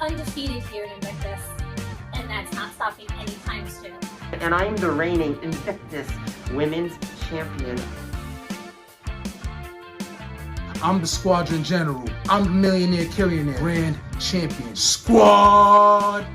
undefeated here in Invictus, and that's not stopping anytime soon. And I am the reigning Invictus Women's Champion. I'm the Squadron General. I'm the Millionaire Killionaire Grand Champion. Squad!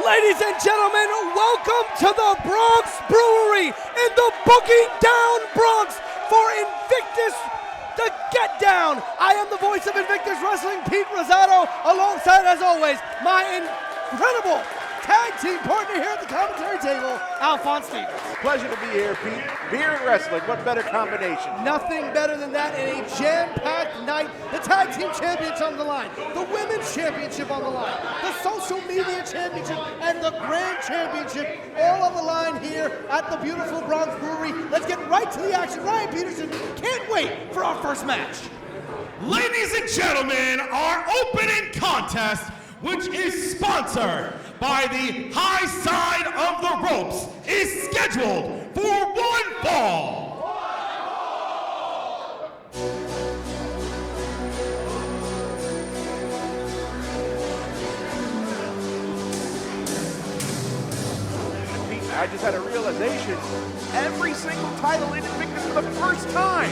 Ladies and gentlemen, welcome to the Bronx Brewery in the Boogie Down Bronx for Invictus The Get Down. I am the voice of Invictus Wrestling, Pete Rosado, alongside, as always, my incredible tag team partner here at the commentary table, Alphonse Stevens. Pleasure to be here, Pete. Beer and wrestling, what better combination? Nothing better than that in a jam-packed night. The tag team championship on the line, the women's championship on the line, the social media championship, and the grand championship all on the line here at the beautiful Bronx Brewery. Let's get right to the action. Ryan Peterson can't wait for our first match. Ladies and gentlemen, our opening contest, which is sponsored by the High Side of the Ropes, is scheduled for one fall. I just had a realization. Every single title in Invictus for the first time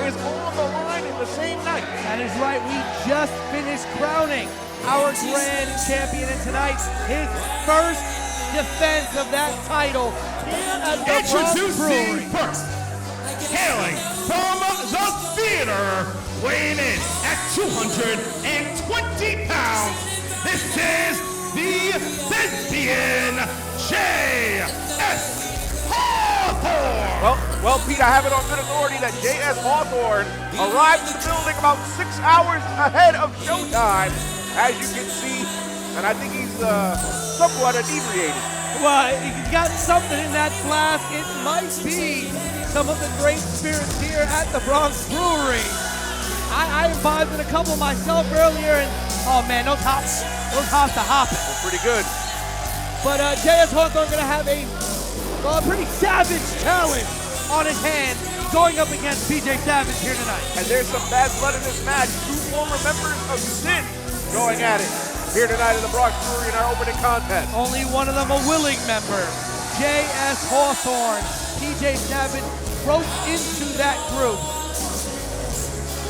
is on the line in the same night. That is right. We just finished crowning our grand champion, and tonight his first defense of that title here at the Bronx Brewery. Introducing first, hailing from the theater, weighing in at 220 pounds, this is the Thespian J.S. Hawthorne. Well, Pete, I have it on good authority that J.S. Hawthorne arrived in the building about 6 hours ahead of showtime, as you can see, and I think he's somewhat inebriated. Well, he's got something in that flask. It might be some of the great spirits here at the Bronx Brewery. I imbibed in a couple myself earlier, and oh man, those hops are hopping. Well, pretty good. But J.S. Hawthorne gonna have a pretty savage challenge on his hands going up against PJ Savage here tonight. And there's some bad blood in this match. Two former members of Sin going at it here tonight in the Bronx Brewery in our opening contest. Only one of them a willing member. J.S. Hawthorne, PJ Savage broke into that group.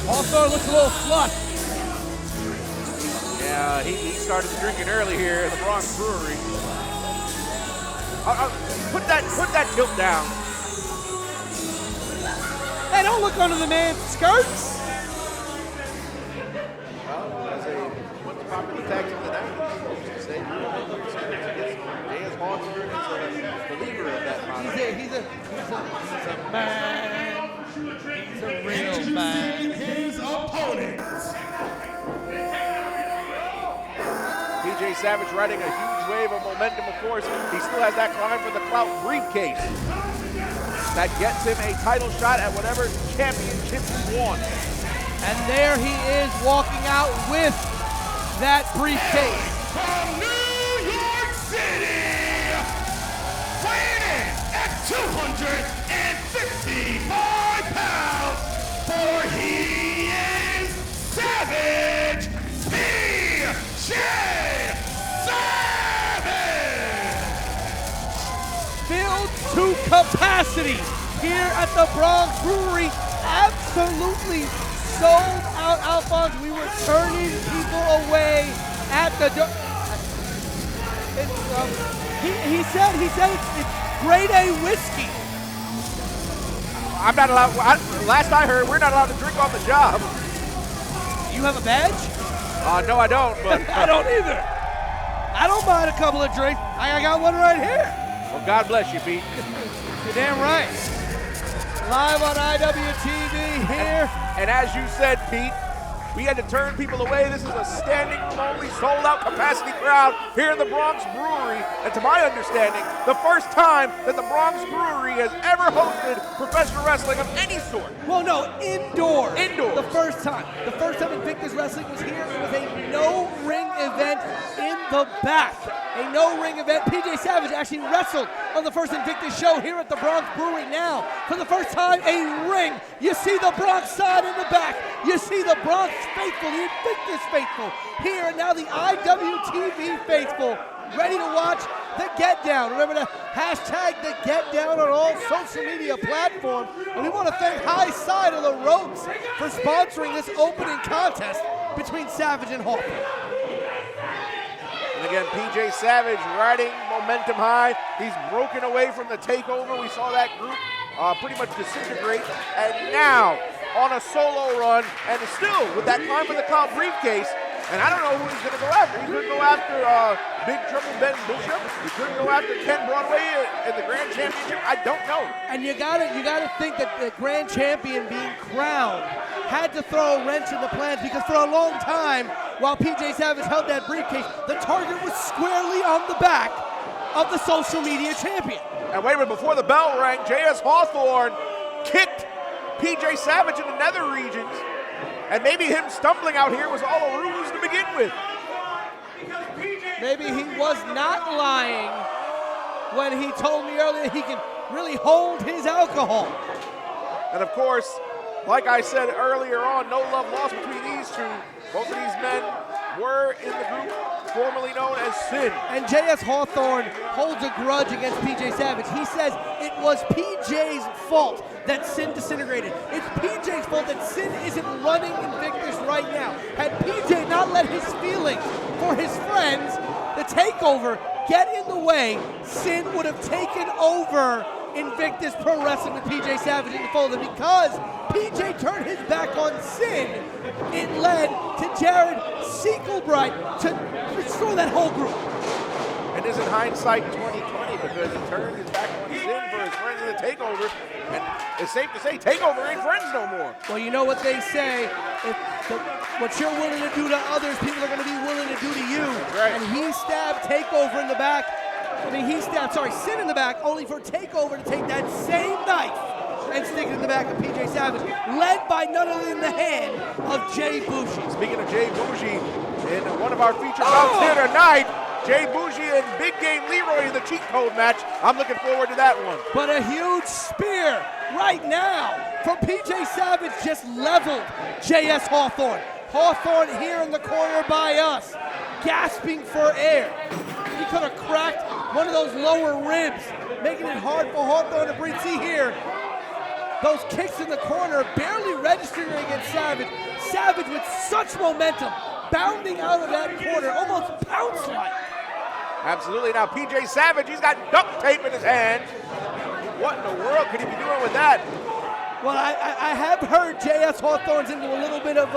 Hawthorne looks a little flushed. Yeah, he started drinking early here at the Bronx Brewery. Put that tilt down. Hey, don't look under the man's skirts. Well, as one of the popular tags of the 90s used to say, J.S. Hawthorne is a believer of that motto. He's a man. He's a real man. His opponent. PJ Savage riding a huge wave of momentum, of course. He still has that climb for the clout briefcase. That gets him a title shot at whatever championship he wants. And there he is walking out with that briefcase. From New York City, weighing in at 255 pounds, for he is Savage PJ Savage! Filled to capacity here at the Bronx Brewery. Absolutely sold out, Alphonse. We were turning people away at the door. He said it's grade A whiskey. I'm not allowed, last I heard, we're not allowed to drink on the job. You have a badge? No, I don't, but. I don't either. I don't mind a couple of drinks. I got one right here. Well, God bless you, Pete. You're damn right. Live on IWTV here. And as you said, Pete, We had to turn people away. This is a standing only, sold out capacity crowd here in the Bronx Brewery. And to my understanding, the first time that the Bronx Brewery has ever hosted professional wrestling of any sort. Well, no, indoors. Indoors. The first time. The first time Invictus Wrestling was here, it was a no-ring event in the back. A no-ring event. PJ Savage actually wrestled on the first Invictus show here at the Bronx Brewery. Now, for the first time, a ring. You see the Bronx side in the back. You see the Bronx faithful, the Invictus faithful here, and now the IWTV faithful ready to watch the Get Down. Remember to hashtag the Get Down on all social media platforms. And we want to thank High Side of the Ropes for sponsoring this opening contest between Savage and Hawthorne. And again, PJ Savage riding momentum high. He's broken away from the takeover. We saw that group pretty much disintegrate. And now on a solo run, and still with that climb for the clout briefcase. And I don't know who he's going to go after. He could go after Big Trouble Ben Bishop. He could go after Ken Broadway in the Grand Championship. I don't know. And you gotta think that the Grand Champion being crowned had to throw a wrench in the plans, because for a long time, while PJ Savage held that briefcase, the target was squarely on the back of the social media champion. And wait a minute, before the bell rang, J.S. Hawthorne kicked PJ Savage in the nether regions. And maybe him stumbling out here was all a ruse to begin with. Maybe he was not lying when he told me earlier he can really hold his alcohol. And of course, like I said earlier on, no love lost between these two. Both of these men were in the group formerly known as Sin. And J.S. Hawthorne holds a grudge against PJ Savage. He says it was PJ's fault that Sin disintegrated. It's PJ's fault that Sin isn't running Invictus right now. Had PJ not let his feelings for his friends, the takeover, get in the way, Sin would have taken over Invictus Pro Wrestling with PJ Savage in the fold. And because PJ turned his back on Sin, it led to Jared Siegelbright to destroy that whole group. And isn't hindsight 2020, because he turned his back on Sin for his friends in the takeover. And it's safe to say takeover ain't friends no more. Well, you know what they say, what you're willing to do to others, people are going to be willing to do to you. Right. And he stabbed Takeover in the back. He stabbed Sin in the back, only for Takeover to take that same knife and stick it in the back of PJ Savage, led by none other than the hand of Jay Bougie. Speaking of Jay Bougie, in one of our featured bouts here tonight, Jay Bougie and Big Game Leroy in the cheat code match. I'm looking forward to that one. But a huge spear right now from PJ Savage just leveled J.S. Hawthorne. Hawthorne here in the corner by us, gasping for air. He could have cracked one of those lower ribs, making it hard for Hawthorne to breathe. See here, those kicks in the corner barely registering against Savage. Savage with such momentum, bounding out of that corner, almost bounce-like. Absolutely. Now PJ Savage, he's got duct tape in his hand. What in the world could he be doing with that? Well, I have heard J.S. Hawthorne's into a little bit of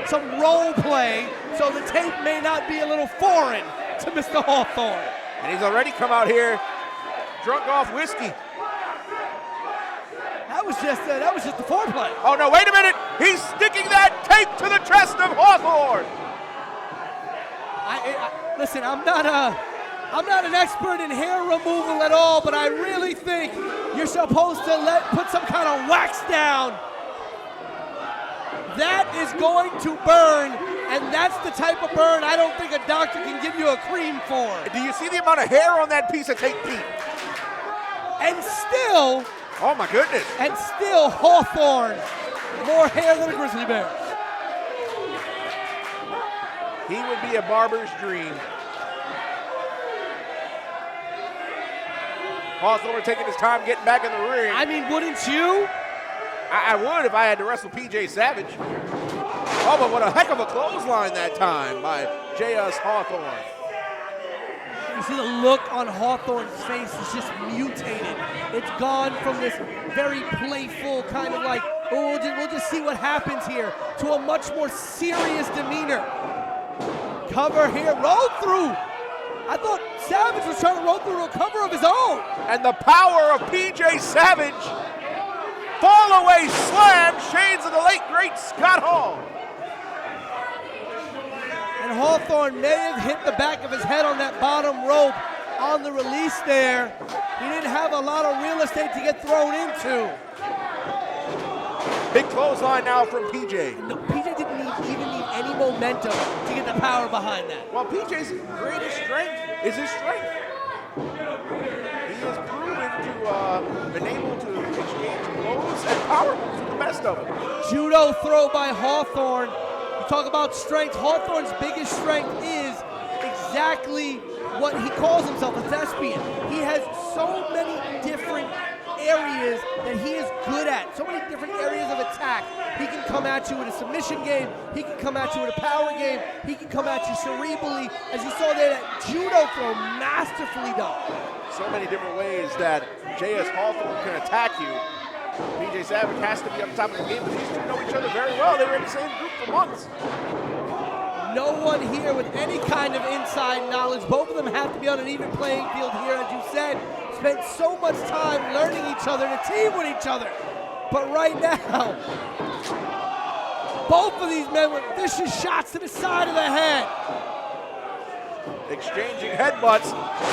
some role play, so the tape may not be a little foreign to Mr. Hawthorne. And he's already come out here drunk off whiskey. That was just the foreplay. Oh no, wait a minute. He's sticking that tape to the chest of Hawthorne. Listen, I'm not an expert in hair removal at all, but I really think you're supposed to put some kind of wax down. That is going to burn, and that's the type of burn I don't think a doctor can give you a cream for. Do you see the amount of hair on that piece of tape, Pete? And still, oh my goodness. And still Hawthorne, more hair than a grizzly bear. He would be a barber's dream. Hawthorne taking his time getting back in the ring. I mean, wouldn't you? I would if I had to wrestle PJ Savage. Oh, but what a heck of a clothesline that time by J.S. Hawthorne. You see the look on Hawthorne's face is just mutated. It's gone from this very playful kind of like, oh, we'll just see what happens here, to a much more serious demeanor. Cover here, roll through. I thought Savage was trying to roll through a cover of his own. And the power of PJ Savage. Fall away slam, shades of the late great Scott Hall. Hawthorne may have hit the back of his head on that bottom rope on the release there. He didn't have a lot of real estate to get thrown into. Big clothesline now from PJ. No, PJ didn't even need any momentum to get the power behind that. Well, PJ's greatest strength is his strength. He has proven to been able to exchange blows and power moves with the best of them. Judo throw by Hawthorne. You talk about strength. Hawthorne's biggest strength is exactly what he calls himself, a thespian. He has so many different areas that he is good at, so many different areas of attack. He can come at you with a submission game, he can come at you with a power game, he can come at you cerebrally. As you saw there, that judo throw masterfully done. So many different ways that J.S. Hawthorne can attack you. PJ Savage has to be on top of the game, but these two know each other very well. They were in the same group for months. No one here with any kind of inside knowledge. Both of them have to be on an even playing field here, as you said. Spent so much time learning each other, to team with each other. But right now, both of these men with vicious shots to the side of the head. Exchanging headbutts,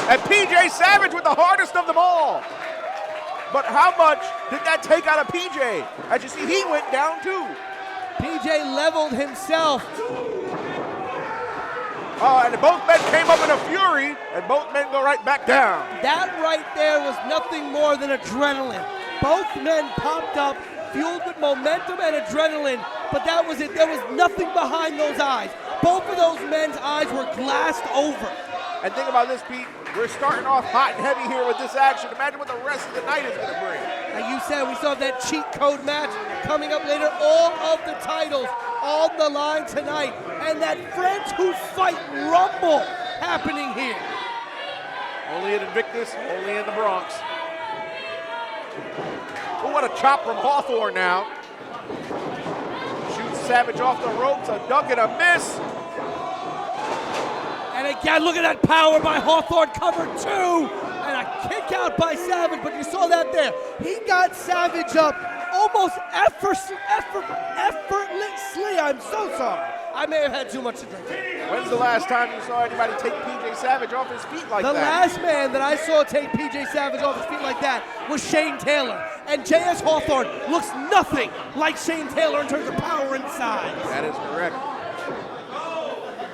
and PJ Savage with the hardest of them all. But how much did that take out of PJ? As you see, he went down too. PJ leveled himself. And both men came up in a fury, and both men go right back down. That right there was nothing more than adrenaline. Both men popped up, fueled with momentum and adrenaline, but that was it. There was nothing behind those eyes. Both of those men's eyes were glassed over. And think about this, Pete. We're starting off hot and heavy here with this action. Imagine what the rest of the night is going to bring. Like you said, we still have that cheat code match coming up later. All of the titles on the line tonight. And that Friends Who Fight Rumble happening here. Only in Invictus, only in the Bronx. Oh, what a chop from Hawthorne now. Shoots Savage off the ropes, a duck and a miss. And again, look at that power by Hawthorne, cover two. And a kick out by Savage, but you saw that there. He got Savage up almost effortlessly. I'm so sorry. I may have had too much to drink. When's the last time you saw anybody take PJ Savage off his feet like that? The last man that I saw take PJ Savage off his feet like that was Shane Taylor. And J.S. Hawthorne looks nothing like Shane Taylor in terms of power and size. That is correct.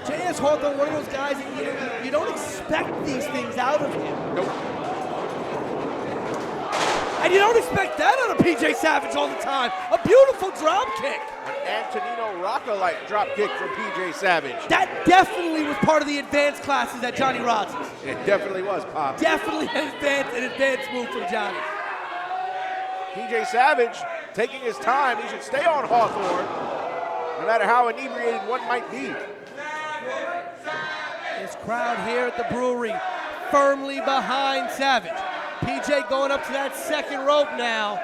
J.S. Hawthorne, one of those guys that you don't expect these things out of him. Nope. And you don't expect that out of PJ Savage all the time. A beautiful drop kick. An Antonino Rocca-like drop kick from PJ Savage. That definitely was part of the advanced classes at Johnny Rod's. It definitely was, Pop. Definitely an advanced move from Johnny. PJ Savage taking his time. He should stay on Hawthorne, no matter how inebriated one might be. This crowd here at the brewery firmly behind Savage. PJ going up to that second rope now.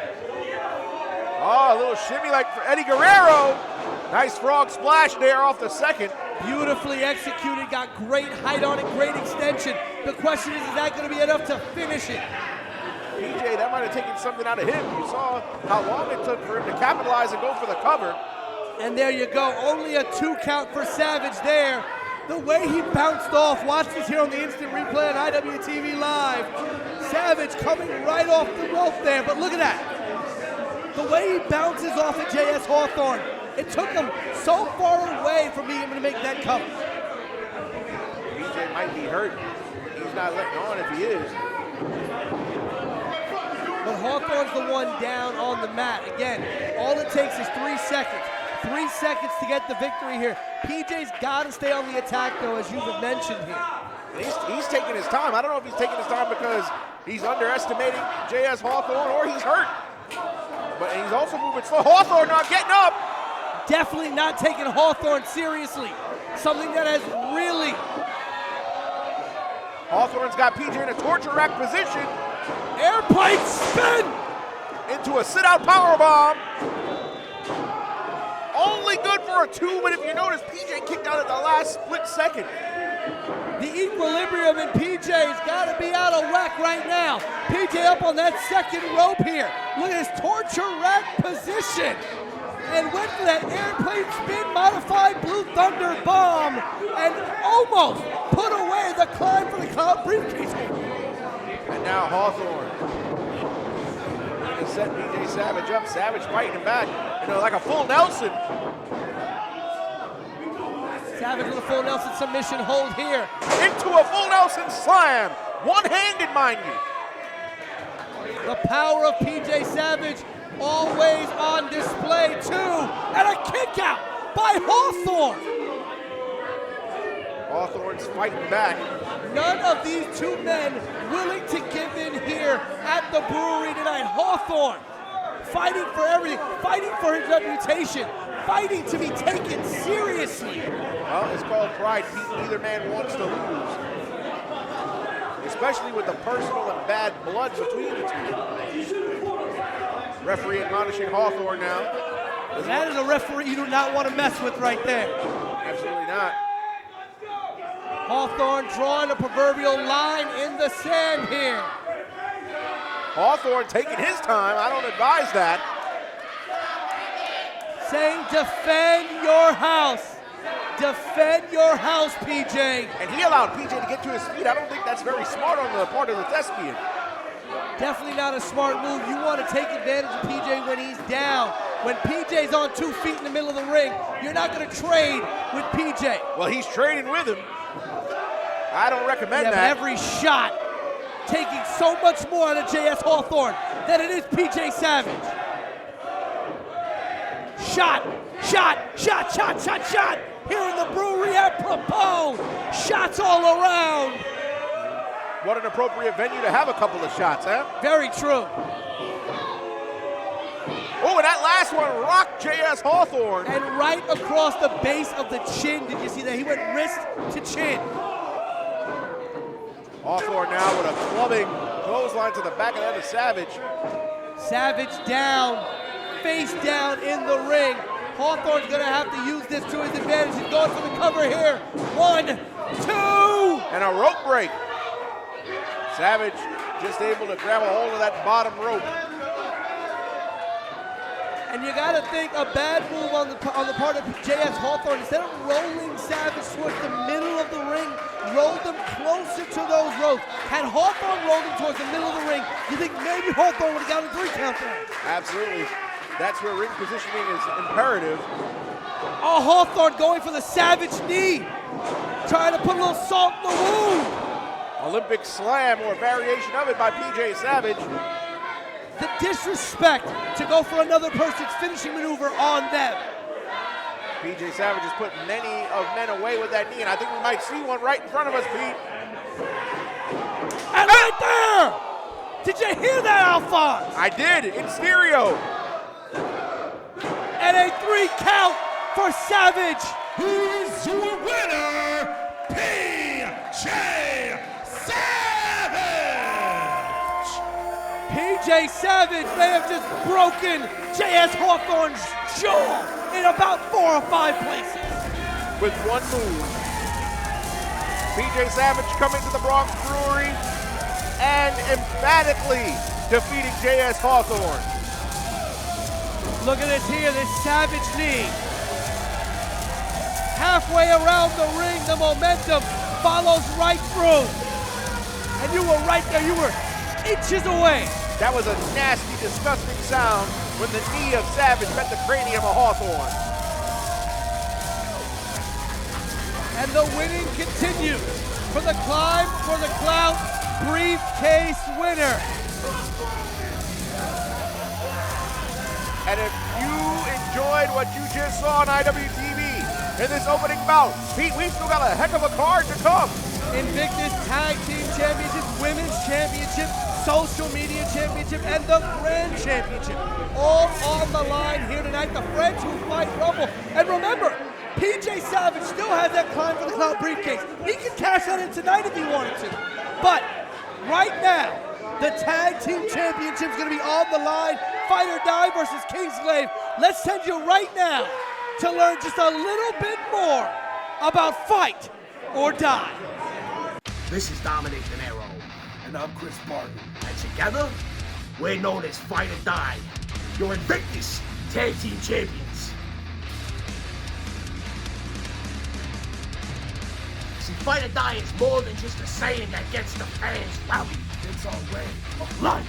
Oh, a little shimmy like for Eddie Guerrero. Nice frog splash there off the second. Beautifully executed, got great height on it, great extension. The question is that going to be enough to finish it? PJ, that might have taken something out of him. You saw how long it took for him to capitalize and go for the cover. And there you go, only a 2 count for Savage there. The way he bounced off, watch this here on the instant replay on IWTV Live. Savage coming right off the rope there, but look at that. The way he bounces off of J.S. Hawthorne, it took him so far away from being able to make that cover. PJ might be hurt. He's not letting on if he is. But Hawthorne's the one down on the mat. Again, all it takes is 3 seconds. 3 seconds to get the victory here. PJ's got to stay on the attack, though, as you've mentioned here. He's taking his time. I don't know if he's taking his time because he's underestimating J.S. Hawthorne or he's hurt. But he's also moving slow. Hawthorne not getting up. Definitely not taking Hawthorne seriously. Something that has really... Hawthorne's got PJ in a torture rack position. Airplane spin! Into a sit-out powerbomb. Only good for a 2, but if you notice, PJ kicked out at the last split second. The equilibrium in PJ's got to be out of whack right now. PJ up on that second rope here. Look at his torture rack position. And went for of that airplane spin modified Blue Thunder bomb and almost put away the climb for the cloud briefcase. And now Hawthorne going to set PJ Savage up. Savage fighting him back, like a full Nelson. Savage with a full Nelson submission hold here. Into a full Nelson slam. One-handed, mind you. The power of PJ Savage always on display too. And a kick out by Hawthorne. Hawthorne's fighting back. None of these two men willing to give in here at the brewery tonight. Hawthorne fighting for everything, fighting for his reputation, fighting to be taken seriously. Well, it's called pride. Neither man wants to lose. Especially with the personal and bad blood between the two. Referee admonishing Hawthorne now. That is a referee you do not want to mess with right there. Absolutely not. Hawthorne drawing a proverbial line in the sand here. Hawthorne taking his time. I don't advise that. Saying defend your house. Defend your house, PJ. And he allowed PJ to get to his feet. I don't think that's very smart on the part of the thespian. Definitely not a smart move. You want to take advantage of PJ when he's down. When PJ's on 2 feet in the middle of the ring, you're not going to trade with PJ. Well, he's trading with him. I don't recommend that. But every shot taking so much more out of J.S. Hawthorne than it is PJ Savage. Shot, shot, shot, shot, shot, shot. Here in the brewery, apropos. Shots all around. What an appropriate venue to have a couple of shots, huh? Very true. Oh, and that last one rocked J.S. Hawthorne. And right across the base of the chin. Did you see that? He went wrist to chin. Hawthorne now with a clubbing clothesline to the back of the head of Savage. Savage down, face down in the ring. Hawthorne's gonna have to use this to his advantage. He's going for the cover here. 1, 2. And a rope break. Savage just able to grab a hold of that bottom rope. And you gotta think a bad move on the part of J.S. Hawthorne. Instead of rolling Savage towards the middle of the ring, rolled them closer to those ropes. Had Hawthorne rolled him towards the middle of the ring, you think maybe Hawthorne would have gotten a 3 count there. Absolutely. That's where ring positioning is imperative. Oh, Hawthorne going for the Savage knee. Trying to put a little salt in the wound. Olympic slam or variation of it by PJ Savage. The disrespect to go for another person's finishing maneuver on them. PJ Savage has put many of men away with that knee, and I think we might see one right in front of us, Pete. And right there! Did you hear that, Alphonse? I did, in stereo. And a 3 count for Savage. Who's your winner? PJ Savage! PJ Savage may have just broken J.S. Hawthorne's jaw in about 4 or 5 places. With one move. PJ Savage coming to the Bronx Brewery and emphatically defeating J.S. Hawthorne. Look at this here, this Savage knee. Halfway around the ring, the momentum follows right through. And you were right there, you were inches away. That was a nasty, disgusting sound when the knee of Savage met the cranium of Hawthorne. And the winning continues for the Climb for the Clout briefcase winner. And if you enjoyed what you just saw on IWTV in this opening bout, Pete, we've still got a heck of a card to come. Invictus Tag Team Championship, Women's Championship, Social Media Championship, and the Grand Championship. All on the line here tonight, the Friends Who Fight Rumble. And remember, PJ Savage still has that Climb for the Clout briefcase. He can cash that in tonight if he wanted to. But right now, the Tag Team Championship is going to be on the line. Fight or Die versus Kingsglaive. Let's send you right now to learn just a little bit more about Fight or Die. This is Dominic De Niro. And I'm Chris Martin. And together, we're known as Fight or Die. Your Invictus Tag Team Champions. fight or die is more than just a saying that gets the fans rowdy. It's our way of life.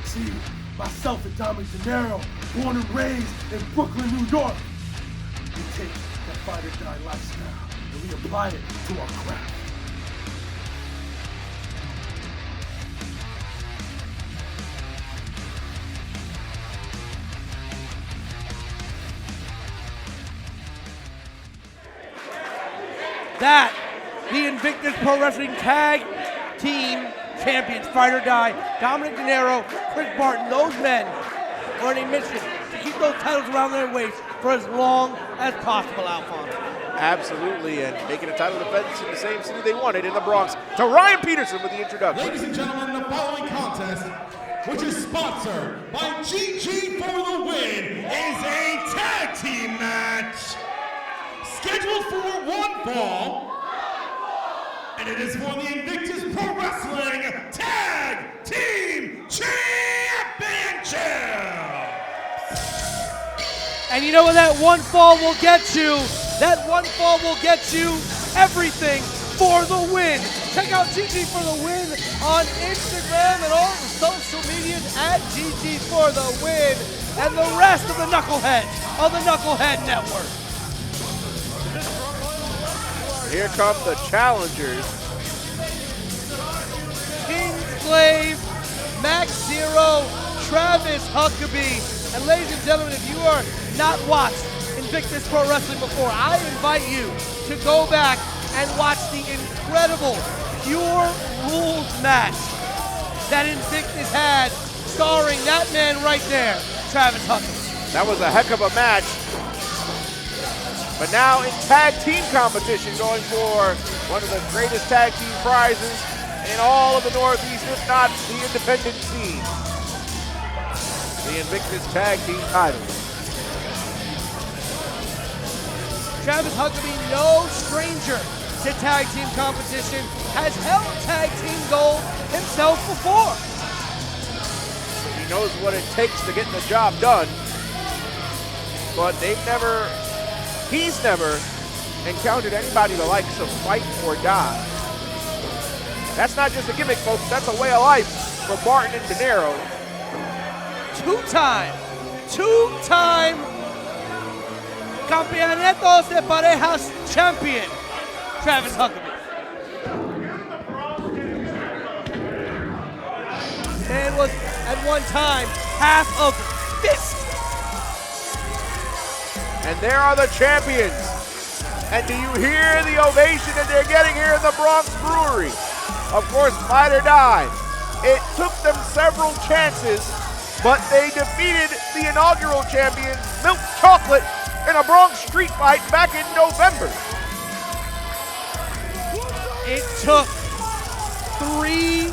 See, myself and Dominic De Niro, born and raised in Brooklyn, New York, we take that fight or die lifestyle and we apply it to our craft. That, the Invictus Pro Wrestling Tag Team Champions, Fight or Die, Dominic De Niro, Chris Barton, those men are on a mission to keep those titles around their waist for as long as possible, Alphonse. Absolutely, and making a title defense in the same city they wanted in the Bronx. To Ryan Peterson with the introduction. Ladies and gentlemen, the following contest, which is sponsored by GG for the Win, is a tag team match scheduled for one fall, and it is for the Invictus Pro Wrestling Tag Team Championship. And you know what that one fall will get you? That one fall will get you everything for the win. Check out GG for the Win on Instagram and all the social medias at GG for the Win and the rest of the Knuckleheads on the Knucklehead Network. Here come the challengers. Kingsglaive, Max Zero, Travis Huckabee. And ladies and gentlemen, if you are not watched Invictus Pro Wrestling before, I invite you to go back and watch the incredible Pure Rules match that Invictus had, starring that man right there, Travis Huckabee. That was a heck of a match. But now in tag team competition, going for one of the greatest tag team prizes in all of the Northeast, if not the independent scene. The Invictus Tag Team title. Travis Huckabee, no stranger to tag team competition, has held tag team gold himself before. He knows what it takes to get the job done, but he's never encountered anybody the likes of Fight or Die. That's not just a gimmick, folks, that's a way of life for Barton and De Niro. Two-time Campeonatos de Parejas champion, Travis Huckabee. Man was at one time half of Fist. And there are the champions. And do you hear the ovation that they're getting here in the Bronx Brewery? Of course, Fight or Die. It took them several chances, but they defeated the inaugural champions, Milk Chocolate, in a Bronx street fight back in November. It took 3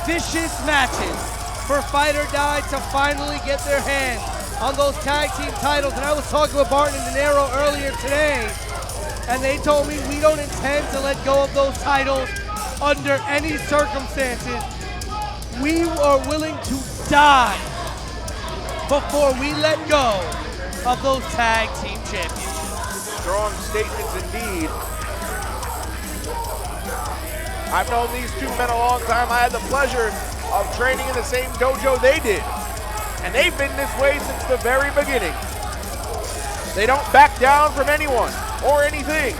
vicious matches for Fight or Die to finally get their hands on those tag team titles. And I was talking with Barton and De Niro earlier today, and they told me we don't intend to let go of those titles under any circumstances. We are willing to die before we let go of those tag team championships. Strong statements indeed. I've known these two men a long time. I had the pleasure of training in the same dojo they did. And they've been this way since the very beginning. They don't back down from anyone or anything.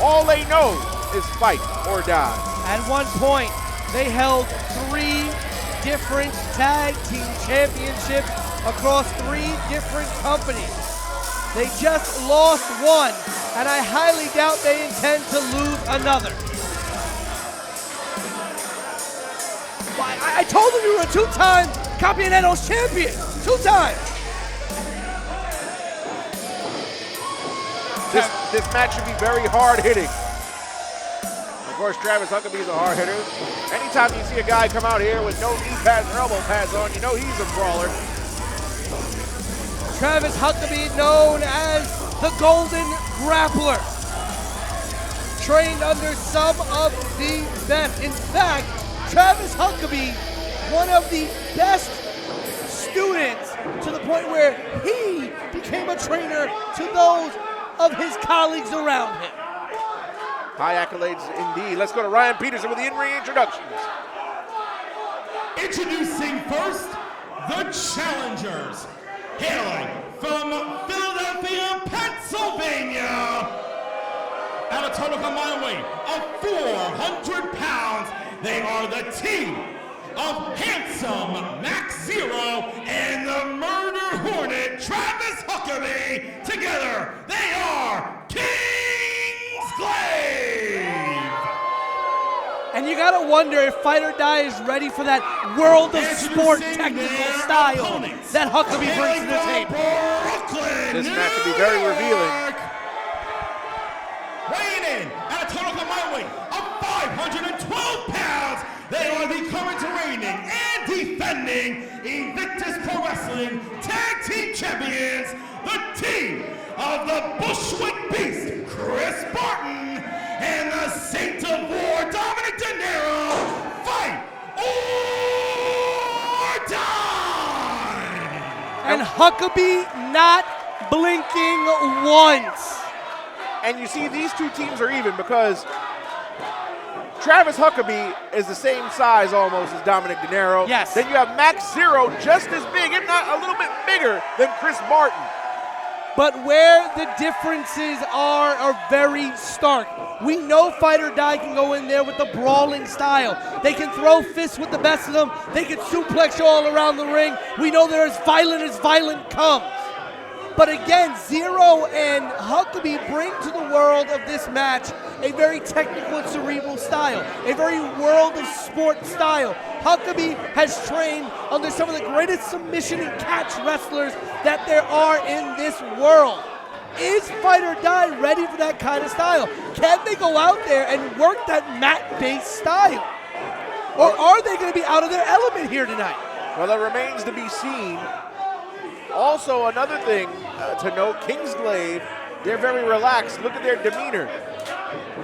All they know is fight or die. At one point, they held 3 different tag team championships across 3 different companies. They just lost one, and I highly doubt they intend to lose another. I told them you were a 2-time Campeonatos champion. 2 times. This match should be very hard hitting. Of course, Travis Huckabee is a hard hitter. Anytime you see a guy come out here with no knee pads or elbow pads on, you know he's a brawler. Travis Huckabee, known as the Golden Grappler, trained under some of the best. In fact, Travis Huckabee, one of the best students to the point where he became a trainer to those of his colleagues around him. High accolades indeed. Let's go to Ryan Peterson with the in-ring introductions. Introducing first, the challengers. Hailing from Philadelphia, Pennsylvania. At a total combined weight of 400 pounds, they are the team of Handsome Max Zero and the Murder Hornet Travis Huckabee. Together, they are Kingsglaive. And you gotta wonder if Fight or Die is ready for that world of sport technical style that Huckabee brings to the table. This match will be very revealing. Weighing in at a total combined weight of 512 pounds, they are the current reigning and defending Invictus Pro Wrestling Tag Team Champions, the team of the Bushwick Beast, Chris Barton, and the Saint of War, Dominic De Niro. Fight or die! And Huckabee not blinking once. And you see these two teams are even because Travis Huckabee is the same size almost as Dominic De Niro. Yes. Then you have Max Zero just as big, if not a little bit bigger than Chris Barton. But where the differences are very stark. We know Fight or Die can go in there with the brawling style. They can throw fists with the best of them. They can suplex you all around the ring. We know they're as violent comes. But again, Zero and Huckabee bring to the world of this match a very technical and cerebral style, a very world of sport style. Huckabee has trained under some of the greatest submission and catch wrestlers that there are in this world. Is Fight or Die ready for that kind of style? Can they go out there and work that mat-based style? Or are they going to be out of their element here tonight? Well, it remains to be seen. Also, another thing to note, Kingsglaive, they're very relaxed. Look at their demeanor.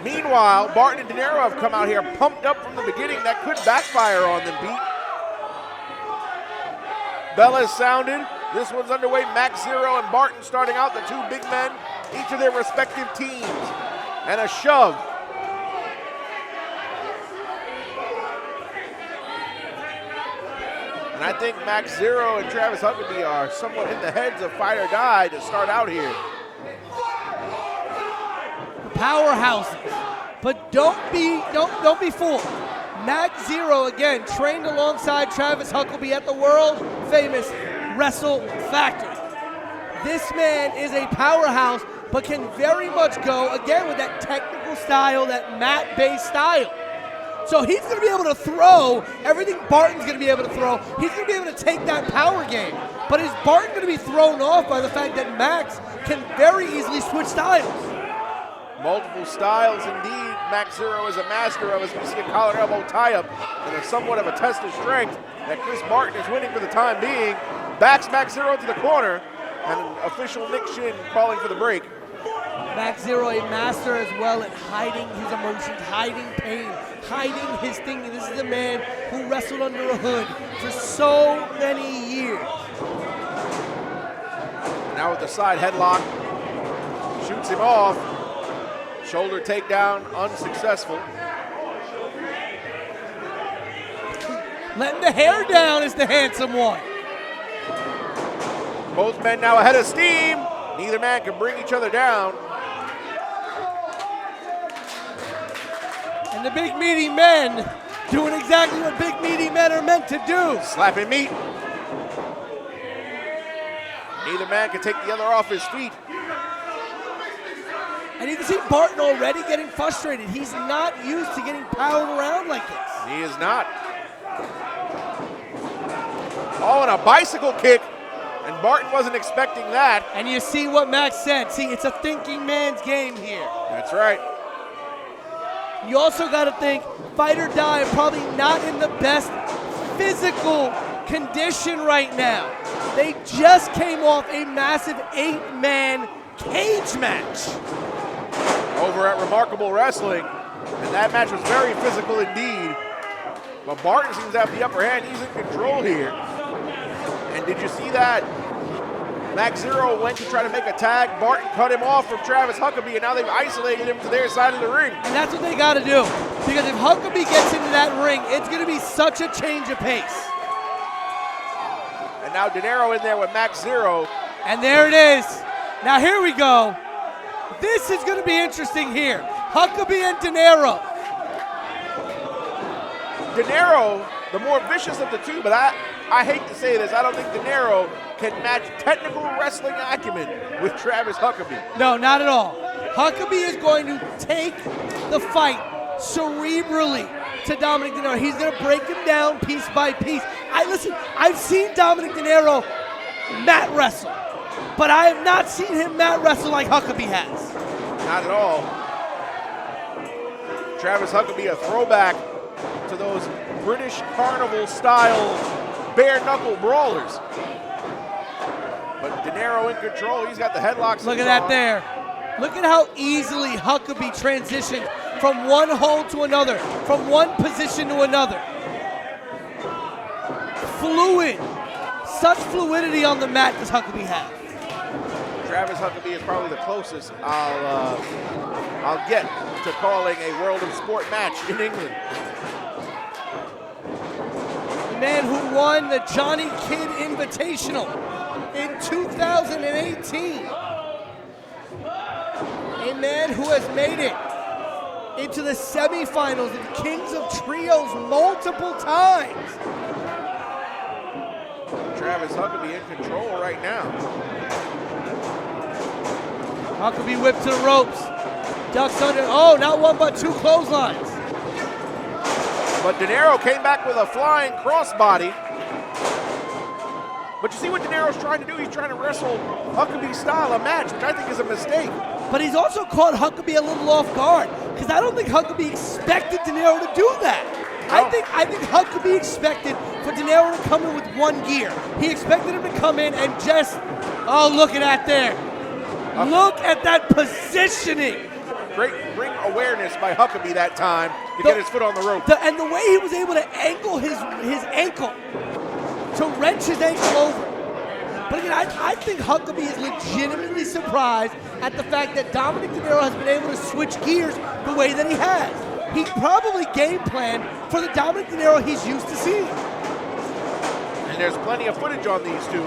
Meanwhile, Barton and De Niro have come out here pumped up from the beginning. That could backfire on them, Pete. Bell has sounded. This one's underway. Max Zero and Barton starting out, the two big men, each of their respective teams. And a shove. And I think Max Zero and Travis Huckabee are somewhat in the heads of Fight or Die to start out here. Powerhouses, but don't be fooled. Max Zero again trained alongside Travis Huckabee at the world famous Wrestle Factory. This man is a powerhouse, but can very much go again with that technical style, that mat-based style. So he's going to be able to throw everything Barton's going to be able to throw. He's going to be able to take that power game. But is Barton going to be thrown off by the fact that Max can very easily switch styles? Multiple styles indeed. Max Zero is a master of, as we see a collar elbow tie-up and a somewhat of a test of strength that Chris Barton is winning for the time being. Backs Max Zero to the corner, and official Nick Shin calling for the break. Max Zero, a master as well at hiding his emotions, hiding pain, hiding his thinking. This is a man who wrestled under a hood for so many years. Now with the side headlock, shoots him off. Shoulder takedown, unsuccessful. Letting the hair down is the handsome one. Both men now ahead of steam. Neither man can bring each other down. And the big meaty men doing exactly what big meaty men are meant to do. Slapping meat. Neither man can take the other off his feet. And you can see Barton already getting frustrated. He's not used to getting powered around like this. He is not. Oh, and a bicycle kick. And Barton wasn't expecting that. And you see what Max said. See, it's a thinking man's game here. That's right. You also got to think Fight or Die are probably not in the best physical condition right now. They just came off a massive 8-man cage match over at Remarkable Wrestling, and that match was very physical indeed. But Barton seems to have the upper hand. He's in control here. And did you see that? Max Zero went to try to make a tag. Barton cut him off from Travis Huckabee, and now they've isolated him to their side of the ring. And that's what they got to do. Because if Huckabee gets into that ring, it's going to be such a change of pace. And now De Niro in there with Max Zero. And there it is. Now here we go. This is going to be interesting here. Huckabee and De Niro. De Niro, the more vicious of the two, but I hate to say this, I don't think De Niro can match technical wrestling acumen with Travis Huckabee. No, not at all. Huckabee is going to take the fight cerebrally to Dominic De Niro. He's going to break him down piece by piece. Listen, I've seen Dominic De Niro mat wrestle, but I have not seen him mat wrestle like Huckabee has. Not at all. Travis Huckabee, a throwback to those British Carnival-style bare-knuckle brawlers. But De Niro in control. He's got the headlocks. Look at that there. Look at how easily Huckabee transitioned from one hold to another, from one position to another. Fluid. Such fluidity on the mat does Huckabee have. Travis Huckabee is probably the closest I'll get to calling a World of Sport match in England. The man who won the Johnny Kidd Invitational in 2018. A man who has made it into the semifinals of the Kings of Trios multiple times. Travis Huckabee in control right now. Huckabee whipped to the ropes. Ducks under. Oh, not one but two clotheslines. But De Niro came back with a flying crossbody. But you see what De Niro's trying to do? He's trying to wrestle Huckabee style a match, which I think is a mistake. But he's also caught Huckabee a little off guard, because I don't think Huckabee expected De Niro to do that. No. I think Huckabee expected for De Niro to come in with one gear. He expected him to come in and just, oh, look at that there. Look at that positioning. Great ring awareness by Huckabee that time to get his foot on the rope. And the way he was able to angle his ankle, to wrench his ankle over. But again, I think Huckabee is legitimately surprised at the fact that Dominic De Niro has been able to switch gears the way that he has. He probably game planned for the Dominic De Niro he's used to seeing. And there's plenty of footage on these two.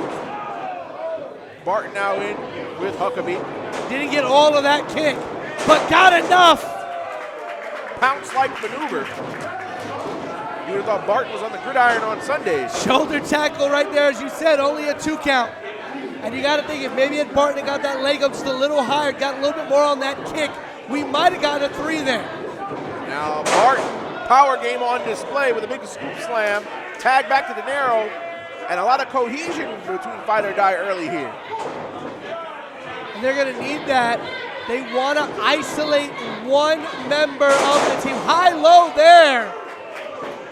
Barton now in with Huckabee. Didn't get all of that kick, but got enough. Pounce-like maneuver. You would have thought Barton was on the gridiron on Sundays. Shoulder tackle right there, as you said, only a 2 count. And you got to think, if maybe if Barton had got that leg up just a little higher, got a little bit more on that kick, we might have gotten a 3 there. Now Barton, power game on display with a big scoop slam. Tag back to De Niro, and a lot of cohesion between Fight or Die early here. And they're going to need that. They want to isolate one member of the team. High-low there.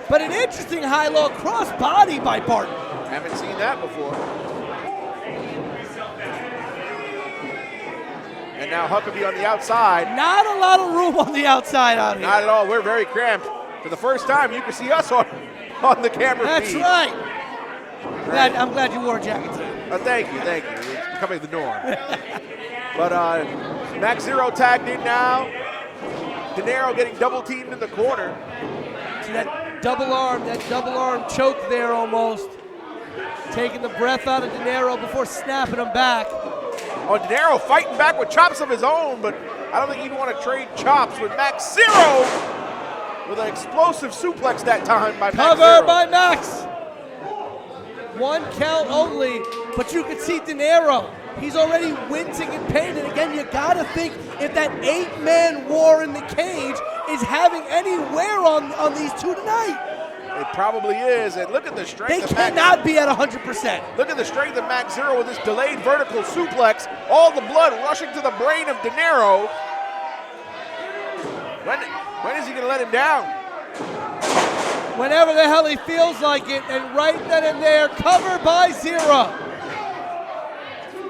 But an interesting high-low cross body by Barton. Haven't seen that before. And now Huckabee on the outside. Not a lot of room on the outside out here. Not at all. We're very cramped. For the first time, you can see us on the camera That's feed. right. I'm glad you wore a jacket today. Thank you. It's becoming the norm. But Max Zero tagged in now. De Niro getting double teamed in the corner. See that double arm choke there almost. Taking the breath out of De Niro before snapping him back. Oh, De Niro fighting back with chops of his own, but I don't think he'd want to trade chops with Max Zero with an explosive suplex that time by Max Zero. Cover by Max. 1 count only, but you can see De Niro. He's already wincing in pain, and again, you gotta think if that 8-man war in the cage is having any wear on these two tonight. It probably is, and look at the strength They of Max. cannot be at 100%. Look at the strength of Max Zero with this delayed vertical suplex. All the blood rushing to the brain of De Niro. When is he going to let him down? Whenever the hell he feels like it, and right then and there, cover by Zero.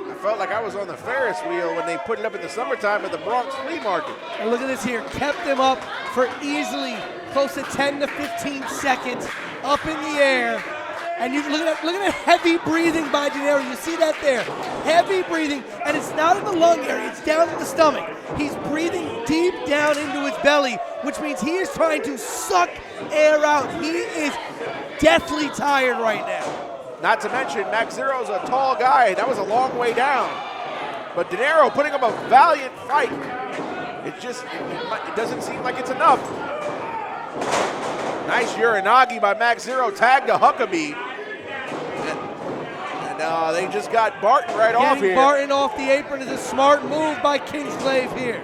I felt like I was on the Ferris wheel when they put it up in the summertime at the Bronx Flea Market. And look at this here, kept him up for easily close to 10 to 15 seconds up in the air. And you look at that heavy breathing by Dinero. You see that there, heavy breathing, and it's not in the lung area, it's down in the stomach. He's breathing deep down into his belly, which means he is trying to suck air out. He is deathly tired right now. Not to mention, Max Zero's a tall guy. That was a long way down. But Dinero putting up a valiant fight. It doesn't seem like it's enough. Nice Uranagi by Max Zero, tagged to Huckabee. And they just got Barton right off here. Getting Barton off the apron is a smart move by Kingsglaive here.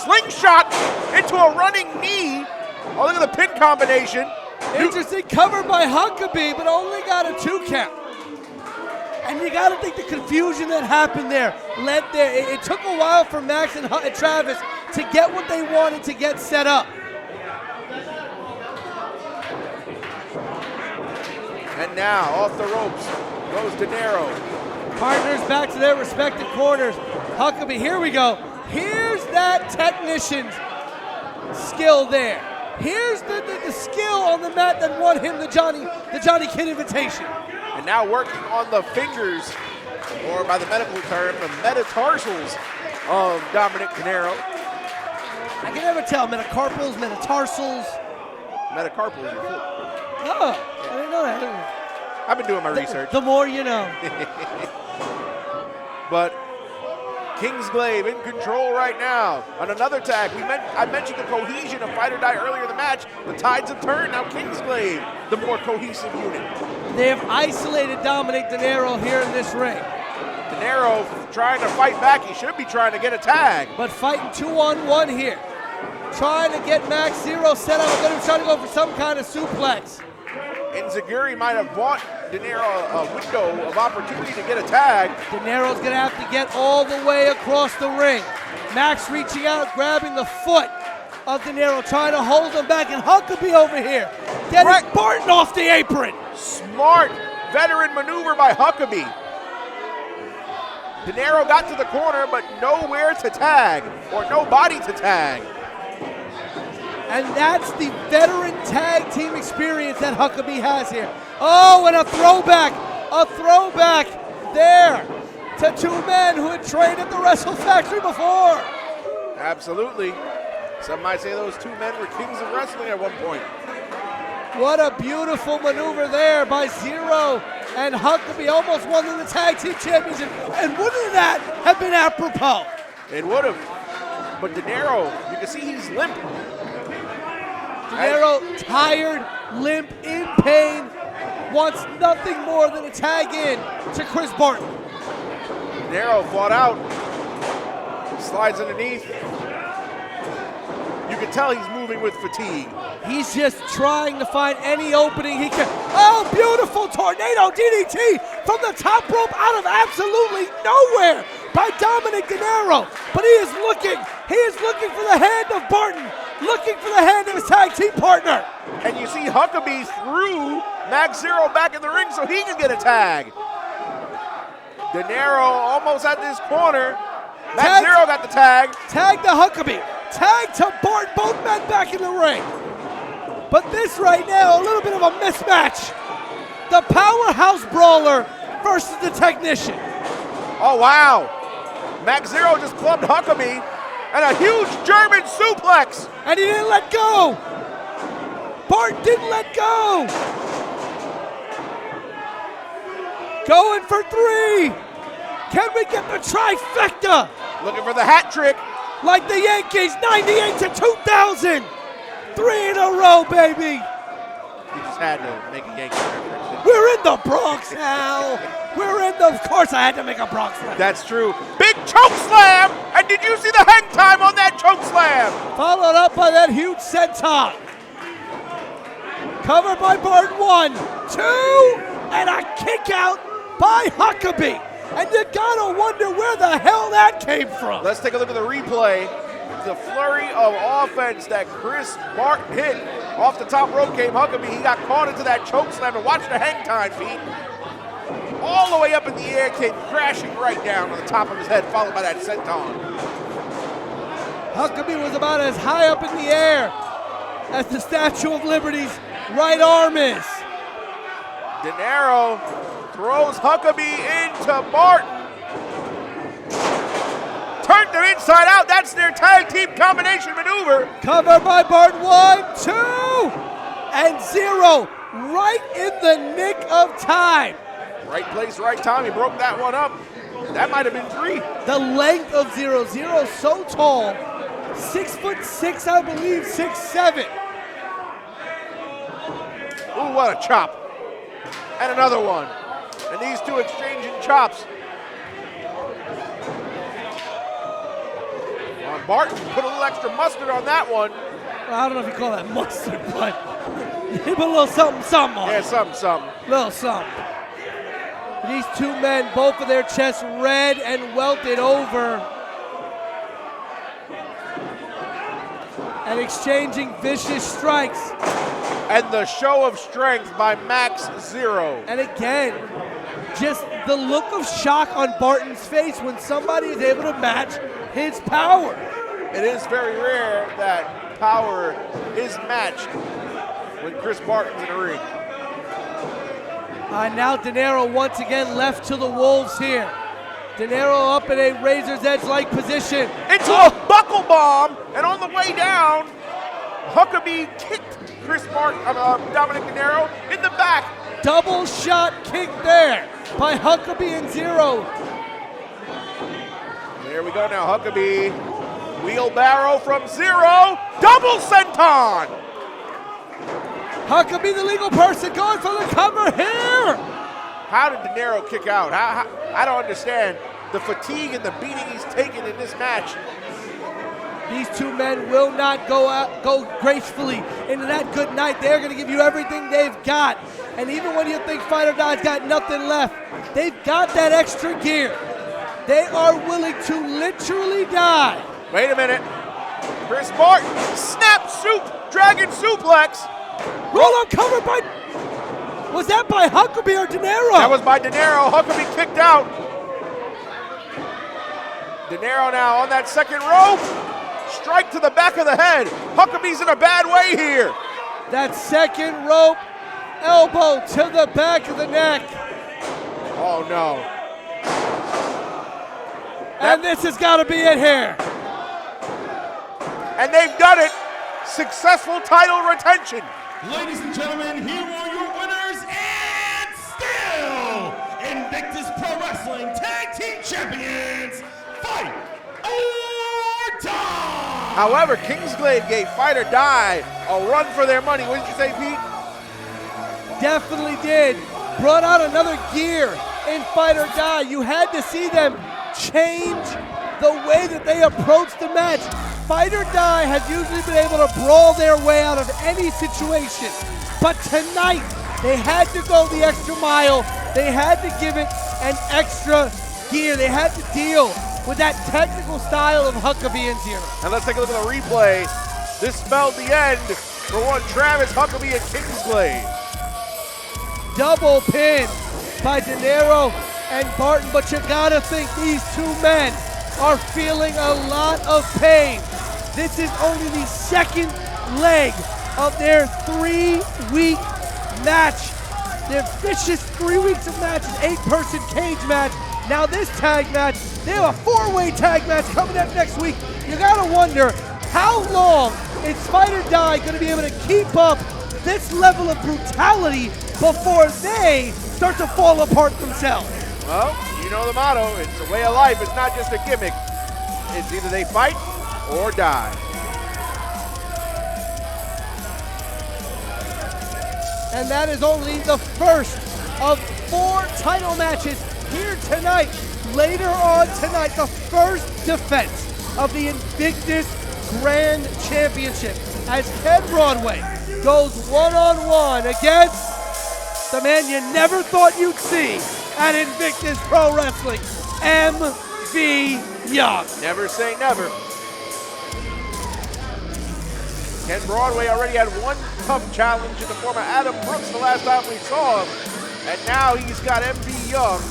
Slingshot into a running knee. Oh, look at the pin combination. Interesting cover by Huckabee, but only got a 2 count. And you got to think the confusion that happened there led there. It took a while for Max and Travis to get what they wanted to get set up. And now, off the ropes, goes Dinero. Partners back to their respective corners. Huckabee, here we go. Here's that technician's skill there. Here's the skill on the mat that won him the Johnny Kidd invitation. And now working on the fingers, or by the medical term, the metatarsals of Dominic Dinero. I can never tell, metacarpals, metatarsals. Metacarpal is your foot. Oh, I didn't know that. I've been doing my research. The more you know. But Kingsglaive in control right now. On another tag, I mentioned the cohesion of Fight or Die earlier in the match. The tides have turned. Now Kingsglaive, the more cohesive unit. They have isolated Dominic Dinero here in this ring. Dinero trying to fight back. He should be trying to get a tag. But fighting 2-on-1 here. Trying to get Max Zero set up. They're trying to go for some kind of suplex. Enziguri might have bought Dinero a window of opportunity to get a tag. Dinero's going to have to get all the way across the ring. Max reaching out, grabbing the foot of Dinero, trying to hold him back. And Huckabee over here getting Barton off the apron. Smart veteran maneuver by Huckabee. Dinero got to the corner, but nowhere to tag, or nobody to tag. And that's the veteran tag team experience that Huckabee has here. Oh, and a throwback there to 2 men who had trained at the Wrestle Factory before. Absolutely. Some might say those 2 men were kings of wrestling at one point. What a beautiful maneuver there by Zero and Huckabee. Almost won the tag team championship. And wouldn't that have been apropos? It would have. But Dinero, you can see he's limp. Dinero, tired, limp, in pain, wants nothing more than a tag in to Chris Barton. Dinero fought out, slides underneath. You can tell he's moving with fatigue. He's just trying to find any opening he can. Oh, beautiful tornado DDT from the top rope out of absolutely nowhere by Dominic Dinero. But he is looking for the hand of Barton, looking for the hand of his tag team partner. And you see Huckabee threw Max Zero back in the ring so he can get a tag. Dinero almost at this corner. Max Zero got the tag. Tag to Huckabee. Tag to Barton. Both men back in the ring. But this right now, a little bit of a mismatch. The powerhouse brawler versus the technician. Oh, wow. Max Zero just clubbed Huckabee and a huge German suplex. And he didn't let go. Barton didn't let go. Going for 3. Can we get the trifecta? Looking for the hat trick. Like the Yankees, 98 to 2000. 3 in a row, baby. You just had to make a Yankee reference. We're in the Bronx, Hal. Of course I had to make a Bronx reference. That's true. Big choke slam. And did you see the hang time on that choke slam? Followed up by that huge senton. Covered by Barton, 1, 2, and a kick out by Huckabee. And you gotta wonder where the hell that came from. Let's take a look at the replay. The flurry of offense that Chris Barton hit off the top rope came Huckabee. He got caught into that choke slam and watch the hang time feet. All the way up in the air, came crashing right down on the top of his head, followed by that senton. Huckabee was about as high up in the air as the Statue of Liberty's right arm is. De Niro throws Huckabee into Barton. Turned him inside out. That's their tag team combination maneuver. Cover by Barton. 1, 2, and 0. Right in the nick of time. Right place, right time. He broke that one up. That might have been 3. The length of 0. 0 so tall. 6'6", I believe, 6'7". Ooh, what a chop. And another one. And these two exchanging chops. Barton put a little extra mustard on that one. Well, I don't know if you call that mustard, but he put a little something on it. Yeah, something. Little something. These two men, both of their chests red and welted over. And exchanging vicious strikes. And the show of strength by Max Zero. And again, just the look of shock on Barton's face when somebody is able to match his power. It is very rare that power is matched when Chris Barton's in the ring. Now De Niro once again left to the wolves here. De Niro up in a razor's edge-like position. Into a buckle bomb, and on the way down, Huckabee kicked Dominic De Niro in the back. Double shot kick there by Huckabee and Zero. There we go now, Huckabee. Wheelbarrow from Zero. Double senton. Huckabee, the legal person, going for the cover here. How did De Niro kick out? I don't understand the fatigue and the beating he's taken in this match. These two men will not go gracefully into that good night. They're going to give you everything they've got. And even when you think Fight or Die's got nothing left, they've got that extra gear. They are willing to literally die. Wait a minute. Chris Barton, snap soup, dragon suplex. Roll up cover by, was that by Huckabee or De Niro? That was by De Niro. Huckabee kicked out. De Niro now on that second rope. Strike to the back of the head. Huckabee's in a bad way here. That second rope, elbow to the back of the neck. Oh no. And this has got to be it here. And they've done it. Successful title retention. Ladies and gentlemen, here are your winners and still Invictus Pro Wrestling Tag Team Champions, Fight or Die! However, Kingsglaive gave Fight or Die a run for their money. What did you say, Pete? Definitely did. Brought out another gear in Fight or Die. You had to see them change the way that they approached the match. Fight or Die has usually been able to brawl their way out of any situation. But tonight, they had to go the extra mile. They had to give it an extra gear. They had to deal with that technical style of Huckabee and Zero. And let's take a look at the replay. This spelled the end for one Travis Huckabee and Kingsglaive. Double pin by De Niro and Barton, but you gotta think these two men are feeling a lot of pain. This is only the second leg of their 3-week match. Their vicious 3 weeks of matches, 8-person cage match. Now this tag match, they have a 4-way tag match coming up next week. You gotta wonder, how long is Fight or Die gonna be able to keep up this level of brutality before they start to fall apart themselves? Well, you know the motto, it's a way of life, it's not just a gimmick. It's either they fight or die. And that is only the first of 4 title matches here tonight. Later on tonight, the first defense of the Invictus Grand Championship as Ken Broadway goes one-on-one against the man you never thought you'd see at Invictus Pro Wrestling, MV Young. Never say never. Ken Broadway already had one tough challenge in the form of Adam Brooks the last time we saw him. And now he's got MV Young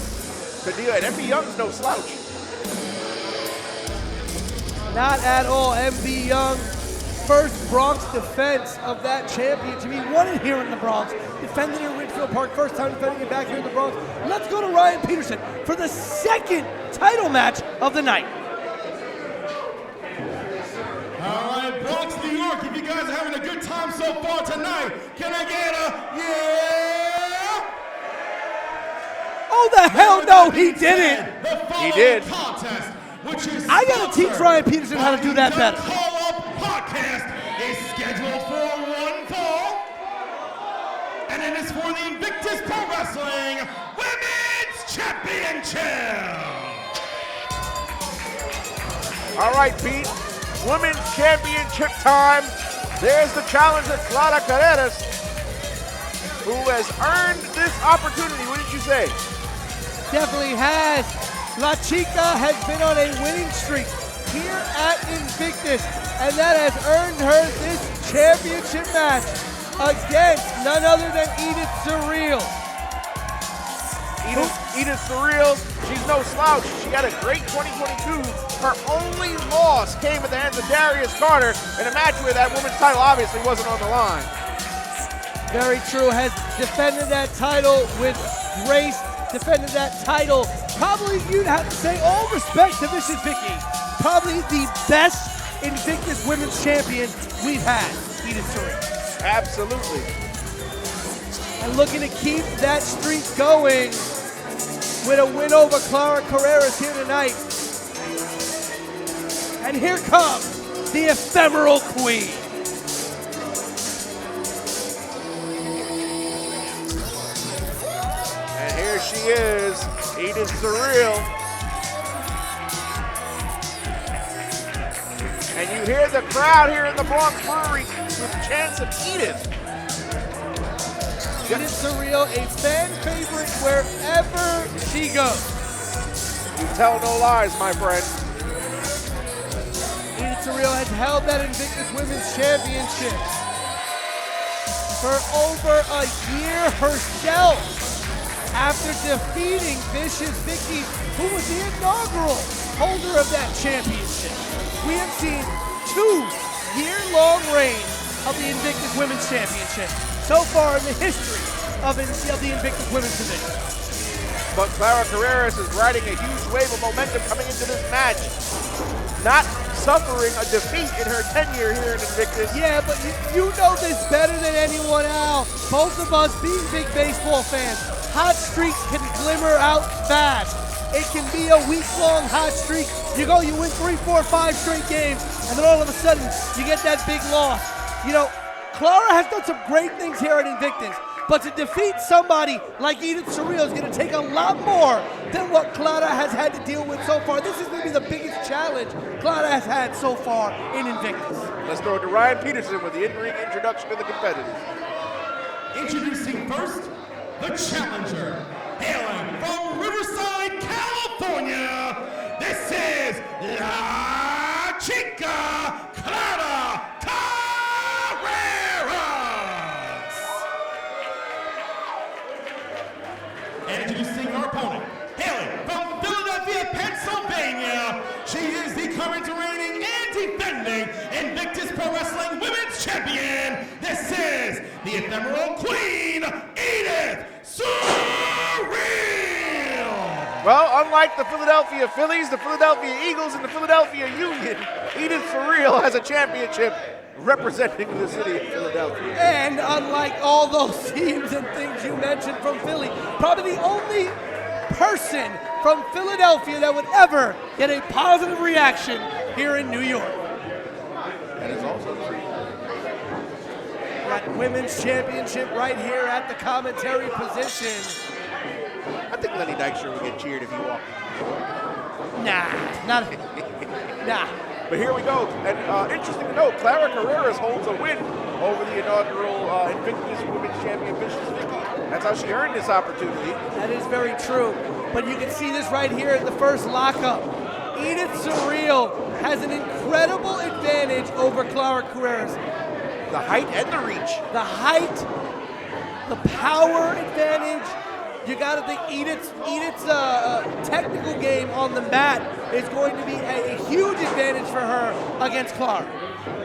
to deal with. MV Young's no slouch. Not at all. MV Young, first Bronx defense of that championship. He won it here in the Bronx. defended in Ridgefield Park, first time defending it back here in the Bronx. Let's go to Ryan Peterson for the second title match of the night. All right, Bronx, New York, if you guys are having a good time so far tonight, can I get a yeah? Oh, the hell no, he didn't. He did. Contest, which is I gotta teach Ryan Peterson how to do that better. The Call Up Podcast is scheduled for one fall, and it is for the Invictus Pro Wrestling Women's Championship. All right, Pete. Women's Championship time. There's the challenger, Clara Carreras, who has earned this opportunity. What did you say? Definitely has. La Chica has been on a winning streak here at Invictus, and that has earned her this championship match against none other than Edith Surreal. Edith Surreal, she's no slouch. She had a great 2022. Her only loss came at the hands of Darius Carter in a match where that woman's title obviously wasn't on the line. Very true, has defended that title with grace, defended that title. Probably, you'd have to say, all respect to Vicious Vicky. Probably the best Invictus Women's Champion we've had, Edith Surreal. Absolutely. And looking to keep that streak going with a win over Clara Carreras here tonight. And here comes the Ephemeral Queen. And here she is, Edith Surreal. And you hear the crowd here in the Bronx Brewery with chants of Edith. Edith Surreal, a fan favorite wherever she goes. You tell no lies, my friend. Edith Surreal has held that Invictus Women's Championship for over a year herself after defeating Vicious Vicky, who was the inaugural holder of that championship. We have seen 2 year-long reigns of the Invictus Women's Championship so far in the history of the Invictus Women's division. But Clara Carreras is riding a huge wave of momentum coming into this match, not suffering a defeat in her tenure here in Invictus. Yeah, but you know this better than anyone else. Both of us being big baseball fans, hot streaks can glimmer out fast. It can be a week-long hot streak. You win 3, 4, 5 straight games, and then all of a sudden, you get that big loss. You know, Clara has done some great things here at Invictus, but to defeat somebody like Edith Surreal is going to take a lot more than what Clara has had to deal with so far. This is going to be the biggest challenge Clara has had so far in Invictus. Let's throw it to Ryan Peterson with the in-ring introduction to the competitors. Introducing first, the challenger, hailing from Riverside, California. This is La Chica Clara Carreras. And introducing our opponent, hailing from Philadelphia, Pennsylvania. She is the current reigning and defending Invictus Pro Wrestling Women's Champion. This is the Ephemeral Queen, Edith Surreal. Well, unlike the Philadelphia Phillies, the Philadelphia Eagles, and the Philadelphia Union, Edith Surreal has a championship representing the city of Philadelphia. And unlike all those teams and things you mentioned from Philly, probably the only person from Philadelphia that would ever get a positive reaction here in New York. That is also true. That women's championship right here at the commentary position. I think Lenny Dykstra would get cheered if he walked. Nah. But here we go. And interesting to note, Clara Carreras holds a win over the inaugural Invictus Women's Champion, Vicious Vicky. That's how she earned this opportunity. That is very true. But you can see this right here in the first lockup. Edith Surreal has an incredible advantage over Clara Carreras. The height and the reach. The height, the power advantage. You got to think Edith's technical game on the mat is going to be a huge advantage for her against Clara.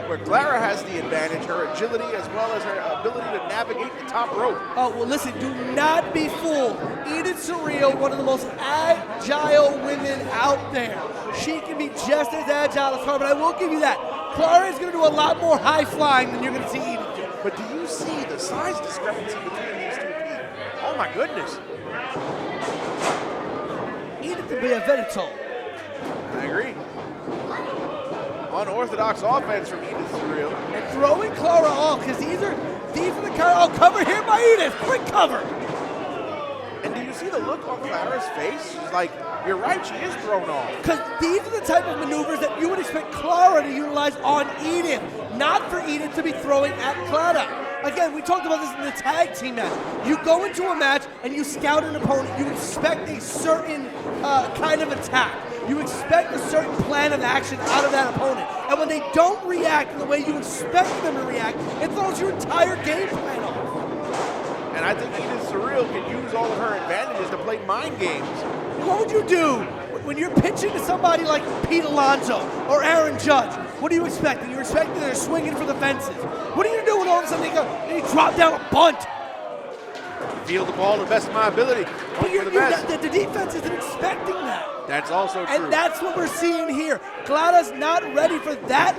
where Clara has the advantage, her agility as well as her ability to navigate the top rope. Oh, well, listen, do not be fooled. Edith Surreal, one of the most agile women out there. She can be just as agile as Clara, but I will give you that. Clara is going to do a lot more high flying than you're going to see Edith do. But do you see the size discrepancy between these two people? Oh my goodness. Edith will be a very tall. I agree. Unorthodox offense from Edith Surreal. And throwing Clara off, because these are the kind of, cover here by Edith, quick cover. And do you see the look on Clara's face? She's like, you're right, she is thrown off. Because these are the type of maneuvers that you would expect Clara to utilize on Edith, not for Edith to be throwing at Clara. Again, we talked about this in the tag team match. You go into a match and you scout an opponent, you expect a certain kind of attack. You expect a certain plan of action out of that opponent. And when they don't react in the way you expect them to react, it throws your entire game plan off. And I think Edith Surreal can use all of her advantages to play mind games. What would you do when you're pitching to somebody like Pete Alonso or Aaron Judge? What are you expecting? You're expecting they're swinging for the fences. What are you do when all of a sudden they drop down a bunt? Field the ball to the best of my ability. But For the best. the defense isn't expecting that. That's also true. And that's what we're seeing here. Clara's not ready for that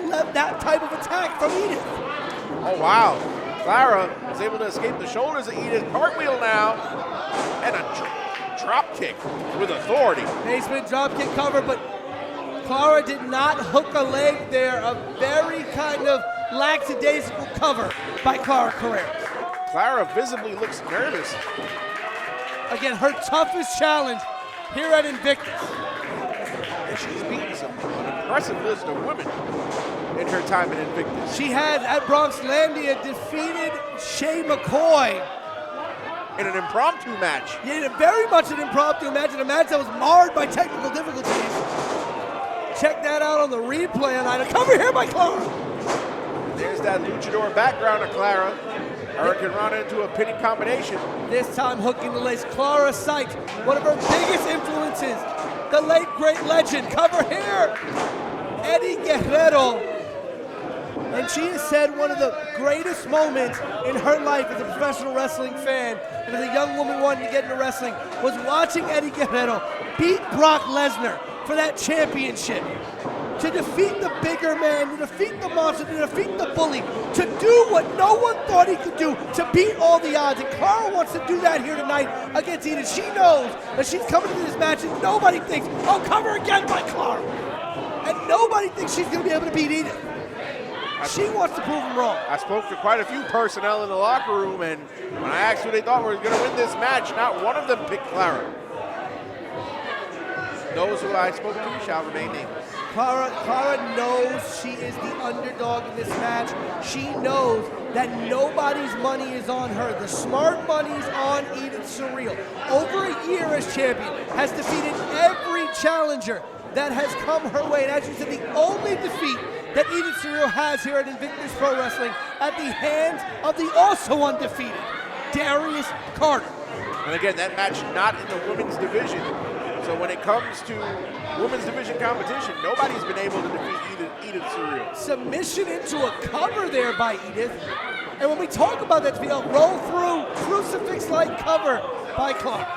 type of attack from Edith. Oh, wow. Clara is able to escape the shoulders of Edith. Cartwheel now. And a drop kick with authority. Basement drop kick cover, but Clara did not hook a leg there. A very kind of lackadaisical cover by Clara Carrera. Clara visibly looks nervous. Again, her toughest challenge here at Invictus. And she's beaten an impressive list of women in her time at Invictus. She has, at Bronxlandia, defeated Shay McCoy. In an impromptu match. Yeah, very much an impromptu match, and a match that was marred by technical difficulties. Check that out on the replay tonight. A cover here by Clara. There's that luchador background of Clara. Hurricane Rana into a pinning combination. This time hooking the lace. Clara Sykes, one of her biggest influences. The late great legend. Cover here. Eddie Guerrero. And she has said one of the greatest moments in her life as a professional wrestling fan and as a young woman wanting to get into wrestling was watching Eddie Guerrero beat Brock Lesnar for that championship. To defeat the bigger man, to defeat the monster, to defeat the bully, to do what no one thought he could do, to beat all the odds. And Clara wants to do that here tonight against Edith. She knows that she's coming to this match and nobody thinks, oh, cover again by Clara. And nobody thinks she's going to be able to beat Edith. She wants to prove them wrong. I spoke to quite a few personnel in the locker room, and when I asked who they thought were going to win this match, not one of them picked Clara. Those who I spoke to shall remain nameless. Clara knows she is the underdog in this match. She knows that nobody's money is on her. The smart money's on Edith Surreal. Over a year as champion, has defeated every challenger that has come her way. And as you said, the only defeat that Edith Surreal has here at Invictus Pro Wrestling at the hands of the also undefeated Darius Carter. And again, that match not in the women's division. So when it comes to women's division competition, nobody's been able to defeat Edith Surreal. Submission into a cover there by Edith. And when we talk about that, roll through, crucifix-like cover by Clark.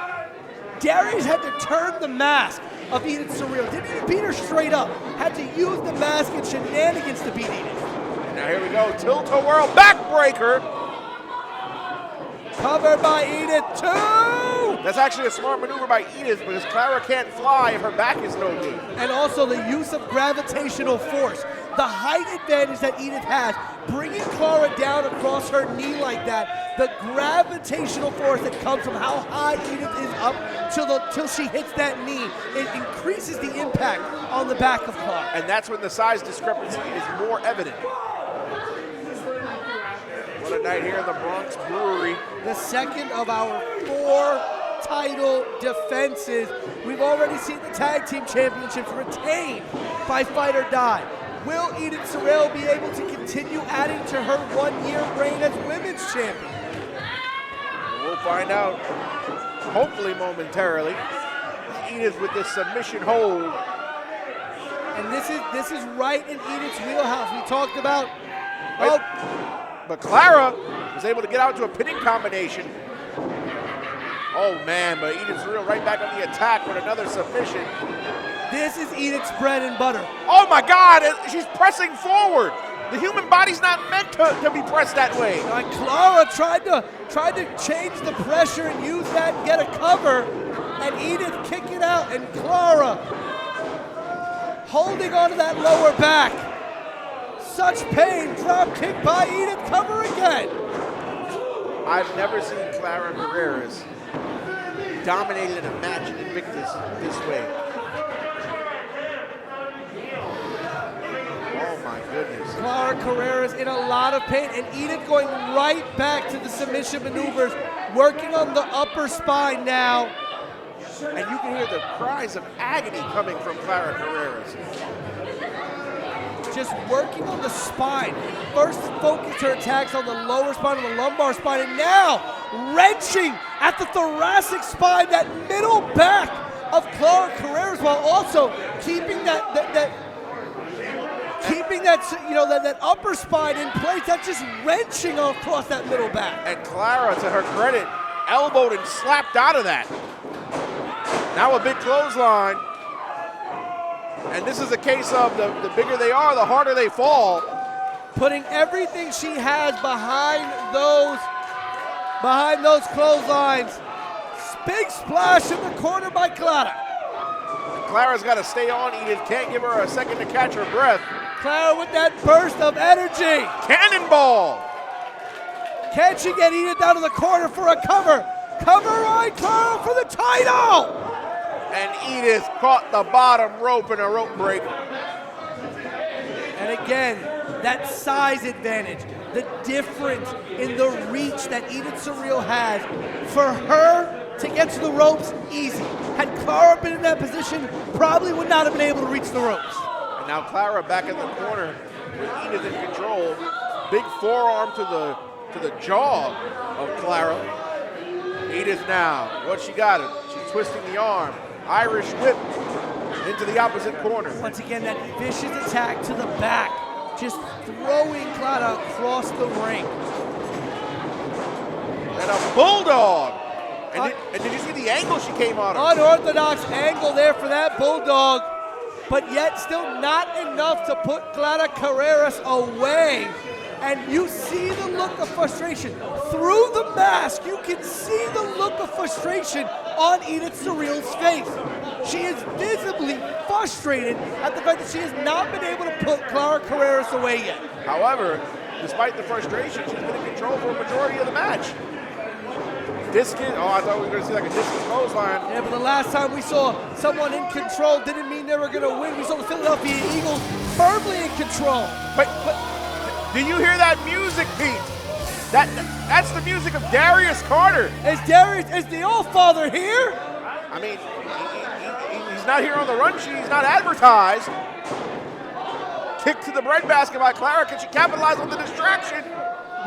Darius had to turn the mask of Edith Surreal. Didn't even beat her straight up. Had to use the mask and shenanigans to beat Edith. Now here we go, tilt-a-whirl backbreaker. Covered by Edith, two! That's actually a smart maneuver by Edith because Clara can't fly if her back is no good. And also the use of gravitational force. The height advantage that Edith has, bringing Clara down across her knee like that, the gravitational force that comes from how high Edith is up till she hits that knee, it increases the impact on the back of Clara. And that's when the size discrepancy is more evident. What a night here in the Bronx Brewery. The second of our 4 title defenses. We've already seen the tag team championships retained by Fight or Die. Will Edith Surreal be able to continue adding to her 1-year reign as women's champion? We'll find out, hopefully momentarily. Edith with this submission hold. And this is right in Edith's wheelhouse. We talked about Oh, But Clara was able to get out to a pinning combination. Oh man, but Edith Surreal right back on the attack with another submission. this is Edith's bread and butter. Oh my God, she's pressing forward. The human body's not meant to be pressed that way. And Clara tried to change the pressure and use that and get a cover. And Edith kick it out, and Clara holding onto that lower back. Such pain, drop kick by Edith, cover again. I've never seen Clara Carreras dominated in a match in Invictus this way. Oh my goodness. Clara Carreras in a lot of pain, and Edith going right back to the submission maneuvers, working on the upper spine now. And you can hear the cries of agony coming from Clara Carreras. Just working on the spine. First focused her attacks on the lower spine, on the lumbar spine, and now wrenching at the thoracic spine, that middle back of Clara Carreras, while also keeping that upper spine in place. That's just wrenching across that middle back. And Clara, to her credit, elbowed and slapped out of that. Now a big clothesline. And this is a case of the bigger they are, the harder they fall. Putting everything she has behind those clotheslines. Big splash in the corner by Clara. Clara's got to stay on Edith, can't give her a second to catch her breath. Clara with that burst of energy. Cannonball! Can she get Edith down to the corner for a cover? Cover by Clara for the title! And Edith caught the bottom rope in a rope break. And again, that size advantage, the difference in the reach that Edith Surreal has. For her to get to the ropes, easy. Had Clara been in that position, probably would not have been able to reach the ropes. And now Clara back in the corner with Edith in control. Big forearm to the jaw of Clara. Edith now, what she got? She's twisting the arm. Irish whip into the opposite corner. Once again, that vicious attack to the back, just throwing Clara across the ring. And a bulldog. And did you see the angle she came on? Unorthodox angle there for that bulldog, but yet still not enough to put Clara Carreras away. And you see the look of frustration. Through the mask, you can see the look of frustration on Edith Surreal's face. She is visibly frustrated at the fact that she has not been able to put Clara Carreras away yet. However, despite the frustration, she's been in control for a majority of the match. Discus, I thought we were going to see like a discus clothesline. Yeah, but the last time we saw someone in control didn't mean they were going to win. We saw the Philadelphia Eagles firmly in control. But do you hear that music, Pete? That's the music of Darius Carter. Is the All-Father here? I mean, he's not here on the run sheet. He's not advertised. Kick to the breadbasket by Clara. Can she capitalize on the distraction?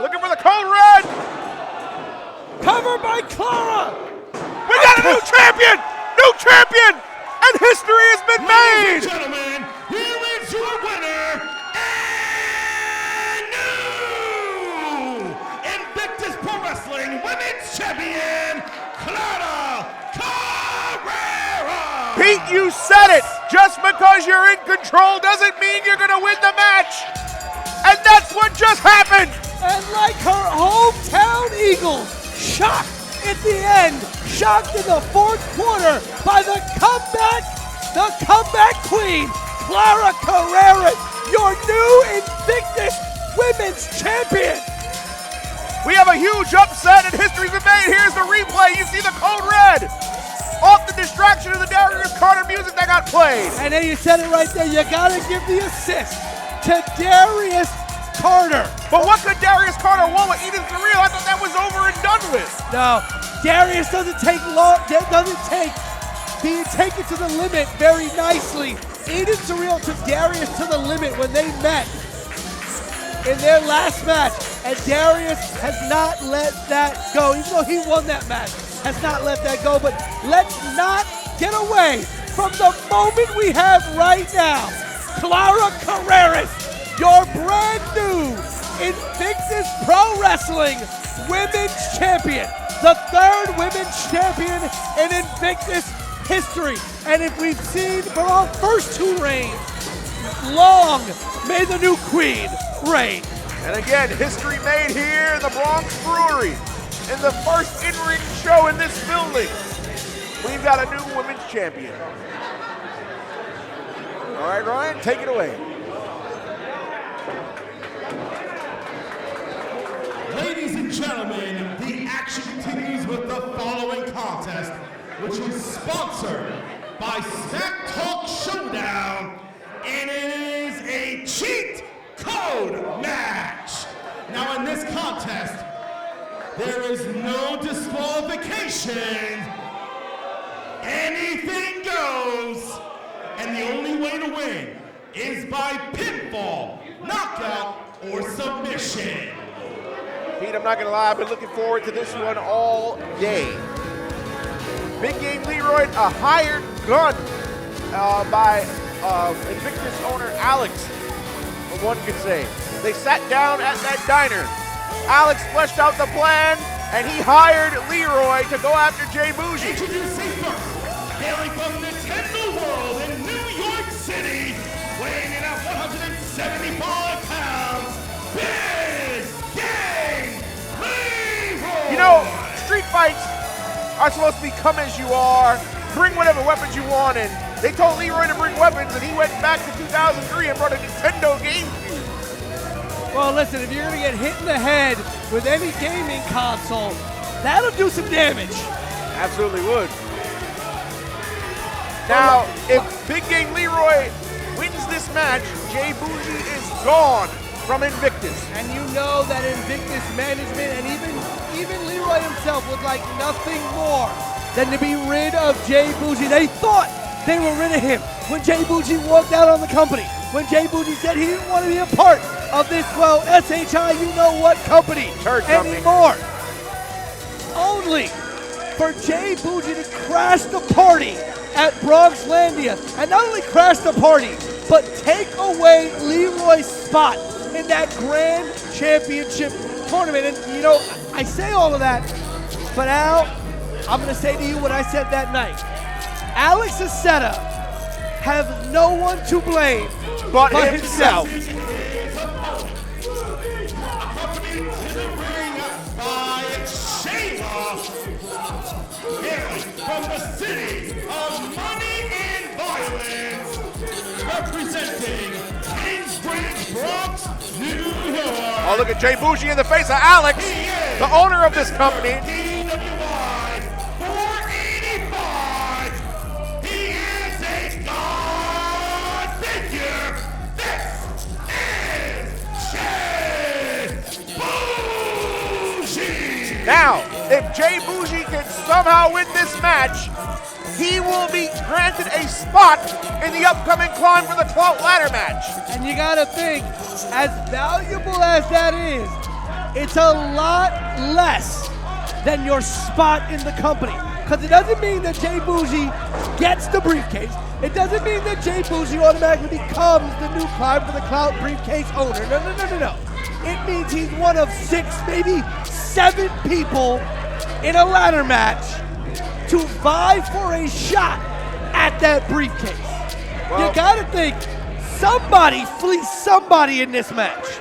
Looking for the code red. Cover by Clara. We got a new champion! New champion! And history has been made! Ladies and gentlemen, here is your winner and new Invictus Pro Wrestling Women's Champion, Clara Carreras! Pete, you said it! Just because you're in control doesn't mean you're gonna win the match! And that's what just happened! And like her hometown Eagles, shocked at the end, shocked in the fourth quarter by the comeback queen, Clara Carreras, your new Invictus Women's Champion. We have a huge upset and history's been made. Here's the replay. You see the code red off the distraction of the Darius Carter music that got played. And then you said it right there. You gotta give the assist to Darius Carter. But what could Darius Carter want with Edith Surreal? I thought that was over and done with. No, Darius doesn't take long. Doesn't take being taken to the limit very nicely. Edith Surreal took Darius to the limit when they met in their last match, and Darius has not let that go. Even though he won that match, has not let that go. But let's not get away from the moment we have right now. Clara Carreras, your brand new Invictus Pro Wrestling Women's Champion, the third Women's Champion in Invictus history. And if we've seen for our first 2 reigns, long may the new queen reign. And again, history made here in the Bronx Brewery. In the first in-ring show in this building, we've got a new women's champion. All right, Ryan, take it away. Ladies and gentlemen, the action continues with the following contest, which is sponsored by Smack Talk Showdown, and it is a cheat code match. Now in this contest, there is no disqualification. Anything goes, and the only way to win is by pinfall, knockout, or submission. Pete, I'm not gonna lie, I've been looking forward to this one all day. Big Game Leroy, a hired gun by Invictus owner Alex, one could say. They sat down at that diner. Alex fleshed out the plan, and he hired Leroy to go after Jay Bougie. Introducing first, hailing from Nintendo World in New York City, weighing in at 175 pounds, Big Game Leroy! You know, street fights are supposed to be come as you are, bring whatever weapons you want, and they told Leroy to bring weapons, and he went back to 2003 and brought a Nintendo GameCube. Well, listen, if you're gonna get hit in the head with any gaming console, that'll do some damage. Absolutely would. Now, if Big Game Leroy wins this match, Jay Bougie is gone from Invictus. And you know that Invictus management and even Leroy himself would like nothing more than to be rid of Jay Bougie. They thought they were rid of him when Jay Bougie walked out on the company. When Jay Bougie said he didn't want to be a part of this, well, SHI, you know what company anymore. Only for Jay Bougie to crash the party at Bronxlandia. And not only crash the party, but take away Leroy's spot in that Grand Championship tournament. And, you know, I say all of that, but Al, I'm going to say to you what I said that night. Alex Aceta have no one to blame but himself. Accompanied to the ring by Shayla, hailing from the city of money and violence, representing Kingsbridge, Bronx, New York. Oh, look at Jay Bougie in the face of Alex, the owner of this company. DWI 485. He is a god figure. This is Jay Bougie. Now, if Jay Bougie can somehow win this match, he will be granted a spot in the upcoming Climb for the Clout ladder match. And you gotta think, as valuable as that is, it's a lot less than your spot in the company. Because it doesn't mean that Jay Bougie gets the briefcase. It doesn't mean that Jay Bougie automatically becomes the new Climb for the Clout briefcase owner. No. It means he's one of 6, maybe 7 people in a ladder match to vie for a shot at that briefcase. Well, you gotta think, somebody fleeced somebody in this match.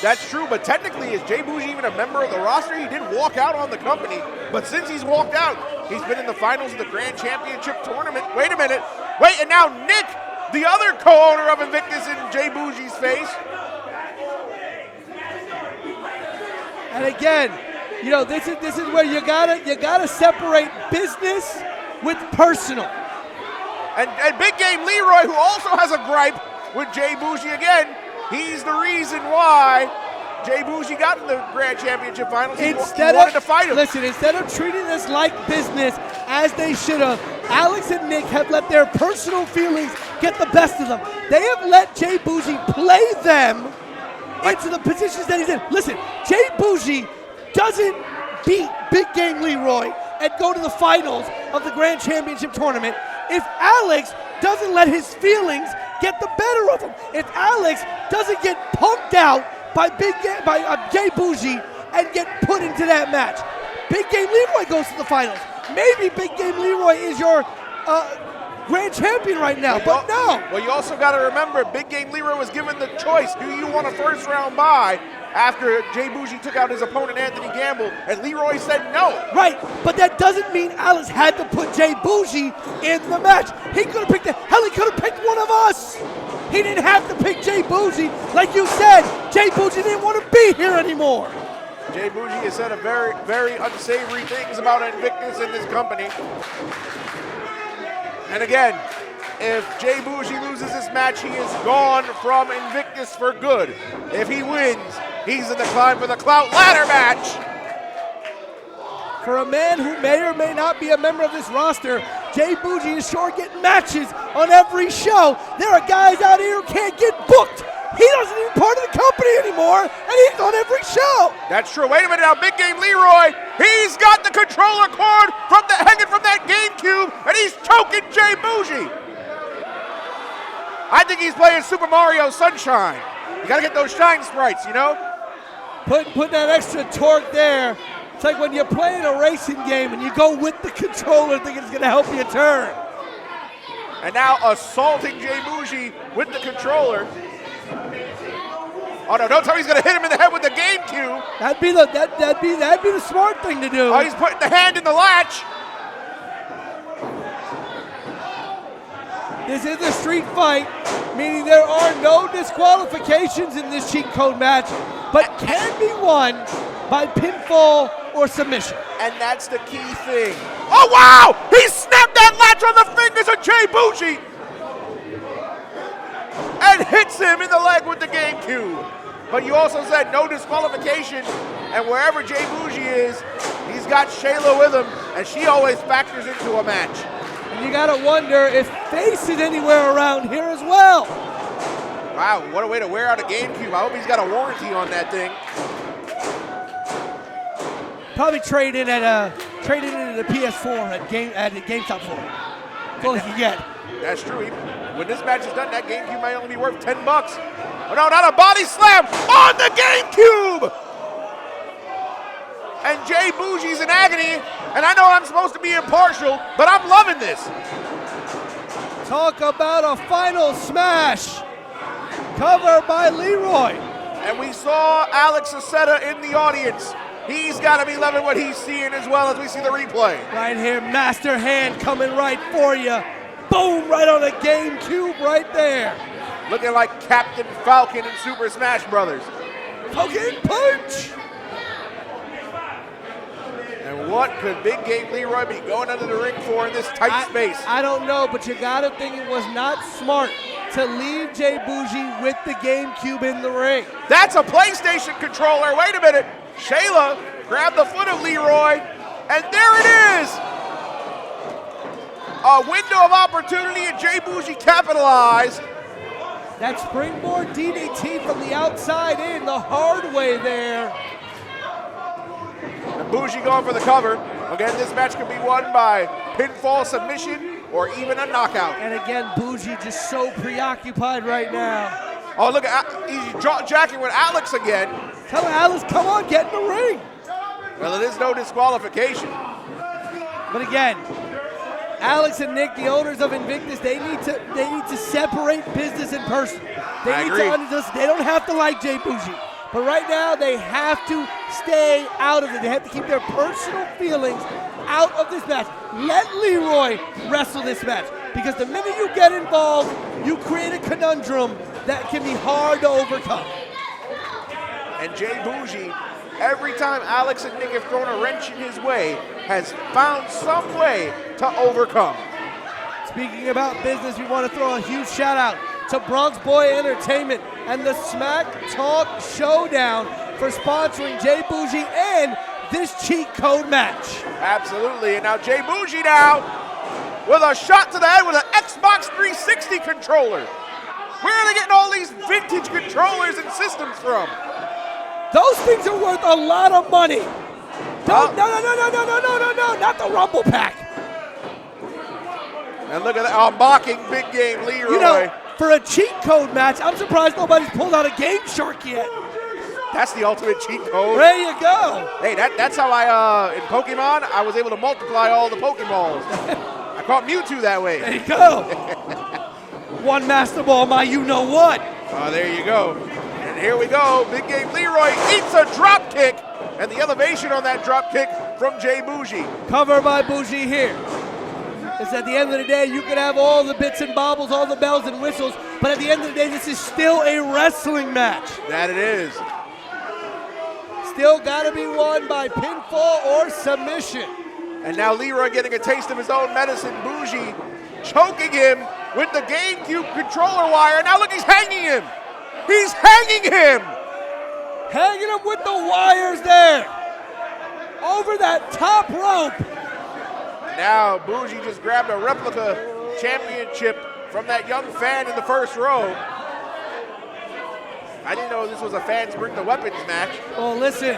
That's true, but technically, is Jay Bougie even a member of the roster? He did walk out on the company, but since he's walked out, he's been in the finals of the Grand Championship tournament. Wait a minute. Wait, and now Nick, the other co-owner of Invictus, in Jay Bougie's face. And again, you know, this is where you gotta separate business with personal. And Big Game Leroy, who also has a gripe with Jay Bougie again, he's the reason why Jay Bougie got in the Grand Championship Finals. He wanted to fight him. Listen, instead of treating this like business as they should have, Alex and Nick have let their personal feelings get the best of them. They have let Jay Bougie play them into the positions that he's in. Listen, Jay Bougie doesn't beat Big Game Leroy and go to the finals of the Grand Championship tournament if Alex doesn't let his feelings get the better of him. If Alex doesn't get punked out by Jay Bougie and get put into that match. Big Game Leroy goes to the finals. Maybe Big Game Leroy is your grand champion right now, but no. Well, you also got to remember, Big Game Leroy was given the choice. Do you want a first round bye after Jay Bougie took out his opponent, Anthony Gamble, and Leroy said no. Right, but that doesn't mean Alex had to put Jay Bougie in the match. He could have picked he could have picked one of us. He didn't have to pick Jay Bougie. Like you said, Jay Bougie didn't want to be here anymore. Jay Bougie has said a very, very unsavory things about Invictus in this company. And again, if Jay Bougie loses this match, he is gone from Invictus for good. If he wins, he's in the climb for the Clout ladder match. For a man who may or may not be a member of this roster, Jay Bougie is sure getting matches on every show. There are guys out here who can't get booked. He doesn't even part of the company anymore, and he's on every show. That's true. Wait a minute now, Big Game Leroy, he's got the controller cord hanging from that GameCube, and he's choking Jay Bougie. I think he's playing Super Mario Sunshine. You gotta get those shine sprites, you know? Put that extra torque there. It's like when you're playing a racing game and you go with the controller thinking it's gonna help you turn. And now assaulting Jay Bougie with the controller. Oh no, don't tell me he's gonna hit him in the head with the GameCube. That'd be the smart thing to do. Oh, he's putting the hand in the latch. This is a street fight, meaning there are no disqualifications in this cheat code match, but can be won by pinfall or submission. And that's the key thing. Oh wow! He snapped that latch on the fingers of Jay Bougie and hits him in the leg with the GameCube. But you also said no disqualification, and wherever Jay Bougie is, he's got Shayla with him, and she always factors into a match. And you gotta wonder if Face is anywhere around here as well. Wow, what a way to wear out a GameCube. I hope he's got a warranty on that thing. Probably trade in at the PS4 at GameStop for it. That's all he can get. That's true. When this match is done, that GameCube might only be worth $10. Oh no, not a body slam on the GameCube! And Jay Bougie's in agony, and I know I'm supposed to be impartial, but I'm loving this. Talk about a final smash. Cover by Leroy. And we saw Alex Aceta in the audience. He's got to be loving what he's seeing as well as we see the replay. Right here, master hand coming right for you. Boom, right on the GameCube right there. Looking like Captain Falcon in Super Smash Brothers. Falcon punch. And what could Big Game Leroy be going under the ring for in this tight space? I don't know, but you gotta think it was not smart to leave Jay Bougie with the GameCube in the ring. That's a PlayStation controller. Wait a minute. Shayla grabbed the foot of Leroy, and there it is. A window of opportunity, and Jay Bougie capitalized. That springboard DDT from the outside in, the hard way there. And Bougie going for the cover. Again, this match could be won by pinfall, submission, or even a knockout. And again, Bougie just so preoccupied right now. Oh, look, he's jacking with Alex again. Tell Alex, come on, get in the ring. Well, it is no disqualification. But again, Alex and Nick, the owners of Invictus, they need to separate business and personal. I agree. They don't have to like Jay Bougie. But right now, they have to stay out of it. They have to keep their personal feelings out of this match. Let Leroy wrestle this match. Because the minute you get involved, you create a conundrum that can be hard to overcome. And Jay Bougie, every time Alex and Nick have thrown a wrench in his way, has found some way to overcome. Speaking about business, we want to throw a huge shout out to Bronx Boy Entertainment and the Smack Talk Showdown for sponsoring Jay Bougie and this cheat code match. Absolutely, and now Jay Bougie now with a shot to the head with an Xbox 360 controller. Where are they getting all these vintage controllers and systems from? Those things are worth a lot of money. No, not the Rumble Pack. And look at that, mocking Big Game Leroy. You know, for a cheat code match, I'm surprised nobody's pulled out a Game Shark yet. That's the ultimate cheat code. There you go. Hey, that's how in Pokemon, I was able to multiply all the Pokeballs. I caught Mewtwo that way. There you go. One Master Ball, my you-know-what. Oh, there you go. And here we go. Big Game Leroy eats a drop kick. And the elevation on that drop kick from Jay Bougie. Cover by Bougie here. Because at the end of the day, you can have all the bits and bobbles, all the bells and whistles, but at the end of the day, this is still a wrestling match. That it is. Still got to be won by pinfall or submission. And now Leroy getting a taste of his own medicine. Bougie choking him with the GameCube controller wire. Now look, he's hanging him. He's hanging him. Hanging him with the wires there. Over that top rope. Now Bougie just grabbed a replica championship from that young fan in the first row. I didn't know this was a fans bring the weapons match. Well, listen,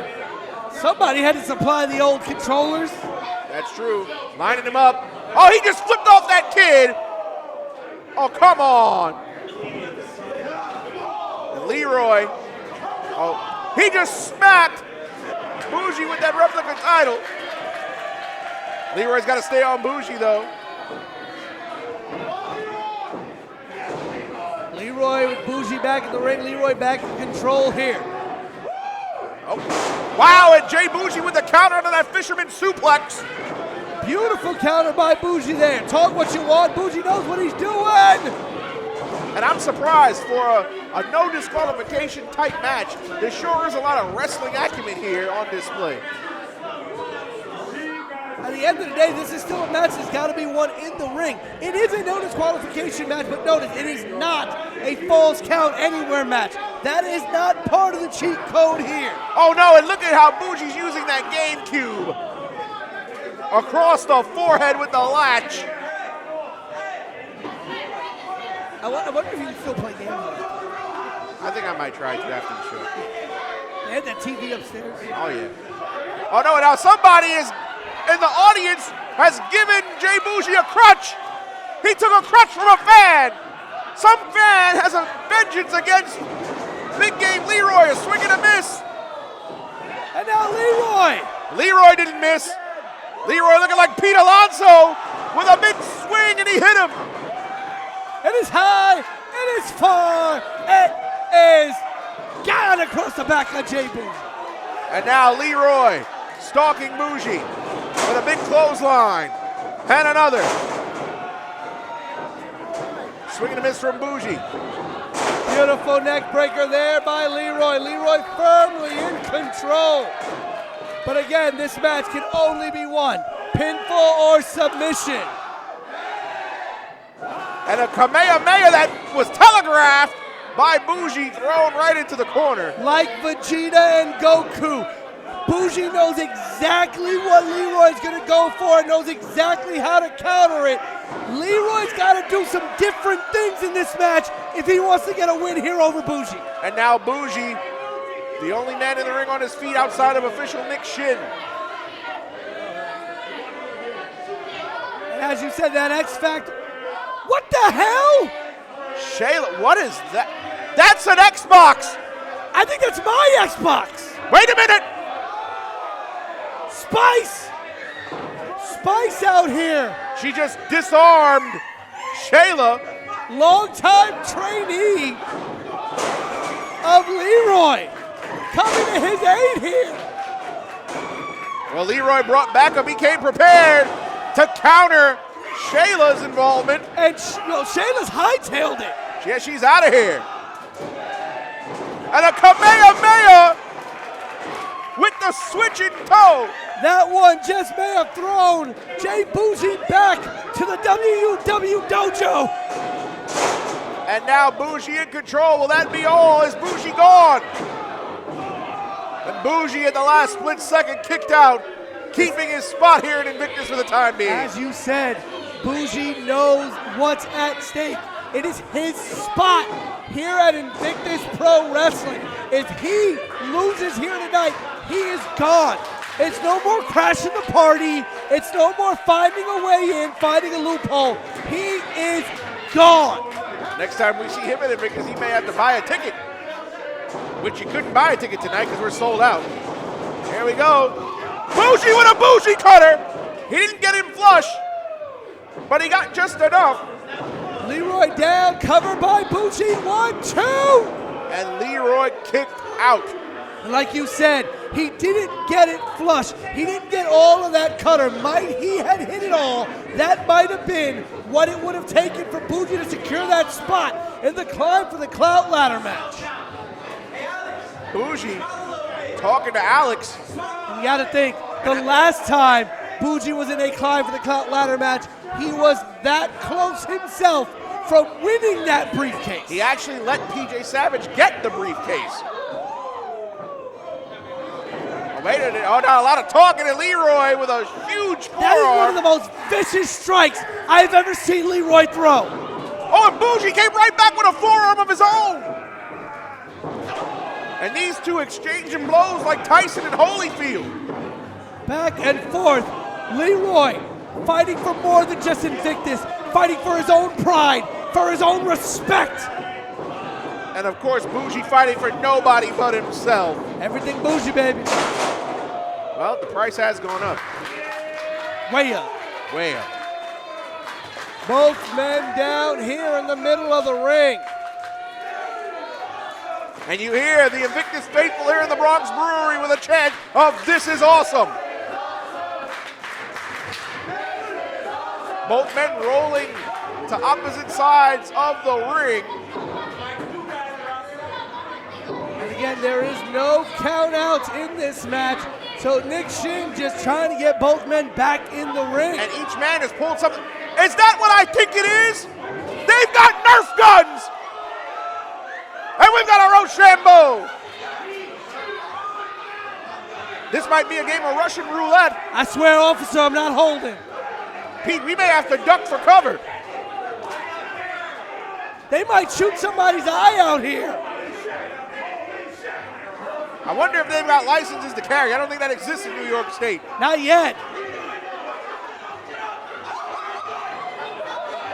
somebody had to supply the old controllers. That's true. Lining him up. Oh, he just flipped off that kid. Oh, come on. And Leroy, oh, he just smacked Bougie with that replica title. Leroy's got to stay on Bougie, though. Leroy with Bougie back in the ring. Leroy back in control here. Oh, wow, and Jay Bougie with the counter to that fisherman suplex. Beautiful counter by Bougie there. Talk what you want. Bougie knows what he's doing. And I'm surprised for a no disqualification type match. There sure is a lot of wrestling acumen here on display. At the end of the day, this is still a match that's got to be won in the ring. It is a no disqualification match, but notice it is not a falls count anywhere match. That is not part of the cheat code here. Oh no, and look at how Bougie's using that GameCube across the forehead with the latch. I wonder if you can still play games like that. I think I might try to after the show. They had that TV upstairs. Oh yeah. Oh no, now somebody is in the audience has given Jay Bougie a crutch. He took a crutch from a fan. Some fan has a vengeance against Big Game Leroy, a swing and a miss. And now Leroy. Leroy didn't miss. Leroy looking like Pete Alonso with a big swing, and he hit him. It is high, it is far, it is gone across the back of Jay Bougie. And now Leroy stalking Bougie with a big clothesline. And another. Swing and a miss from Bougie. Beautiful neck breaker there by Leroy. Leroy firmly in control. But again, this match can only be won pinfall or submission. And a Kamehameha that was telegraphed by Bougie, thrown right into the corner. Like Vegeta and Goku, Bougie knows exactly what Leroy's gonna go for, knows exactly how to counter it. Leroy's gotta do some different things in this match if he wants to get a win here over Bougie. And now Bougie, the only man in the ring on his feet outside of official Nick Shin. And as you said, that X Factor, what the hell? Shayla, what is that? That's an Xbox. I think that's my Xbox. Wait a minute. Spice! Spice out here. She just disarmed Shayla. Longtime trainee of Leroy. Coming to his aid here. Well, Leroy brought backup. He came prepared to counter Shayla's involvement. And Shayla's hightailed it. Yeah, she's out of here. And a Kamehameha with the switching toe. That one just may have thrown Jay Bougie back to the WUW dojo. And now Bougie in control. Will that be all? Is Bougie gone? And Bougie at the last split second kicked out, keeping his spot here in Invictus for the time being. As you said, Bougie knows what's at stake. It is his spot here at Invictus Pro Wrestling. If he loses here tonight, he is gone. It's no more crashing the party. It's no more finding a way in, finding a loophole. He is gone. Next time we see him in Invictus, he may have to buy a ticket. which you couldn't buy a ticket tonight because we're sold out. Here we go. Bougie with a bougie cutter. He didn't get him flush, but he got just enough. Leroy down, covered by Bougie. 1, 2. And Leroy kicked out. And like you said, he didn't get it flush. He didn't get all of that cutter. Might he had hit it all, that might have been what it would have taken for Bougie to secure that spot in the climb for the Clout Ladder match. Bougie talking to Alex. And you gotta think, the last time Bougie was in a climb for the Clout Ladder match, he was that close himself from winning that briefcase. He actually let PJ Savage get the briefcase. Oh, wait a minute. Oh, now a lot of talking to Leroy with a huge forearm. That is one of the most vicious strikes I've ever seen Leroy throw. Oh, and Bougie came right back with a forearm of his own. And these two exchanging blows like Tyson and Holyfield. Back and forth, Leroy fighting for more than just Invictus, fighting for his own pride, for his own respect. And of course, Bougie fighting for nobody but himself. Everything Bougie, baby. Well, the price has gone up. Way up. Way up. Both men down here in the middle of the ring. And you hear the Invictus faithful here in the Bronx Brewery with a chant of "This is awesome." Both men rolling to opposite sides of the ring. And again, there is no count outs in this match. So Nick Shin just trying to get both men back in the ring. And each man has pulled something. Is that what I think it is? They've got Nerf guns! And we've got a Rochambeau! This might be a game of Russian roulette. I swear, officer, I'm not holding. Pete, we may have to duck for cover. They might shoot somebody's eye out here. I wonder if they've got licenses to carry. I don't think that exists in New York State. Not yet.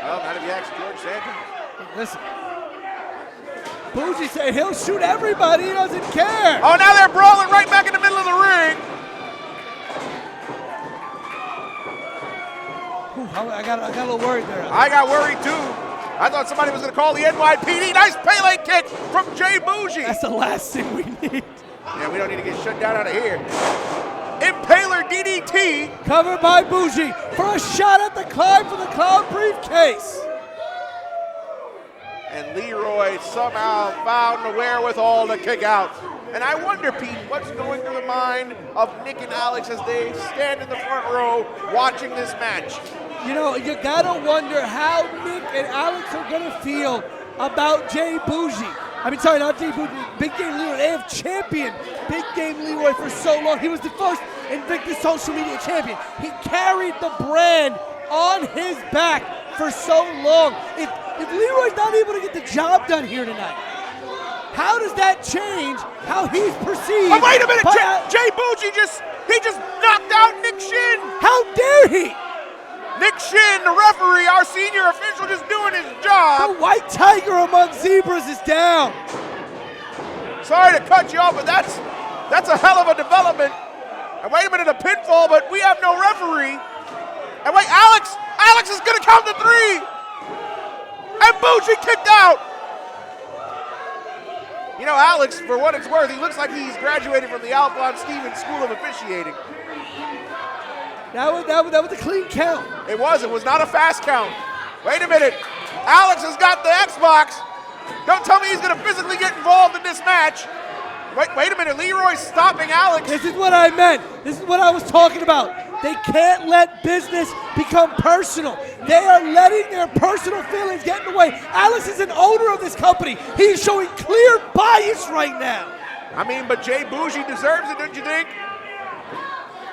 Well, not if you ask George Sanders. Listen. Bougie said he'll shoot everybody. He doesn't care. Oh, now they're brawling right back in the middle of the ring. Ooh, I got a little worried there. I got worried too. I thought somebody was going to call the NYPD. Nice Pele kick from Jay Bougie. That's the last thing we need. Yeah, we don't need to get shut down out of here. Impaler DDT. Covered by Bougie for a shot at the climb for the Cloud briefcase. And Leroy somehow found the wherewithal to kick out. And I wonder, Pete, what's going through the mind of Nick and Alex as they stand in the front row watching this match? You know, you gotta wonder how Nick and Alex are gonna feel about Jay Bougie. I mean, sorry, not Jay Bougie, Big Game Leroy. They have championed Big Game Leroy for so long. He was the first Invictus social media champion. He carried the brand on his back for so long. If Leroy's not able to get the job done here tonight, how does that change how he's perceived? Oh, wait a minute! Jay Bougie just knocked out Nick Shin! How dare he? Nick Shin, the referee, our senior official, just doing his job. The white tiger among zebras is down. Sorry to cut you off, but that's a hell of a development. And wait a minute, a pinfall, but we have no referee. And wait, Alex is gonna count to 3. And Bougie kicked out. You know, Alex, for what it's worth, he looks like he's graduated from the Alphonse Stevens School of Officiating. That was a clean count. It was not a fast count. Wait a minute, Alex has got the Xbox. Don't tell me he's gonna physically get involved in this match. Wait a minute, Leroy's stopping Alex. This is what I meant. This is what I was talking about. They can't let business become personal. They are letting their personal feelings get in the way. Alex is an owner of this company. He's showing clear bias right now. I mean, but Jay Bougie deserves it, don't you think?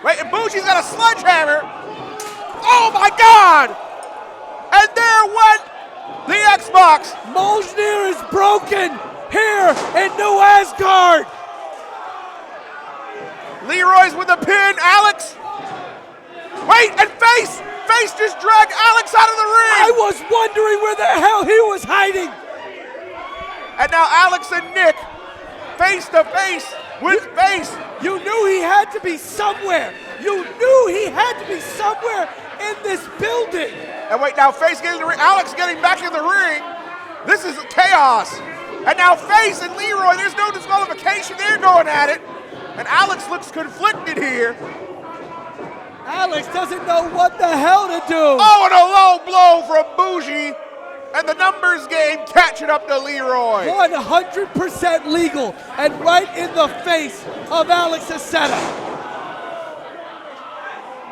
Wait, and Bougie's got a sledgehammer. Oh my God! And there went the Xbox. Mjolnir is broken here in New Asgard. Leroy's with the pin. Alex. Wait, and Face just dragged Alex out of the ring. I was wondering where the hell he was hiding. And now Alex and Nick face to face with Face. You knew he had to be somewhere. You knew he had to be somewhere in this building. And wait, now Face getting in the ring. Alex getting back in the ring. This is chaos. And now Face and Leroy, there's no disqualification. They're going at it. And Alex looks conflicted here. Alex doesn't know what the hell to do. Oh, and a low blow from Bougie. And the numbers game catching up to Leroy. 100% legal and right in the face of Alex Aceta.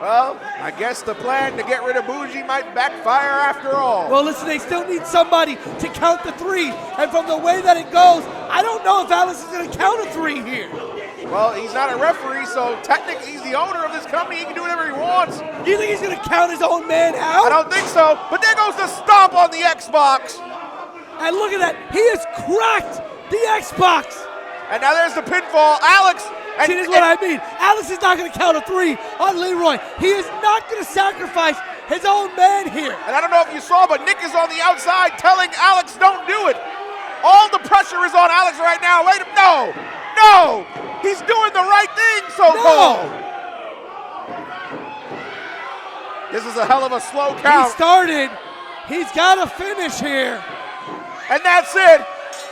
Well, I guess the plan to get rid of Bougie might backfire after all. Well, listen, they still need somebody to count the three. And from the way that it goes, I don't know if Alex is going to count a three here. Well, he's not a referee, so technically he's the owner of this company. He can do whatever he wants. Do you think he's going to count his own man out? I don't think so, but there goes the stomp on the Xbox. And look at that. He has cracked the Xbox. And now there's the pinfall. Alex. See, this is what I mean. Alex is not going to count a three on Leroy. He is not going to sacrifice his own man here. And I don't know if you saw, but Nick is on the outside telling Alex, don't do it. All the pressure is on Alex right now. Wait, no. He's doing the right thing, so-called. This is a hell of a slow count. He started. He's got to finish here. And that's it.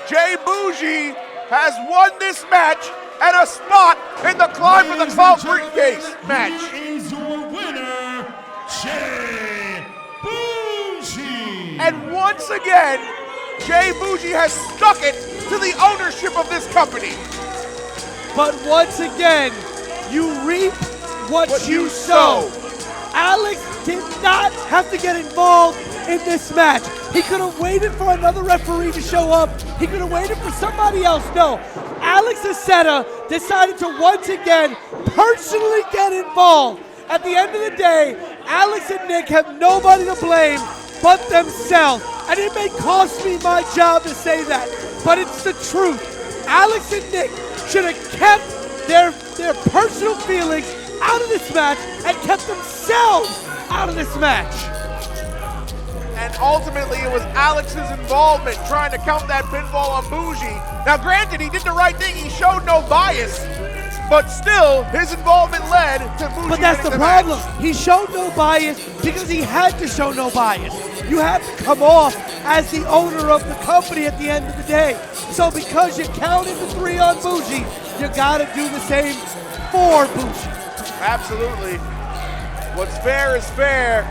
Jay Bougie has won this match and a spot in the Climb for the Clout briefcase match. Here is your winner, Jay Bougie. And once again, Jay Bougie has stuck it to the ownership of this company. But once again, you reap what you sow. Alex did not have to get involved in this match. He could have waited for another referee to show up. He could have waited for somebody else. No, Alex Aceta decided to once again personally get involved. At the end of the day, Alex and Nick have nobody to blame but themselves. And it may cost me my job to say that, but it's the truth. Alex and Nick should have kept their personal feelings out of this match and kept themselves out of this match. And ultimately, it was Alex's involvement trying to count that pinfall on Bougie. Now, granted, he did the right thing. He showed no bias, but still, his involvement led to Bougie. But that's the match. problem. He showed no bias because he had to show no bias. You have to come off as the owner of the company at the end of the day. So because you counted the three on Bougie, you got to do the same for Bougie. Absolutely. What's fair is fair.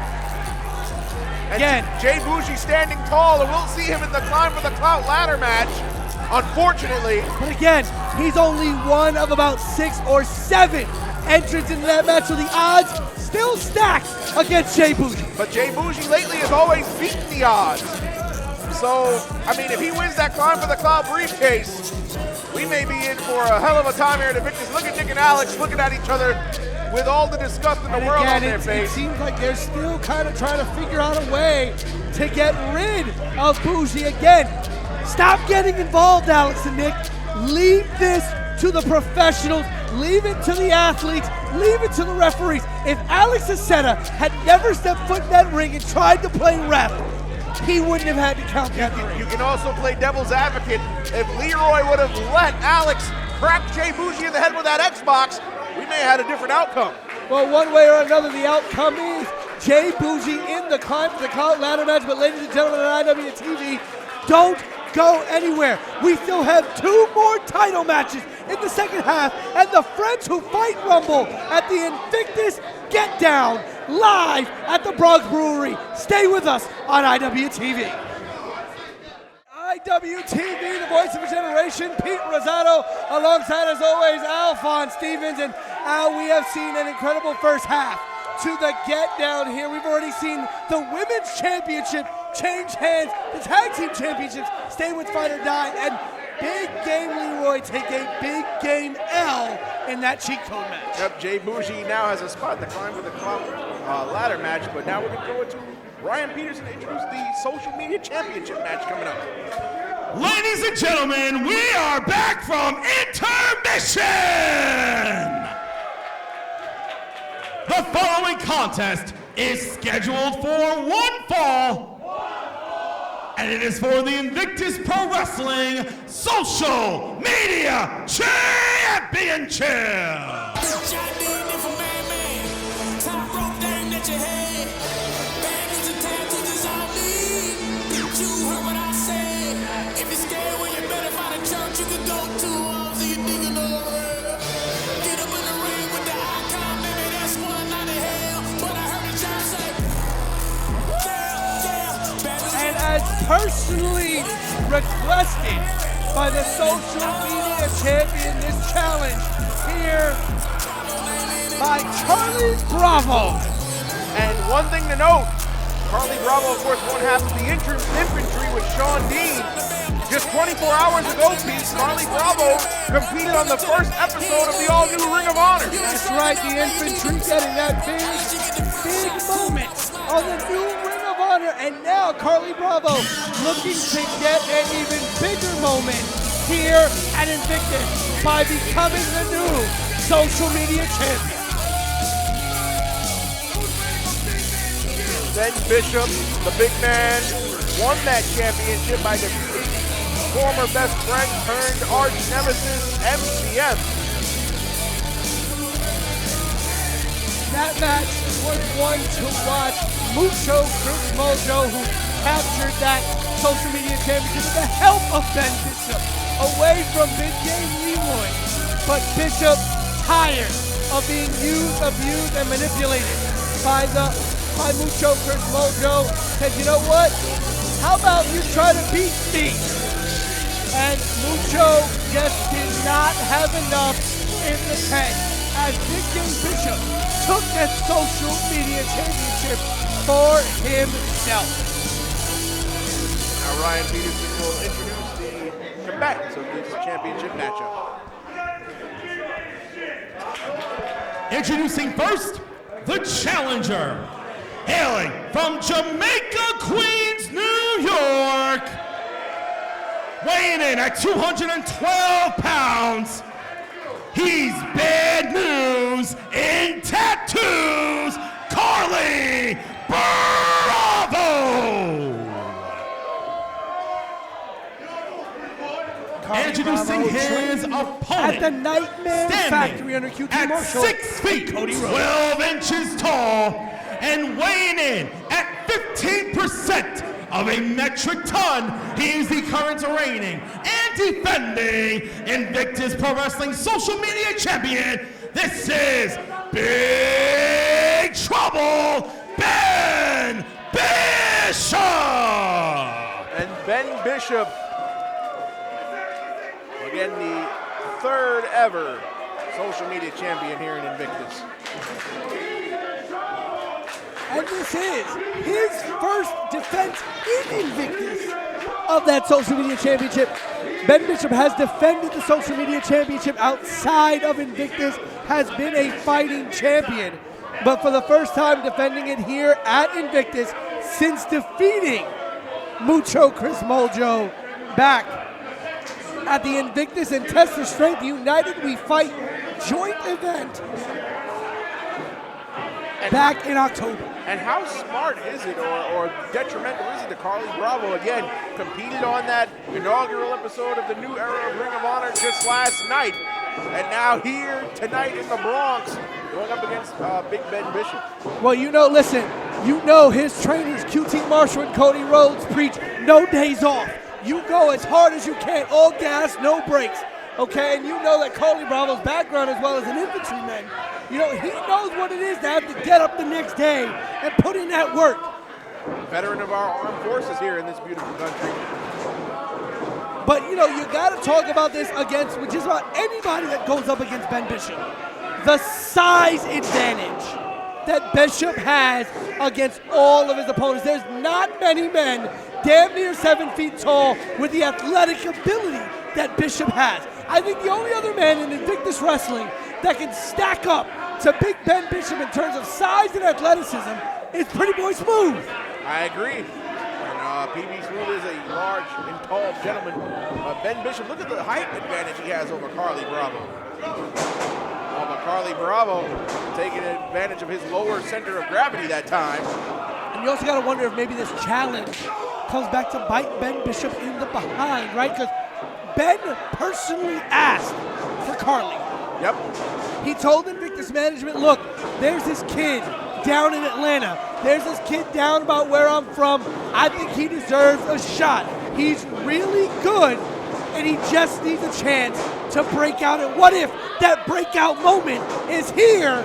And Again. Jay Bougie standing tall, and we'll see him in the Climb for the Clout ladder match, unfortunately. But again, he's only one of about 6 or 7 entrants into that match, so the odds still stacked against Jay Bougie. But Jay Bougie lately has always beaten the odds. So, I mean, if he wins that Climb for the Clout briefcase, we may be in for a hell of a time here at Invictus. Look at Nick and Alex looking at each other with all the disgust in the world on their It face. seems like they're still kind of trying to figure out a way to get rid of Bougie again. Stop getting involved, Alex and Nick. Leave this to the professionals. Leave it to the athletes. Leave it to the referees. If Alex Aceta had never stepped foot in that ring and tried to play ref, he wouldn't have had to count that ring. You can also play devil's advocate. If Leroy would have let Alex crack Jay Bougie in the head with that Xbox, we may have had a different outcome. Well, one way or another, the outcome is Jay Bougie in the Climb for the Clout ladder match. But ladies and gentlemen on IWTV, don't go anywhere. We still have 2 more title matches in the second half, and the Friends Who Fight Rumble at the Invictus Get Down live at the Bronx Brewery. Stay with us on IWTV. IWTV, the voice of a generation, Pete Rosado, alongside, as always, Alphonse Stevens. And Al, we have seen an incredible first half to the Get Down here. We've already seen the Women's Championship change hands, the Tag Team Championships stay with Fight or Die, and Big Game Leroy take a big game L in that cheat code match. Yep, Jay Bougie now has a spot in the Climb for the Clout ladder match, but now we're going to go into Ryan Peterson to introduce the Social Media Championship match coming up. Ladies and gentlemen, we are back from intermission! The following contest is scheduled for one fall And it is for the Invictus Pro Wrestling Social Media Championship. As personally requested by the social media champion, this challenge here by Carly Bravo. And one thing to note, Carly Bravo, of course, won't have the infantry with Sean Dean. Just 24 hours ago, Pete, Carly Bravo competed on the first episode of the all-new Ring of Honor. That's right, the infantry getting that big moment on the new Ring of Honor. And now Carly Bravo looking to get an even bigger moment here at Invictus by becoming the new social media champion. Ben Bishop, the big man, won that championship by defeating former best friend turned arch nemesis MCM. That match was one to watch. Mucho Chris Mojo, who captured that social media championship with the help of Ben Bishop, away from Big Game Leroy. But Bishop, tired of being used, abused, and manipulated by Mucho Chris Mojo, said, you know what? How about you try to beat me? And Mucho just did not have enough in the tank as Big Game Bishop took that social media championship for himself. Now Ryan Peterson will introduce the combatants of this championship matchup. Introducing first, the challenger, hailing from Jamaica, Queens, New York, weighing in at 212 pounds, he's bad news in tattoos, Carly Bravo! Introducing his opponent, at the Nightmare Factory under QT at Marshall, 6 feet, 12 inches tall, and weighing in at 15% of a metric ton. He is the current reigning and defending Invictus Pro Wrestling Social Media Champion. This is Big Trouble, Ben Bishop! And Ben Bishop, again, the third ever social media champion here in Invictus. And this is his first defense in Invictus of that social media championship. Ben Bishop has defended the social media championship outside of Invictus, has been a fighting champion, but for the first time defending it here at Invictus since defeating Mucho Chris Mojo back at the Invictus and Test of Strength United We Fight joint event back in October. And how smart is it or detrimental is it to Carly Bravo? Again, competed on that inaugural episode of the new era of Ring of Honor just last night. And now here tonight in the Bronx, going up against Big Ben Bishop. Well, you know, listen, you know his trainers, QT Marshall and Cody Rhodes, preach no days off. You go as hard as you can, all gas, no brakes. Okay, and you know that Carly Bravo's background as well as an infantryman, you know, he knows what it is to have to get up the next day and put in that work. Veteran of our armed forces here in this beautiful country. But, you know, you got to talk about this against just about anybody that goes up against Ben Bishop. The size advantage that Bishop has against all of his opponents. There's not many men damn near 7 feet tall with the athletic ability that Bishop has. I think the only other man in Invictus Wrestling that can stack up to Big Ben Bishop in terms of size and athleticism is Pretty Boy Smooth. I agree. And PB Smooth is a large and tall gentleman. Ben Bishop, look at the height advantage he has over Carly Bravo. But Carly Bravo taking advantage of his lower center of gravity that time. And you also got to wonder if maybe this challenge comes back to bite Ben Bishop in the behind, right? Because Ben personally asked for Carly. Yep. He told Invictus management, look, there's this kid down in Atlanta. There's this kid down about where I'm from. I think he deserves a shot. He's really good, and he just needs a chance to break out. And what if that breakout moment is here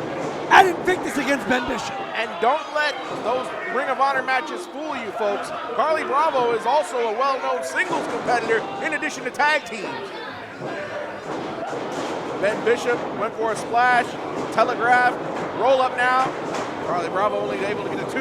at Invictus against Ben Bishop? And don't let those Ring of Honor matches fool you, folks. Carly Bravo is also a well-known singles competitor in addition to tag teams. Ben Bishop went for a splash, telegraph, roll up now. Carly Bravo only able to get a 2.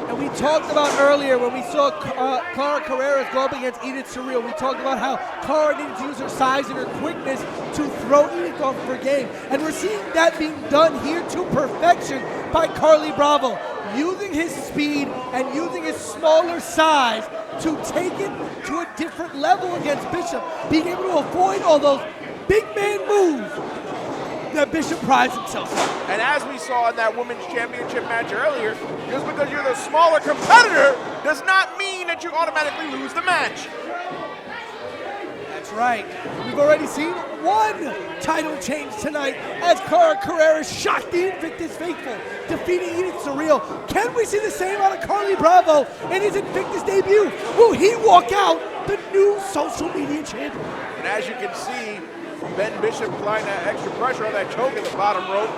And we talked about earlier when we saw Cara Carreras go up against Edith Surreal, we talked about how Cara needed to use her size and her quickness to throw Edith off of her game. And we're seeing that being done here to perfection by Carly Bravo, using his speed and using his smaller size to take it to a different level against Bishop, being able to avoid all those big man moves that Bishop prides himself on. And as we saw in that women's championship match earlier, just because you're the smaller competitor does not mean that you automatically lose the match. That's right. We've already seen one title change tonight as Cara Carreras shocked the Invictus faithful, defeating Edith Surreal. Can we see the same out of Carly Bravo in his Invictus debut? Will he walk out the new social media champion? And as you can see, Ben Bishop applying that extra pressure on that choke in the bottom rope.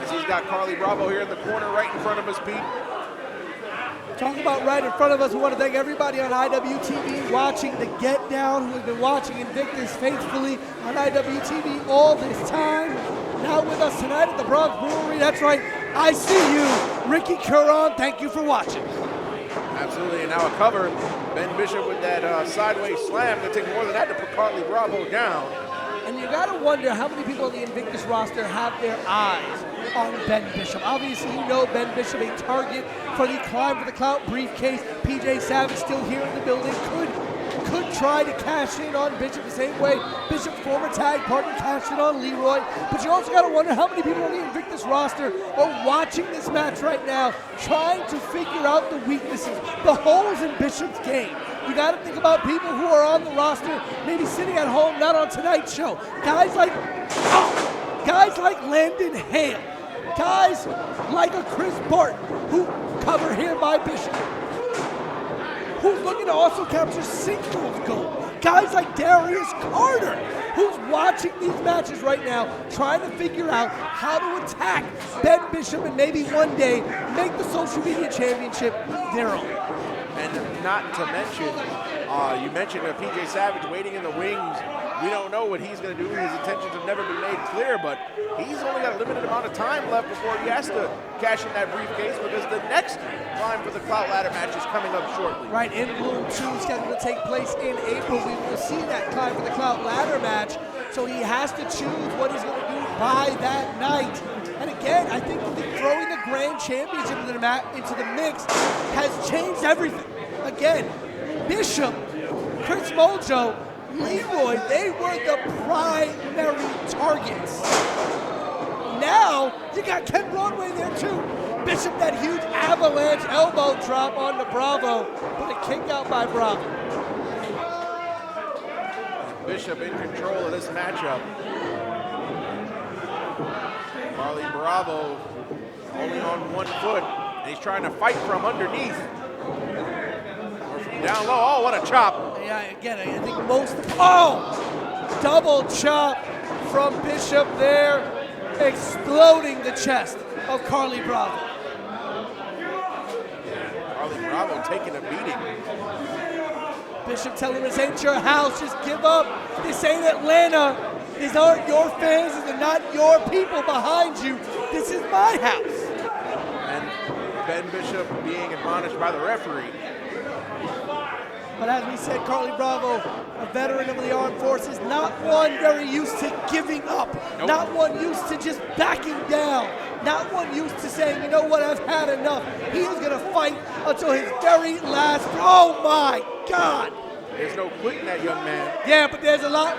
As he's got Carly Bravo here in the corner right in front of us, Pete. Talk about right in front of us. We want to thank everybody on IWTV watching the Get Down, who has been watching Invictus faithfully on IWTV all this time. Now with us tonight at the Bronx Brewery. That's right, I see you, Ricky Curon. Thank you for watching. Absolutely, and now a cover. Ben Bishop with that sideways slam. Gonna take more than that to put Carly Bravo down. And you gotta wonder how many people on the Invictus roster have their eyes on Ben Bishop. Obviously, you know Ben Bishop, a target for the Climb for the Clout briefcase. PJ Savage still here in the building. Could try to cash in on Bishop the same way Bishop's former tag partner cashed in on Leroy. But you also got to wonder how many people on the Invictus roster are watching this match right now, trying to figure out the weaknesses, the holes in Bishop's game. You got to think about people who are on the roster, maybe sitting at home, not on tonight's show. Guys like Landon Hale, guys like a Chris Barton, who cover here by Bishop, who's looking to also capture singles gold. Guys like Darius Carter, who's watching these matches right now, trying to figure out how to attack Ben Bishop and maybe one day make the social media championship their own. And not to mention, you mentioned PJ Savage waiting in the wings. We don't know what he's going to do. His intentions have never been made clear, but he's only got a limited amount of time left before he has to cash in that briefcase, because the next Climb for the Clout ladder match is coming up shortly. Right, in Bloom 2, scheduled to take place in April. We will see that Climb for the Clout ladder match, so he has to choose what he's going to do by that night. And again, I think throwing the Grand Championship into the mix has changed everything. Again, Bishop, Chris Mojo, Leroy, they were the primary targets. Now, you got Ken Broadway there too. Bishop, that huge avalanche elbow drop on the Bravo, but a kick out by Bravo. Bishop in control of this matchup. Carly Bravo only on one foot, and he's trying to fight from underneath. Or from down low. Oh, what a chop. Yeah, again, I think double chop from Bishop there, exploding the chest of Carly Bravo. Carly Bravo taking a beating. Bishop telling him this ain't your house, just give up. This ain't Atlanta. These aren't your fans, these are not your people behind you. This is my house. And Ben Bishop being admonished by the referee. But as we said, Carly Bravo, a veteran of the armed forces, not one very used to giving up, nope. Not one used to just backing down, not one used to saying, you know what, I've had enough. He is going to fight until his very last, oh my God. There's no quitting that young man. Yeah, but there's a lot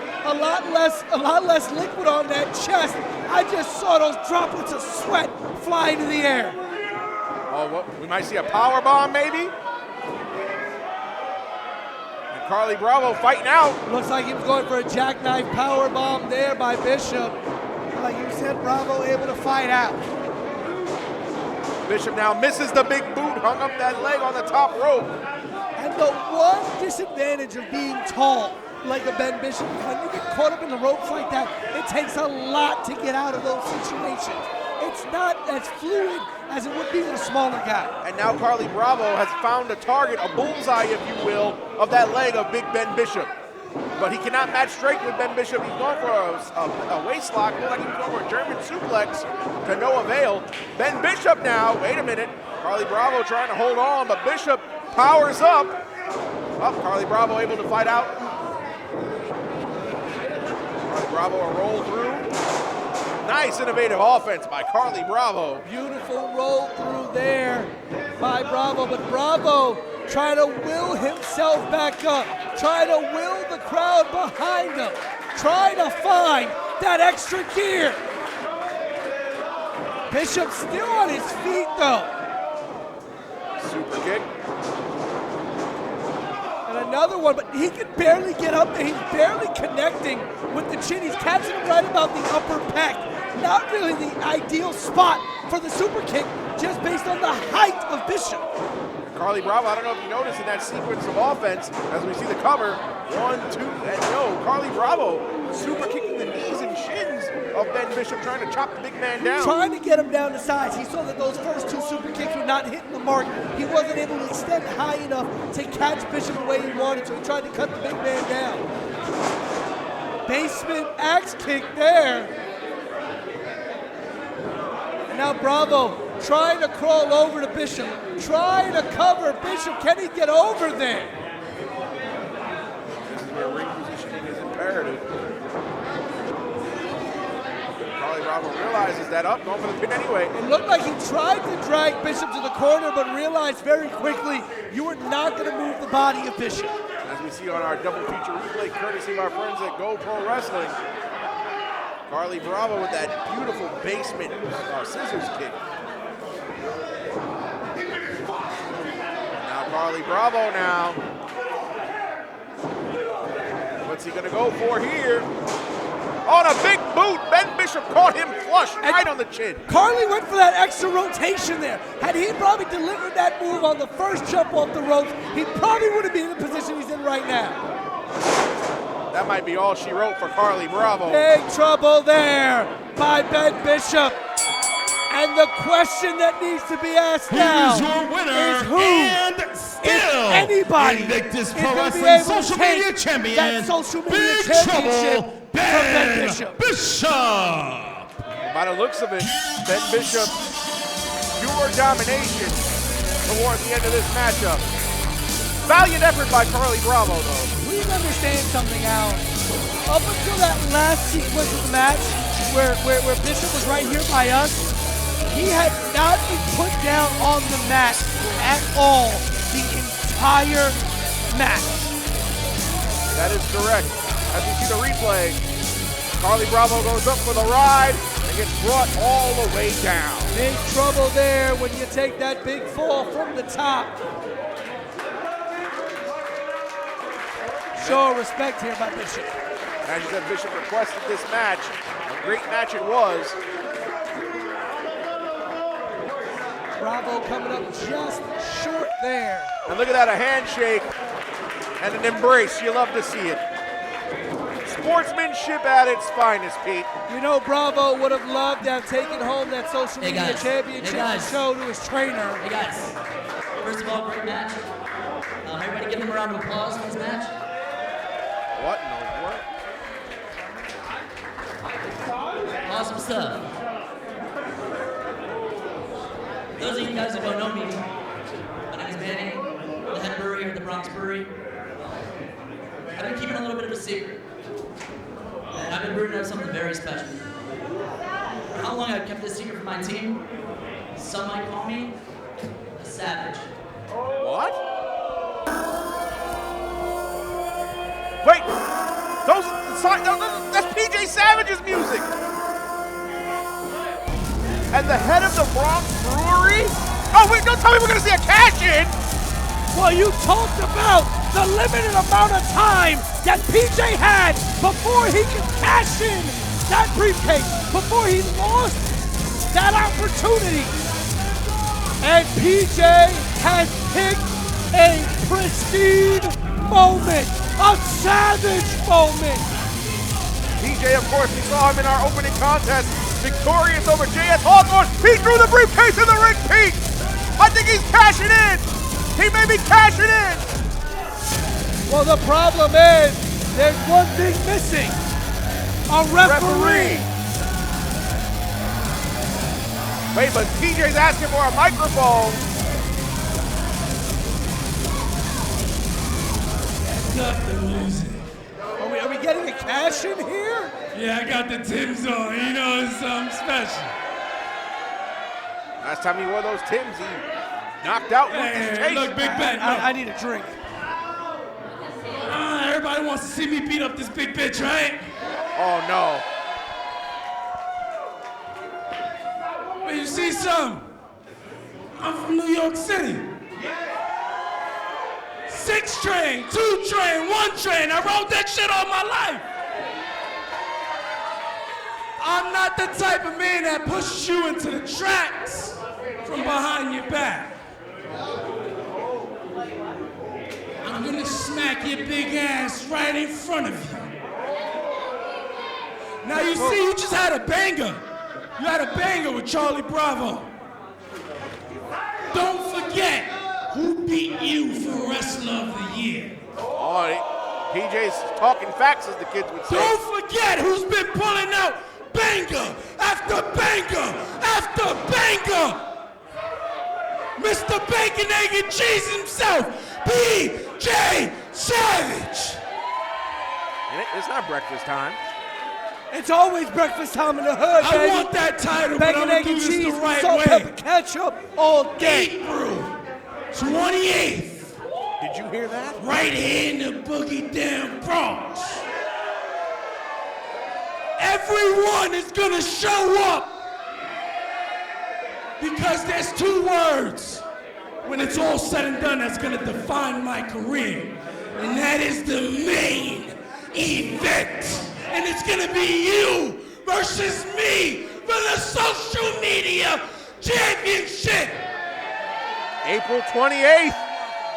less liquid on that chest. I just saw those droplets of sweat fly into the air. Oh, what? We might see a power bomb, maybe? Carly Bravo fighting out. Looks like he was going for a jackknife power bomb there by Bishop. Like you said, Bravo able to fight out. Bishop now misses the big boot, hung up that leg on the top rope. And the one disadvantage of being tall, like a Ben Bishop, when you get caught up in the ropes like that, it takes a lot to get out of those situations. It's not as fluid as it would be with a smaller guy. And now Carly Bravo has found a target, a bullseye, if you will, of that leg of Big Ben Bishop. But he cannot match strength with Ben Bishop. He's going for a waist lock, looks like he's going for a German suplex to no avail. Ben Bishop now, wait a minute. Carly Bravo trying to hold on, but Bishop powers up. Carly Bravo able to fight out. Carly Bravo a roll through. Nice innovative offense by Carly Bravo. Beautiful roll through there by Bravo, but Bravo trying to will himself back up, trying to will the crowd behind him, trying to find that extra gear. Bishop still on his feet though. Super kick. And another one, but he can barely get up there. He's barely connecting with the chin. He's catching him right about the upper pec. Not really the ideal spot for the super kick, just based on the height of Bishop. Carly Bravo, I don't know if you noticed in that sequence of offense, as we see the cover, 1, 2, and no. Carly Bravo super kicking the knees and shins of Ben Bishop, trying to chop the big man down. Trying to get him down to size. He saw that those first two super kicks were not hitting the mark. He wasn't able to extend high enough to catch Bishop the way he wanted, so he tried to cut the big man down. Basement axe kick there. And now Bravo trying to crawl over to Bishop, trying to cover Bishop. Can he get over there? This is where ring positioning is imperative. Carly Bravo realizes that going for the pin anyway. It looked like he tried to drag Bishop to the corner, but realized very quickly you are not going to move the body of Bishop. As we see on our double feature replay, courtesy of our friends at Go Pro Wrestling, Carly Bravo with that beautiful basement scissors kick. Now Carly Bravo now. What's he gonna go for here? On a big boot, Ben Bishop caught him flush right on the chin. Carly went for that extra rotation there. Had he probably delivered that move on the first jump off the ropes, he probably wouldn't be in the position he's in right now. That might be all she wrote for Carly Bravo. Big trouble there by Ben Bishop. And the question that needs to be asked now is your winner is who, and if still anybody, Invictus is Pro going to be Wrestling able to Social take Media Champion, that social media Big championship Trouble, from Ben Bishop. By the looks of it, Ben Bishop, pure domination toward the end of this matchup. Valiant effort by Carly Bravo, though. Please understand something, Al. Up until that last sequence of the match, where Bishop was right here by us, he had not been put down on the mat at all the entire match. That is correct. As we see the replay, Carly Bravo goes up for the ride and gets brought all the way down. Big trouble there when you take that big fall from the top. Show respect here by Bishop. As you said, Bishop requested this match. A great match it was. Bravo coming up just short there. And look at that, a handshake and an embrace. You love to see it. Sportsmanship at its finest, Pete. You know, Bravo would have loved to have taken home that social media championship and show to his trainer. Hey guys, first of all, great match. Everybody give them a round of applause for this match. What in the world? Awesome stuff. Those of you guys who don't know me, my name is Manny, the head brewery here at the Bronx Brewery. I've been keeping a little bit of a secret. And I've been brewing up something very special. For how long I've kept this secret from my team, some might call me a savage. What? Wait, that's PJ Savage's music. And the head of the Bronx Brewery? Oh wait, don't tell me we're gonna see a cash in. Well, you talked about the limited amount of time that PJ had before he could cash in that briefcase, before he lost that opportunity. And PJ has picked a pristine moment, a savage moment. PJ, of course, we saw him in our opening contest, victorious over JS Hawthorne. He threw the briefcase in the ring, Pete. I think he's cashing in. He may be cashing in. Well, the problem is, there's one thing missing. A referee. Wait, but PJ's asking for a microphone. Nothing losing. Are we getting a cash in here? Yeah, I got the Timbs on. You know, it's something special. Last time he wore those Timbs, he knocked out Lucas Chase. Look, Big Ben. I need a drink. Everybody wants to see me beat up this big bitch, right? Oh, no. But you see something? I'm from New York City. 6 train, 2 train, 1 train. I rode that shit all my life. I'm not the type of man that pushes you into the tracks from behind your back. I'm gonna smack your big ass right in front of you. Now you see, you just had a banger. You had a banger with Charlie Bravo. Don't forget who beat you for Wrestler of the Year. Oh, PJ's talking facts, as the kids would say. Don't forget who's been pulling out banger after banger after banger. Mr. Bacon, Egg, and Cheese himself, PJ Savage. And it's not breakfast time. It's always breakfast time in the hood, I baby. want that title, but Bacon, I'm egg, gonna do and this cheese, the right salt, way. pepper, ketchup all day. April 28th, Did you hear that? right here in the Boogie Down Bronx. Everyone is gonna show up because there's 2 words when it's all said and done that's gonna define my career, and that is the main event. And it's gonna be you versus me for the social media championship. April 28th.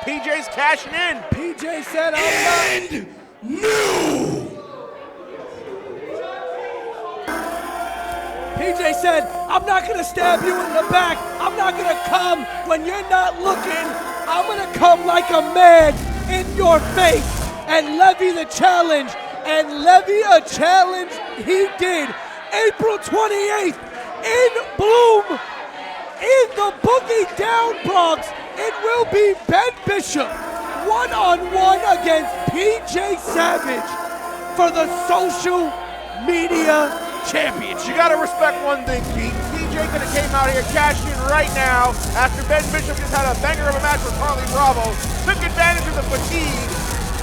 PJ's cashing in. PJ said I'm not. And new. PJ said, I'm not gonna stab you in the back. I'm not gonna come when you're not looking. I'm gonna come like a man in your face and levy the challenge. And levy a challenge he did. April 28th in Bloom, in the Boogie Down Bronx. It will be Ben Bishop one-on-one against PJ Savage for the social media championship. You gotta respect one thing, Pete. PJ could have came out here, cashed in right now after Ben Bishop just had a banger of a match with Charlie Bravo, took advantage of the fatigue,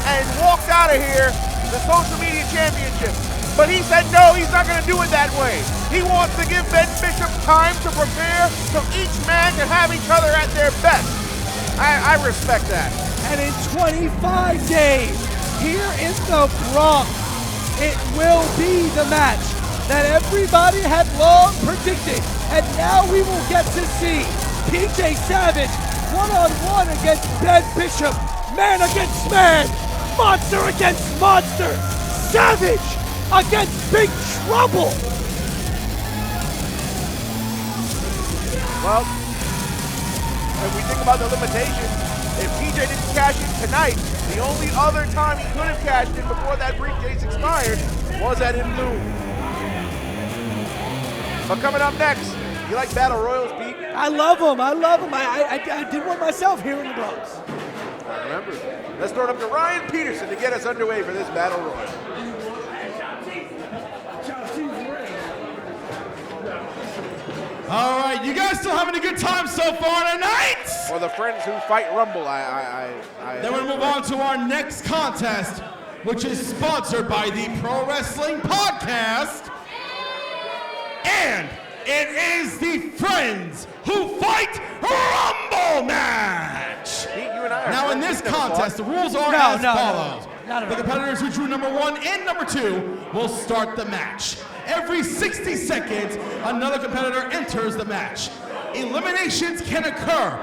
and walked out of here the social media championship. But he said no, he's not gonna do it that way. He wants to give Ben Bishop time to prepare so each man can have each other at their best. I respect that. And in 25 days, here in the Bronx, it will be the match that everybody had long predicted. And now we will get to see PJ Savage one-on-one against Ben Bishop, man against man, monster against monster, Savage against Big Trouble. Well, if we think about the limitations, if PJ didn't cash in tonight, the only other time he could have cashed in before that briefcase expired was at In Bloom. But coming up next, you like Battle Royals, Pete? I love them. I did one myself here in the Bronx. Remember, let's throw it up to Ryan Peterson to get us underway for this Battle Royal. All right, you guys still having a good time so far tonight? For the friends who fight Rumble, Then we'll move on to our next contest, which is sponsored by the Pro Wrestling Podcast. And it is the Friends Who Fight Rumble match. Pete, you and I are Now in friends this Never contest, the rules are No, as no, no, follows. not at The all. competitors who drew number 1 and number 2 will start the match. Every 60 seconds, another competitor enters the match. Eliminations can occur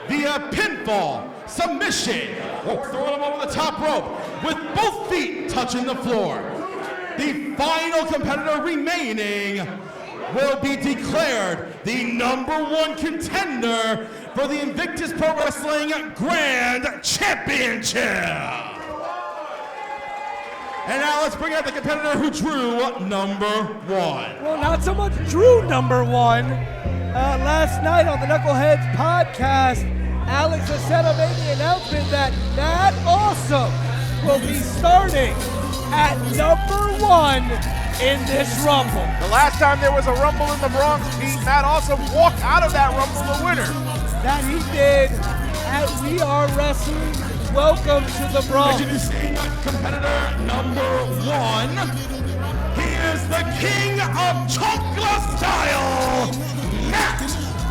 via pinfall, submission, or throwing them over the top rope with both feet touching the floor. The final competitor remaining will be declared the number 1 contender for the Invictus Pro Wrestling Grand Championship. And now let's bring out the competitor who drew number 1. Well, not so much Drew number 1. Last night on the Knuckleheads podcast, Alex Aceta made the announcement that Matt Awesome will be starting at number 1 in this Rumble. The last time there was a Rumble in the Bronx, Pete, Matt Awesome walked out of that Rumble the winner. That he did at We Are Wrestling. Welcome to the Bronx. Introducing competitor number 1. He is the king of chocolate style, Matt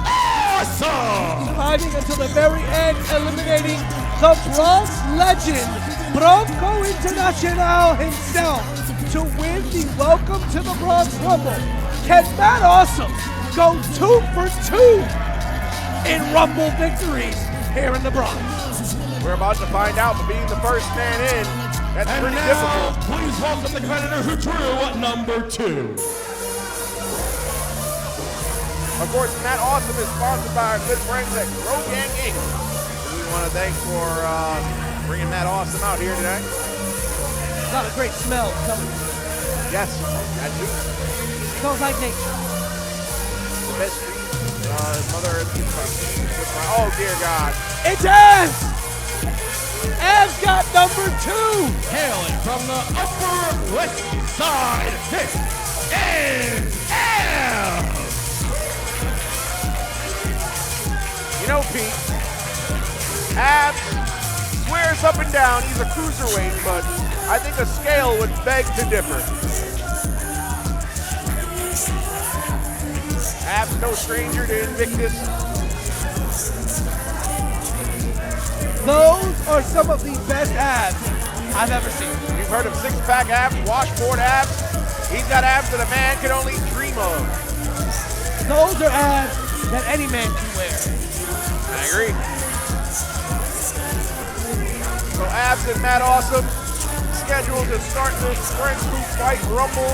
Awesome. Surviving until the very end, eliminating the Bronx legend, Bronco International himself, to win the Welcome to the Bronx Rumble. Can Matt Awesome go 2 for 2 in Rumble victories here in the Bronx? We're about to find out, but being the first man in, that's And pretty now, difficult. please welcome the competitor who drew number 2. Of course, Matt Awesome is sponsored by our good friends at Grow Gang Inc. who we want to thank for bringing Matt Awesome out here today. Got a great smell coming. Yes, that too. Smells like nature. The best treat, Mother Earth. Oh, dear God. It's Az! Az got number 2. Hailing from the Upper West Side, this is Az. You know, Pete, Abs swears up and down he's a cruiserweight, but I think a scale would beg to differ. Abs no stranger to Invictus. Those are some of the best abs I've ever seen. You've heard of six-pack abs, washboard abs. He's got abs that a man can only dream of. Those are abs that any man can wear. I agree. So Abs and Matt Awesome scheduled to start this French Group Fight Rumble,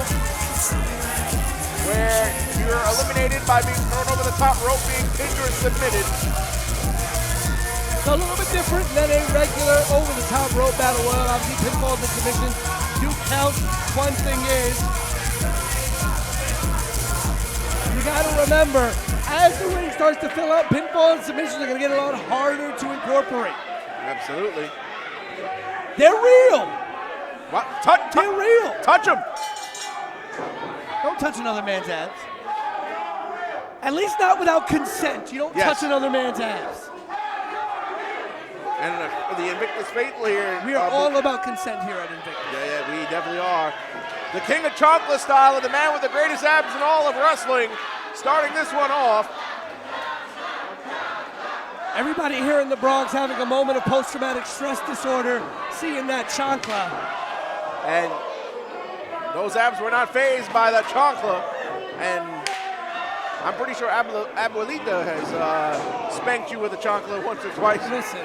where you're eliminated by being thrown over the top rope, being pinned or submitted. It's a little bit different than a regular over-the-top rope battle royal. Obviously, pinfalls and submissions do count. One thing is, you gotta remember, as the ring starts to fill up, pinfall and submissions are gonna get a lot harder to incorporate. Absolutely. They're real. What? They're real. Touch him. Don't touch another man's abs. At least not without consent. You don't Yes. touch another man's abs. And the Invictus Faithful here. We are all about consent here at Invictus. Yeah, we definitely are. The king of chocolate style and the man with the greatest abs in all of wrestling, starting this one off. Everybody here in the Bronx having a moment of post-traumatic stress disorder, seeing that chancla. And those abs were not phased by the chancla. And I'm pretty sure Abuelita has spanked you with a chancla once or twice. Listen,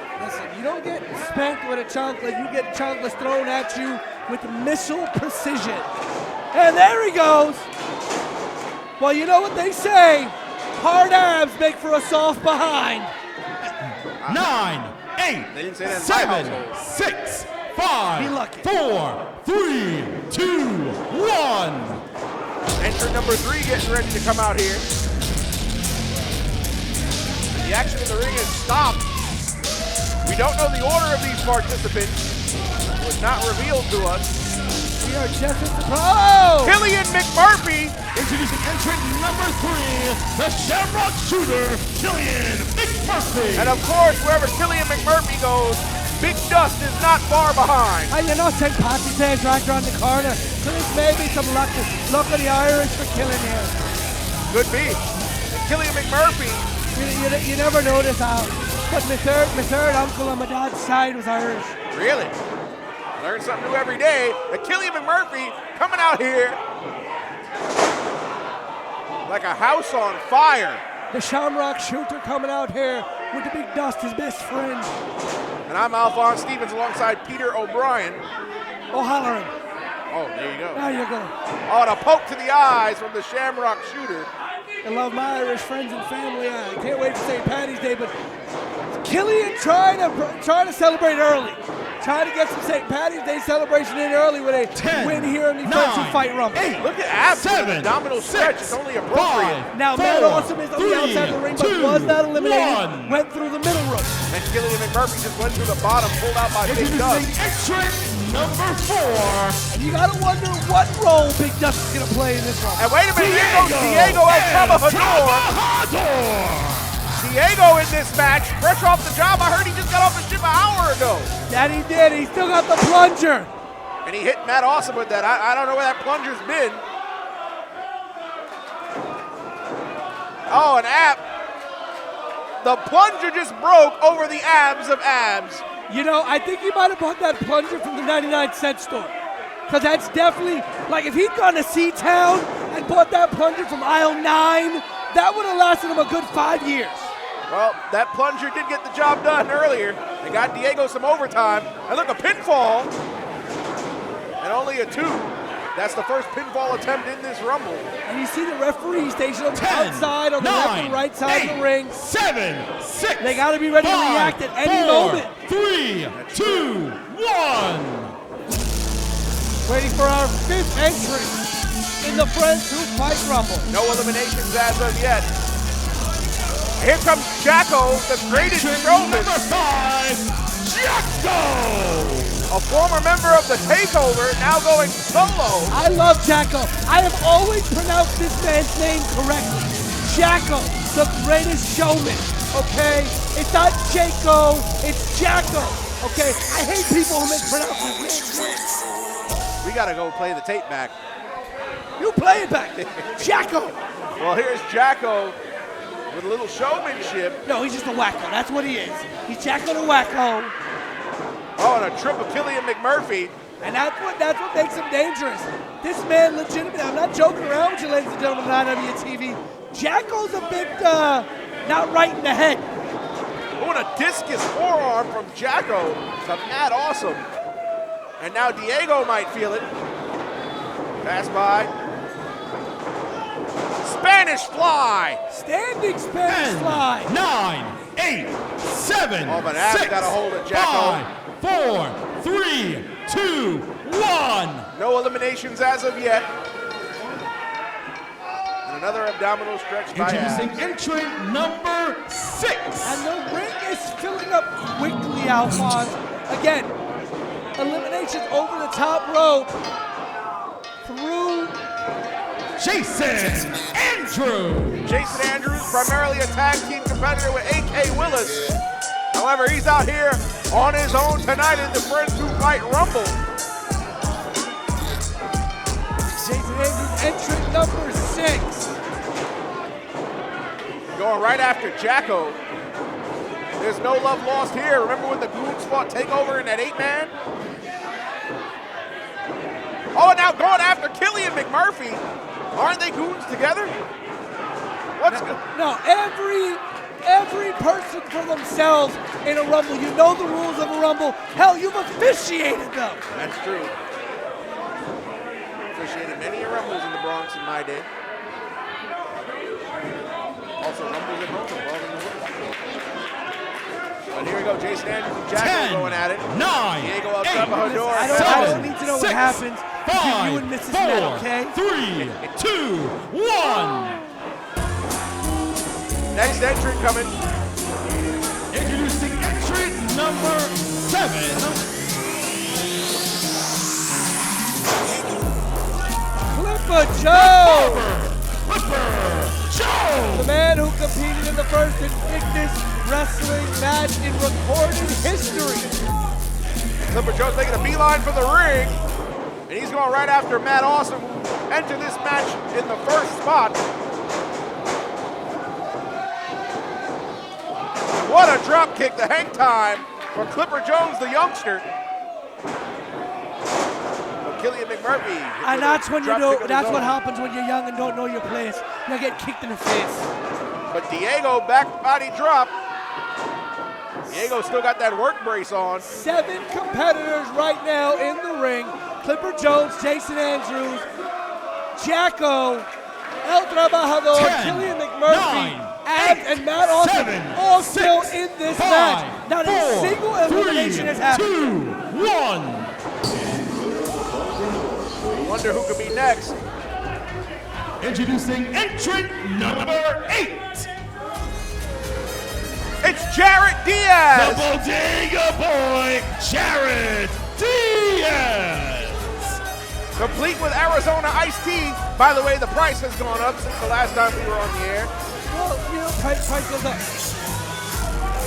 you don't get spanked with a chancla, you get chanclas thrown at you with missile precision. And there he goes. Well, you know what they say, hard abs make for a soft behind. 9, 8, They didn't say that in my 7, household. 6, 5, Be lucky. 4, 3, 2, 1. Entrant number 3 getting ready to come out here. The action in the ring has stopped. We don't know the order of these participants. It was not revealed to us. We are just at the pro. Killian McMurphy. Introducing entrant number 3, the Shamrock Shooter, Killian McMurphy. And of course, wherever Killian McMurphy goes, Big Dust is not far behind. And you know, St. Patrick's Day is right around the corner. So this may be some luck of the Irish for killing here. Could be. And Killian McMurphy, You never notice how But my third uncle on my dad's side was Irish. Really? Learn something new every day. Killian McMurphy coming out here like a house on fire. The Shamrock Shooter coming out here with the Big Dust, his best friend. And I'm Alphonse Stevens alongside Peter O'Brien. O'Halloran. Oh, there you go. There you go. Oh, and a poke to the eyes from the Shamrock Shooter. I love my Irish friends and family. I can't wait for St. Paddy's Day, but Killian trying to celebrate early. Trying to get some St. Paddy's Day celebration in early with a 10, win here in the Friends Who Fight Rumble. 8, Look at abs. 7, Abdominal stretch. It's only appropriate. 5, Now, 4, Matt Awesome is on 3, the outside of the ring, but 2, was not eliminated. 1. Went through the middle rope. And Killian McMurphy just went through the bottom, pulled out by Big Dust. Introducing entrant number 4. And you got to wonder what role Big Dust is going to play in this rumble. And wait a minute, here goes Diego El Trabajador. Diego in this match, fresh off the job. I heard he just got off the ship an hour ago. That he did. He still got the plunger. And he hit Matt Awesome with that. I don't know where that plunger's been. Oh, an ab. The plunger just broke over the abs of abs. You know, I think he might have bought that plunger from the 99-cent store. Because that's definitely, like if he'd gone to C-Town and bought that plunger from aisle 9, that would have lasted him a good 5 years. Well, that plunger did get the job done earlier. They got Diego some overtime. And look, a pinfall. And only a 2. That's the first pinfall attempt in this Rumble. And you see the referee stationed on the 10, outside, on the 9, left and right side 8, of the ring. 7, 6. They got to be ready to 5, react at any 4, moment. 3, 2, 1. Waiting for our 5th entrance in the Friends Who Fight Rumble. No eliminations as of yet. Here comes Jacko, the greatest showman. Number 5, Jacko. A former member of the Takeover, now going solo. I love Jacko. I have always pronounced this man's name correctly. Jacko, the greatest showman, okay? It's not Jaco, it's Jacko, okay? I hate people who mispronounce his name. We gotta go play the tape back. You play it back. Jacko. Well, here's Jacko with a little showmanship. No, he's just a wacko. That's what he is. He's Jacko the wacko. Oh, and a trip of Killian McMurphy. And that's what makes him dangerous. This man legitimately, I'm not joking around with you, ladies and gentlemen, on IWTV. Jacko's a bit not right in the head. Oh, and a discus forearm from Jacko to Matt Awesome. And now Diego might feel it. Pass by. Spanish fly. Standing Spanish fly. 9, 8, 7, Oh, but Ab's 6, got a hold of Jacko. 5, 4, 3, 2, 1. No eliminations as of yet. And another abdominal stretch by Introducing Abs. entrant number 6. And the ring is filling up quickly, Alphonse. Again, eliminations over the top rope through Jason Andrews. Jason Andrews, primarily a tag team competitor with A.K. Willis. However, he's out here on his own tonight in the Friends Who Fight Rumble. Jason Andrews, entrant number 6. Going right after Jacko. There's no love lost here. Remember when the Goons fought Takeover in that 8-man? Oh, and now going after Killian McMurphy. Aren't they Goons together? What's good? No, every person for themselves in a Rumble. You know the rules of a Rumble. Hell, you've officiated them. That's true. Officiated many Rumbles in the Bronx in my day. Also Rumbles at home as well in the world. But here we go, Jason Andrews and Jacko 10, going at it. 9, Diego El 8, Trabajador. I don't need to know what 6, happens between you and Mrs. 5, Matt, 4, okay? 3, 2, 1. Next entrant coming. Introducing entrant number 7. Clipper Joe, Clipper Joe. the man who competed in the first Invictus Wrestling match in recorded history. Clipper Joe's making a beeline for the ring. And he's going right after Matt Awesome, who entered this match in the first spot. What a drop kick, the hang time for Clipper Jones, the youngster. But Killian McMurphy. And that's when you know. that's what happens when you're young and don't know your place. You get kicked in the face. But Diego back body drop. Diego still got that work brace on. 7 competitors right now in the ring. Clipper Jones, Jason Andrews, Jacko, El Trabajador, 10, Killian McMurphy, 9, and Matt Austin 7, all still 6, in this 5, match. Not a 4, single elimination has 3, happened. 2, 1. Wonder who could be next. Introducing entrant number 8. It's Jarrett Diaz. The Bodega Boy, Jarrett Diaz. Complete with Arizona iced tea. By the way, the price has gone up since the last time we were on the air. Well, you know, price goes up.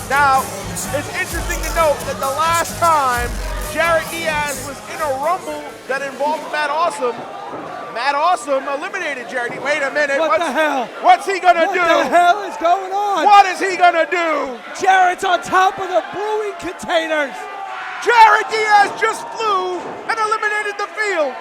Now, it's interesting to note that the last time Jarrett Diaz was in a rumble that involved Matt Awesome eliminated Jarrett. Wait a minute. What the hell? What's he gonna do? What the hell is going on? What is he gonna do? Jarrett's on top of the brewing containers. Jarrett Diaz just flew and eliminated the field.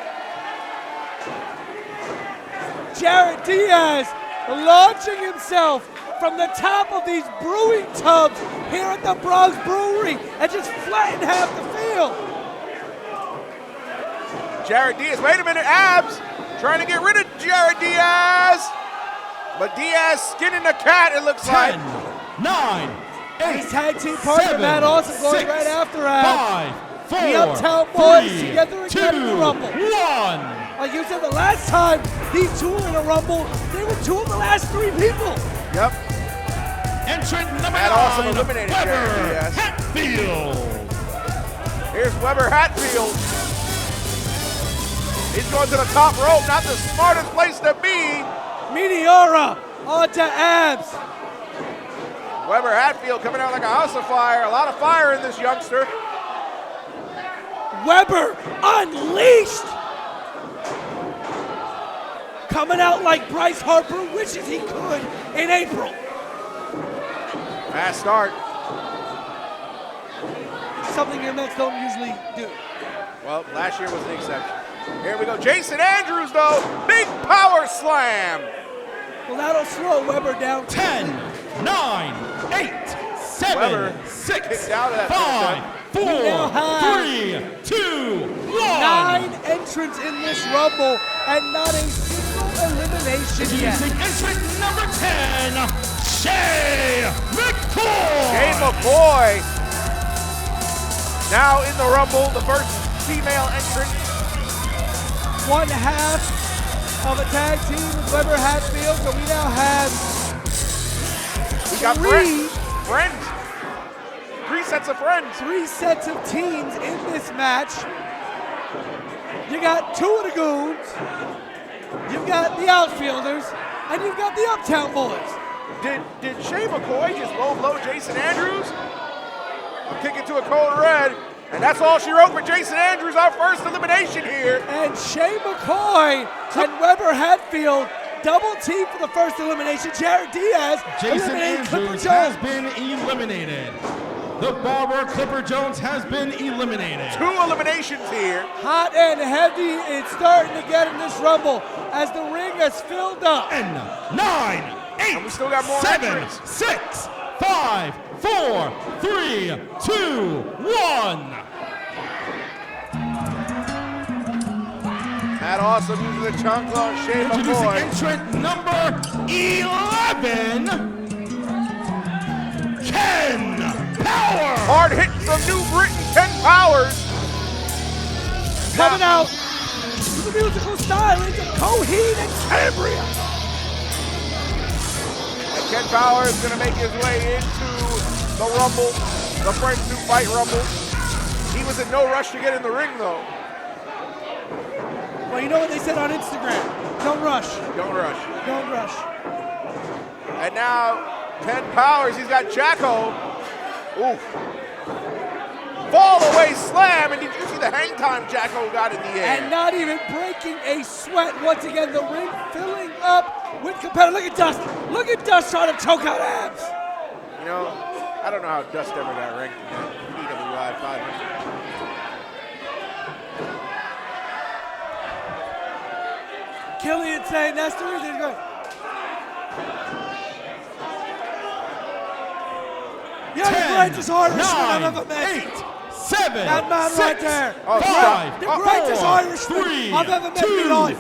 Jarrett Diaz launching himself from the top of these brewing tubs here at the Bronx Brewery and just flattened half the field. Jarrett Diaz, wait a minute, Abs trying to get rid of Jarrett Diaz. But Diaz skinning the cat, it looks 10, like. 9, 8, His tag team partner 7, Matt Awesome going 6, right after Abs. 5, 4, The Uptown Boys 3, together again in the 2, Rumble. 1. Like you said, the last time these two were in a Rumble, they were 2 of the last 3 people. Yep. Entrant number Matt 9, Awesome eliminated Jarrett Weber Diaz. Hatfield. Here's Weber Hatfield. He's going to the top rope, not the smartest place to be. Meteora onto Abs. Weber Hatfield coming out like a house of fire. A lot of fire in this youngster. Weber unleashed. Coming out like Bryce Harper wishes he could in April. Fast start. Something your Mets don't usually do. Well, last year was the exception. Here we go. Jason Andrews, though. Big power slam. Well, that'll slow Weber down. 10, 9, 8, 7, Weber 6, kicked out of that 5, 4, now have 3, 2, 1. 9 entrants in this Rumble and not a single elimination yet. Introducing entrant number 10, Shay McCoy. Shay McCoy. Now in the Rumble, the first female entrant. One half of a tag team with Weber Hatfield, so we now have We got three friends. 3 sets of friends. 3 sets of teams in this match. You got 2 of the Goons, you've got the Outfielders, and you've got the Uptown Boys. Did Shay McCoy just low blow Jason Andrews? A kick it to a cold red. And that's all she wrote for Jason Andrews, our first elimination here. And Shay McCoy and Weber Hatfield double team for the first elimination. Jarrett Diaz Jason eliminated Clipper Andrews Jones. has been eliminated. The Barber Clipper Jones has been eliminated. 2 eliminations here. Hot and heavy, it's starting to get in this Rumble as the ring has filled up. 10, 9, 8, And we still got more 7, entrants. 6, 5, 4, 3, 2, 1. Matt Awesome using the chunk on Shay Introducing McCoy. entrant number 11, Ken Power. Hard hitting from New Britain, Ken Powers. Coming out with the musical stylings of Coheed and Cambria. And Ken Powers is going to make his way into the Rumble, the Friends Who Fight Rumble. He was in no rush to get in the ring, though. Well, you know what they said on Instagram? Don't rush. Don't rush. Don't rush. And now, Ken Powers, he's got Jacko. Oof. Fall away slam, and did you see the hang time Jacko got in the air? And not even breaking a sweat. Once again, the ring filling up with competitors. Look at Dust. Look at Dust trying to choke out Abs. You know, I don't know how Dust ever got ranked in that PWI 500. Killian saying that's the reason he's going. You're the greatest Irishman I've ever met. 8, 7, That man 6, right there. Oh, 5, The greatest 4, Irishman 3, I've ever met in 2, my life.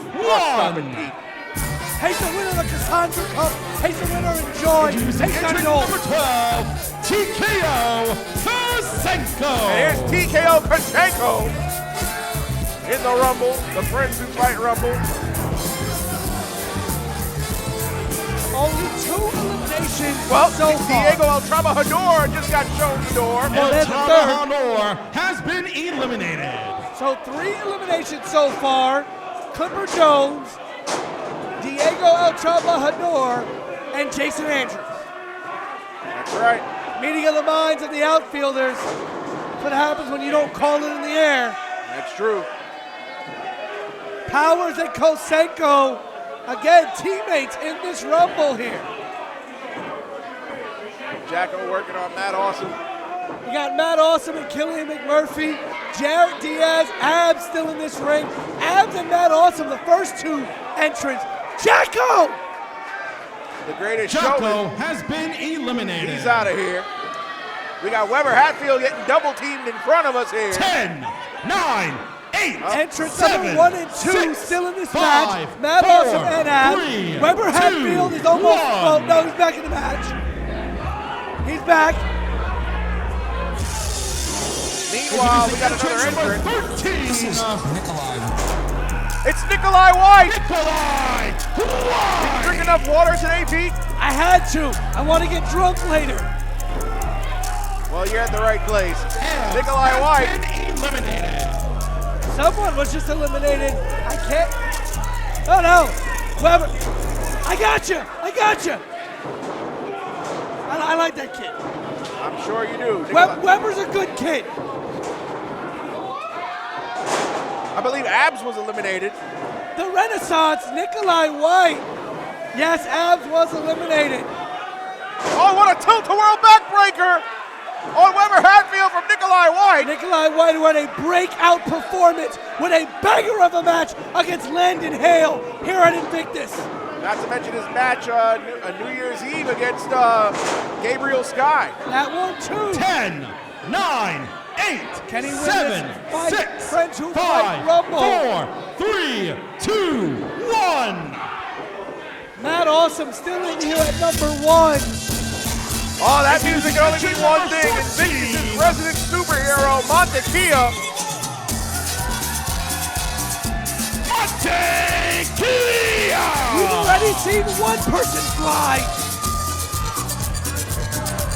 1. He's the winner of the Cassandra Cup. He's the winner of Joy. He's Entrant done it all. number 12, TKO Kosenko. And here's TKO Kosenko in the Rumble, the Friends Who Fight Rumble. Only 2 eliminations Well, so far. Diego El Trabajador just got shown the door. And El then the third. Trabajador has been eliminated. So 3 eliminations so far. Clipper Jones, Diego El Trabajador, and Jason Andrews. That's right. Meeting of the minds of the outfielders. That's what happens when you don't call it in the air. That's true. Powers and Kosenko, again, teammates in this Rumble here. Jacko working on Matt Awesome. We got Matt Awesome and Killian McMurphy. Jarrett Diaz, Abs still in this ring. Abs and Matt Awesome, the first 2 entrants. Jacko! The greatest Jacko showman. has been eliminated. He's out of here. We got Weber Hatfield getting double teamed in front of us here. 10, 9, 8, Entrance 7, number 1 and 2 6, still in this 5, match. Matt 4, Awesome and Abs. 3, Weber 2, Hatfield is almost, 1. oh no, he's back in the match. He's back. Meanwhile, we got another entrant. 13. It's Nikolai White. Nikolai White. Drink enough water today, Pete? I had to. I want to get drunk later. Well, you're at the right place. Nikolai White. Been eliminated. Someone was just eliminated. I can't. Oh no. Weber. I got you. I got you. I like that kid. I'm sure you do. Nikolai. Weber's a good kid. I believe Abs was eliminated. The Renaissance, Nikolai White. Yes, Abs was eliminated. Oh, what a tilt-a-whirl backbreaker on Weber Hatfield from Nikolai White. Nikolai White, who had a breakout performance with a banger of a match against Landon Hale here at Invictus. Not to mention his match New Year's Eve against Gabriel Sky. That one too. 10, 9, 8, Can he win 7, this fight? 6, Friends Who Fight 5, Rumble. 4, 3, 2, 1. Matt Awesome still in here at number 1. Oh, that music can only mean one thing. Invictus' resident superhero, Montekia. We've already seen one person fly.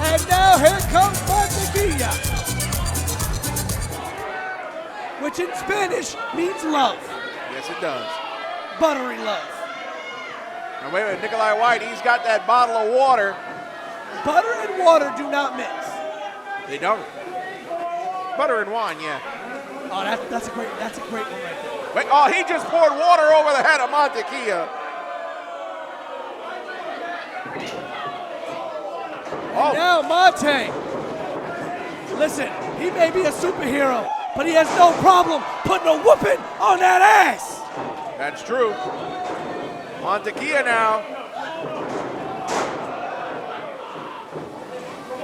And now here comes Montequilla, which in Spanish means love, Yes, it does. buttery love. Now, wait a minute, Nikolai White, he's got that bottle of water. Butter and water do not mix. They don't. Butter and wine, yeah. Oh, that's a great one right there. Wait, oh, he just poured water over the head of Montekia. Oh, Now Monte, listen, he may be a superhero, but he has no problem putting a whooping on that ass. that's true. Montekia now.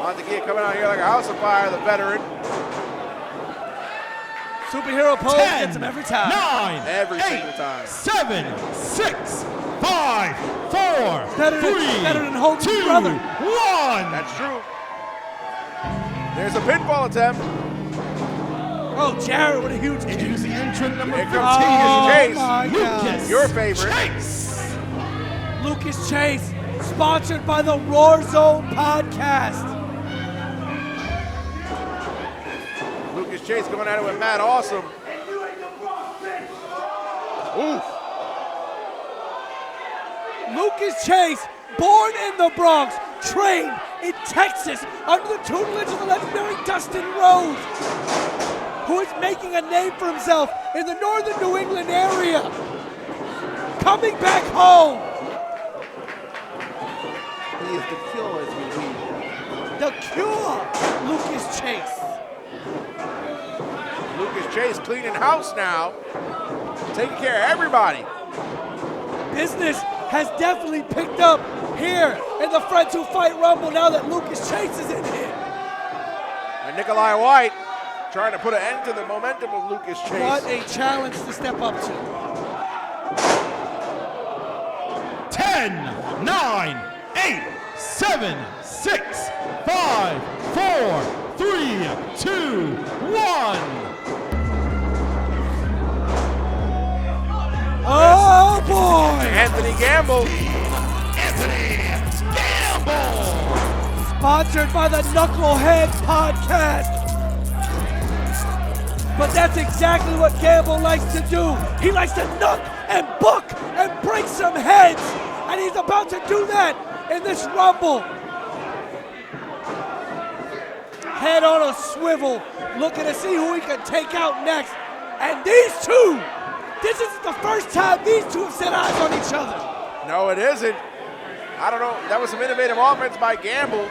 Montekia coming out here like a house of fire, the veteran. Superhero pose 10, gets him every time. 9, Every 8, single time. 7, 6, 5, 4, Better than- 3, better than Hogan's 2, brother. 1. That's true. There's a pinfall attempt. Oh, Jarrett with a huge kick. Introducing entrant number Here 15, comes Chase. my God. Lucas. Your favorite. Chase. Lucas Chase, sponsored by the Roar Zone podcast. Lucas Chase going at it with Matt Awesome. Ooh. Lucas Chase, born in the Bronx, trained in Texas under the tutelage of the legendary Dustin Rhodes, who is making a name for himself in the northern New England area. Coming back home. He is the kill as we leave. the Cure, Lucas Chase. Lucas Chase cleaning house now, taking care of everybody. Business has definitely picked up here in the Friends Who Fight Rumble now that Lucas Chase is in here. And Nikolai White trying to put an end to the momentum of Lucas Chase. What a challenge to step up to. 10, 9, 8, 7, 6, 5, 4, 3, 2, 1. Oh boy! Anthony Gamble. Sponsored by the Knucklehead Podcast. But that's exactly what Gamble likes to do. He likes to knuck and buck and break some heads. And he's about to do that in this Rumble. Head on a swivel, looking to see who he can take out next. And these two, this is the first time these two have set eyes on each other. No, it isn't. I don't know. That was some innovative offense by Gamble.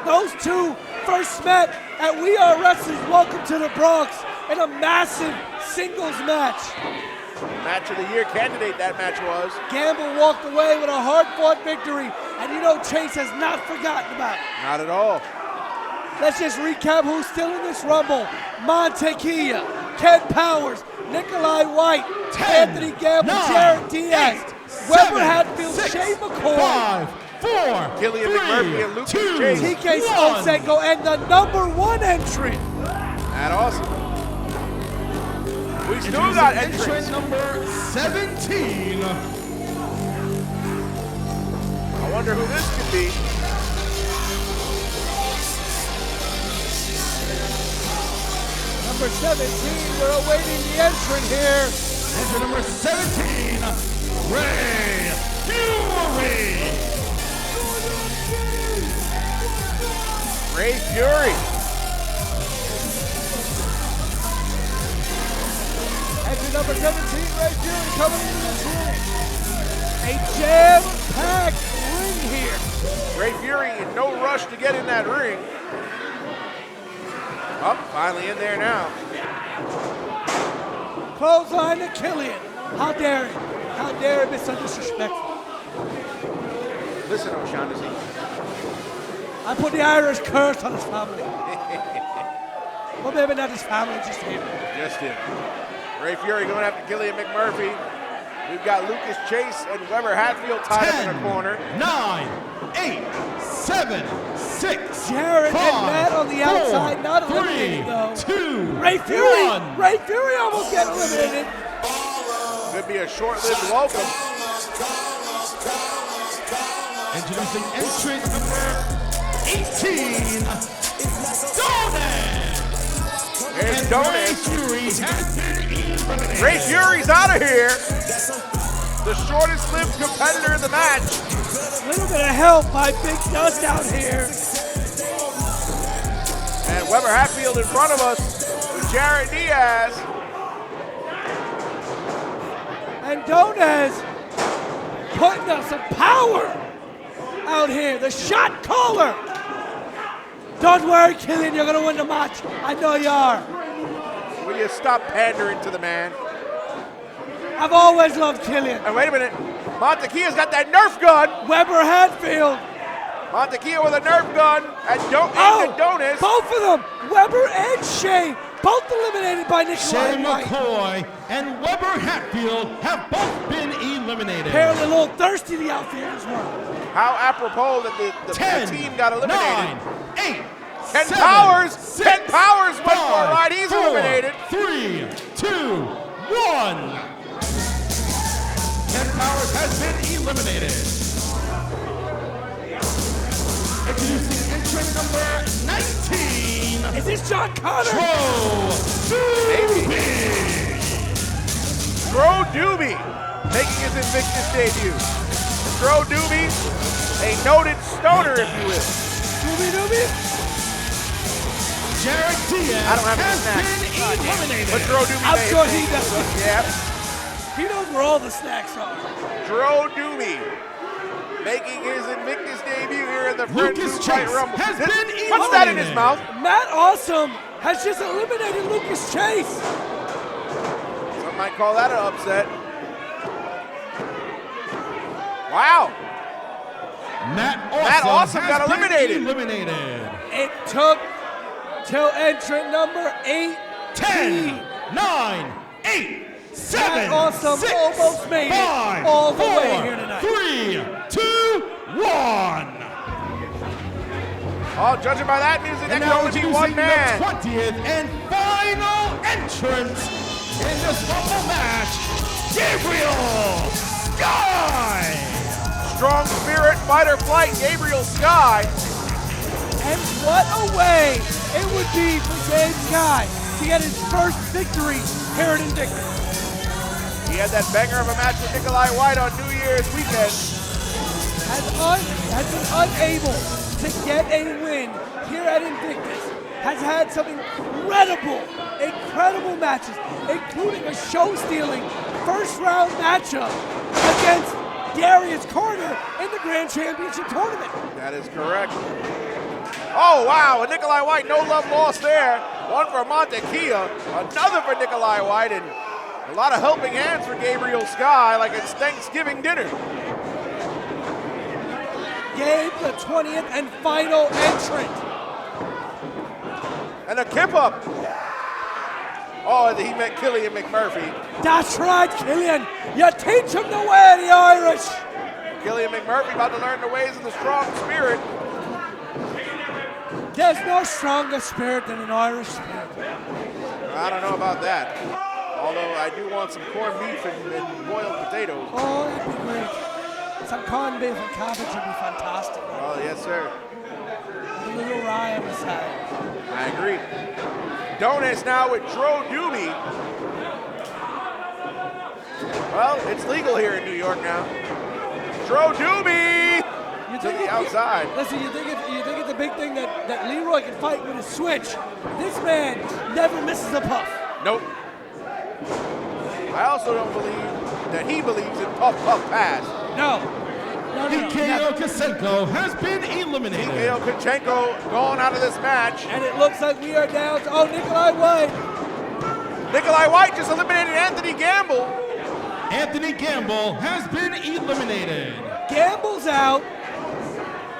Those two first met at We Are Wrestling's Welcome to the Bronx in a massive singles match. Match of the year candidate that match was. Gamble walked away with a hard-fought victory, and you know Chase has not forgotten about it. Not at all. Let's just recap who's still in this Rumble. Montequilla, Ken Powers, Nikolai White, 10, Anthony Gamble, 9, Jared Diaz, 8, Weber 7, Hatfield, 6, Shane McCoy, 5, 4, Killian 3, McMurphy and Lucas 2, Chase. TK 1. Stonsenko, and the #1 entrant. That awesome. We still got entrants. Entrant number 17. I wonder who this could be. Number 17, we're awaiting the entrant here. Entrant number 17, Ray Fury. Ray Fury. Entrant number 17, Ray Fury, coming into this ring. A jam-packed ring here. Ray Fury in no rush to get in that ring. Up, finally in there now. Clothesline to Killian. How dare he? How dare he be so disrespectful? Listen, O'Shaughnessy. I put the Irish curse on his family. Well, maybe not his family, just him. Just him. Ray Fury going after Killian McMurphy. We've got Lucas Chase and Weber Hatfield tied up in a corner. 9, 8, 7, 6, Jared 5, and Matt on the outside, not 4, eliminated though. 3, 2, Ray Fury! 1. Ray Fury almost got eliminated. Could be a short-lived welcome. Introducing entrant number 18, Donut. There's And Donut. Ray Fury has been eliminated. Ray Fury's out of here. The shortest-lived competitor in the match. A little bit of help by Big Dust out here. And Weber Hatfield in front of us with Jared Diaz. And Donez putting up some power out here. The shot caller. Don't worry, Killian, you're going to win the match. I know you are. Will you stop pandering to the man? I've always loved Killian. And wait a minute. Montequilla's got that Nerf gun. Weber Hatfield. Montequilla with a Nerf gun. And Donus. Both of them. Weber and Shane. Both eliminated by Nikolai Shane White. McCoy and Weber Hatfield have both been eliminated. Apparently a little thirsty, the outfielders were. How apropos that the 10, team got eliminated. 9, 8, Ken 7, Powers. 6, Ken Powers went for a 5, ride. He's 4, eliminated. 3, 2, 1. Ken Powers has been eliminated. Introducing entrant number 19. Is this John Connor? Dro Doobie making his Invictus debut. Dro Doobie, a noted stoner, if you will. Doobie. Jared Diaz I don't have any has snacks. been eliminated. But Dro Doobie I'm may sure have he does. Yeah. He knows where all the snacks are. Dro Doobie. making his Invictus debut here in the Lucas French Fight Chase Rumble. has Puts been that in his eliminated. mouth. Matt Awesome has just eliminated Lucas Chase. Some might call that an upset. Wow. Matt Awesome has got been eliminated. eliminated. It took till entrant number 8. 10, 9, 8, 7, Matt Awesome 6, almost made it 5, all the 4, way here tonight. 3, 2, 1. Oh, judging by that music, that And can now only be introducing one man. the 20th and final entrant in this Rumble match, Gabriel Sky. Strong spirit, fight or flight, Gabriel Sky. And what a way it would be for Gabe Sky to get his first victory here at Invictus. He had that banger of a match with Nikolai White on New Year's weekend. Has been unable to get a win here at Invictus. Has had some incredible matches, including a show-stealing first-round matchup against Darius Carter in the Grand Championship Tournament. That is correct. Oh, wow, and Nikolai White, no love lost there. One for Montekia, another for Nikolai White, and a lot of helping hands for Gabriel Sky, like it's Thanksgiving dinner. Gabe, the 20th and final entrant. And a kip up. Oh, and he met Killian McMurphy. That's right, Killian. You teach him the way of the Irish. Killian McMurphy about to learn the ways of the strong spirit. There's no stronger spirit than an Irish spirit. I don't know about that. Although I do want some corned beef and boiled potatoes. Oh, that'd be great. Some corned beef and cabbage would be fantastic. Oh, yes, sir. A little rye on the side. I agree. Donis now with Dro Doobie. Well, it's legal here in New York now. Dro Doobie to the outside. Listen, you think it's a big thing that Leroy can fight with his switch. This man never misses a puff. Nope. I also don't believe that he believes in puff puff pass. No. Mikhail Kosenko has been eliminated. Mikhail Konchenko going out of this match. And it looks like we are down to, Nikolai White. Nikolai White just eliminated Anthony Gamble. Anthony Gamble has been eliminated. Gamble's out.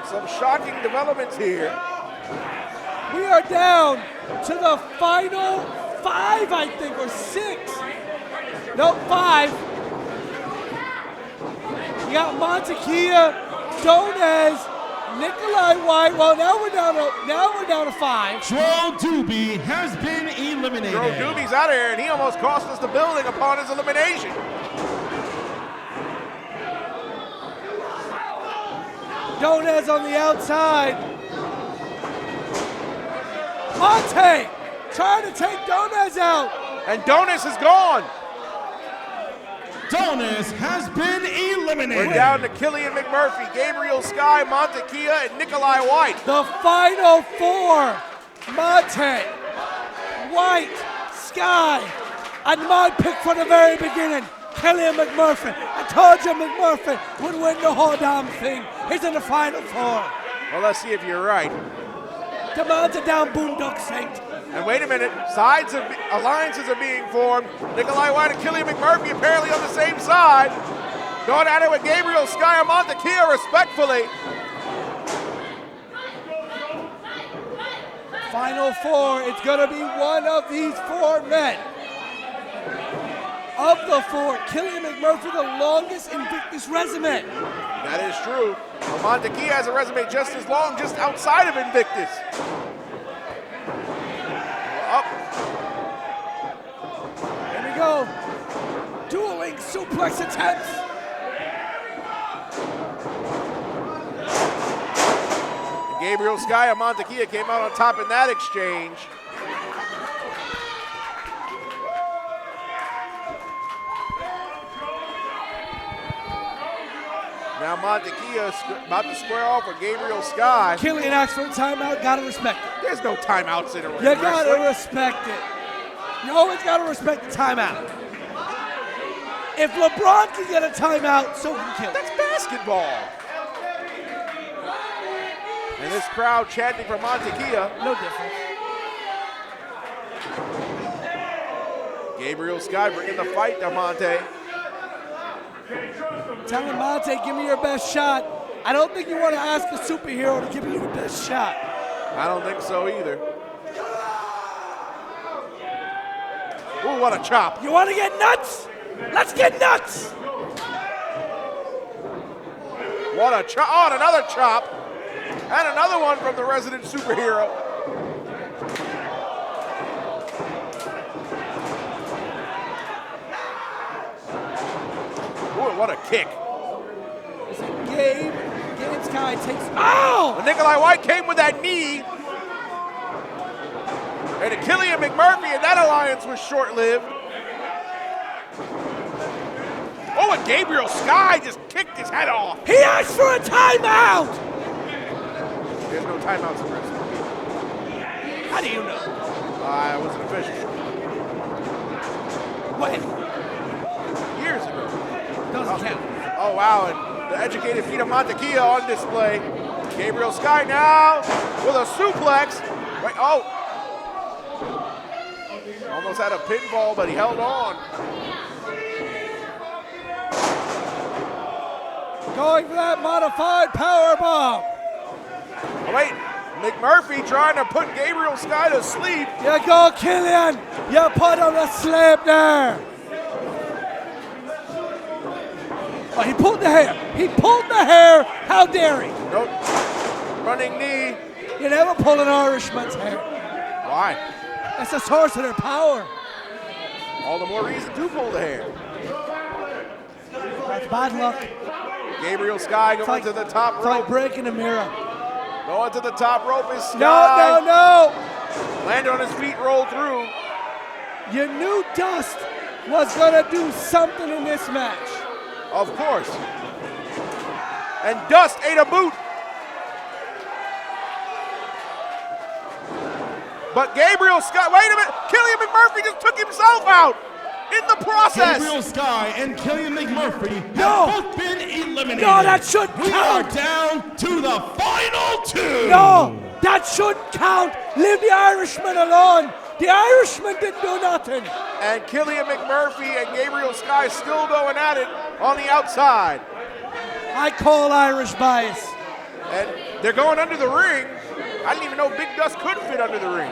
Some shocking developments here. We are down to the final 5, I think, or 6. No, 5. You got Montekia, Donez, Nikolai White. Well, now we're down to 5. Dro Doobie has been eliminated. Dro Doobie's out of here, and he almost cost us the building upon his elimination. Donez on the outside. Monte trying to take Donez out. And Donis is gone. Donis has been eliminated. We're down to Killian McMurphy, Gabriel Sky, Montekia, and Nikolai White. The final 4. Monte, White, Sky, and my pick from the very beginning, Killian McMurphy. I told you McMurphy would win the whole damn thing. He's in the final 4. Well, let's see if you're right. Come on to down Boondock Saint. And wait a minute, alliances are being formed. Nikolai White and Killian McMurphy apparently on the same side. Going at it with Gabriel Sky and Montekia respectfully. Final 4, it's gonna be one of these 4 men. Of the 4, Killian McMurphy, the longest Invictus resume. That is true. Well, Montekia has a resume just as long, just outside of Invictus. Up. Here we go. Dueling suplex attempts. Gabriel Sky and Montekia came out on top in that exchange. Now Montekia about to square off with Gabriel Sky. Killian asks for a timeout, gotta respect it. There's no timeouts in a You gotta respect it. You always gotta respect the timeout. If LeBron can get a timeout, so can Killian. That's basketball. And this crowd chanting for Montekia. No difference. Gabriel Sky bringing the fight to Monte. Telling Monte, give me your best shot. I don't think you want to ask a superhero to give you the best shot. I don't think so either. Ooh, what a chop. You want to get nuts? Let's get nuts! What a chop. Oh, and another chop. And another one from the resident superhero. Ooh, what a kick. Gabe Sky takes. Oh! Well, Nikolai White came with that knee. And Killian McMurphy, and that alliance was short-lived. Oh, and Gabriel Sky just kicked his head off. He asked for a timeout! There's no timeouts in wrestling. How do you know? I was an official. When? Years ago. Doesn't count. Oh, wow, and the educated feet of Montekia on display. Gabriel Sky now with a suplex. Wait, oh. Almost had a pinfall, but he held on. Going for that modified power bomb. Oh, wait, McMurphy trying to put Gabriel Sky to sleep. You go, Killian. You put him to sleep there. Oh, he pulled the hair. He pulled the hair. How dare he? Nope. Running knee. You never pull an Irishman's hair. Why? That's the source of their power. All the more reason to pull the hair. That's bad luck. Gabriel Sky going to the top It's like rope. breaking a mirror. Going to the top rope is Sky. No. Landed on his feet, rolled through. You knew Dust was going to do something in this match. Of course. And Dust ate a boot. But Gabriel Sky, wait a minute, Killian McMurphy just took himself out in the process. Gabriel Sky and Killian McMurphy No. have both been eliminated. No, that shouldn't We count. are down to the final two. No, that shouldn't count. Leave the Irishman alone. The Irishman didn't do nothing. And Killian McMurphy and Gabriel Sky still going at it on the outside. I call Irish bias. And they're going under the ring. I didn't even know Big Dust could fit under the ring.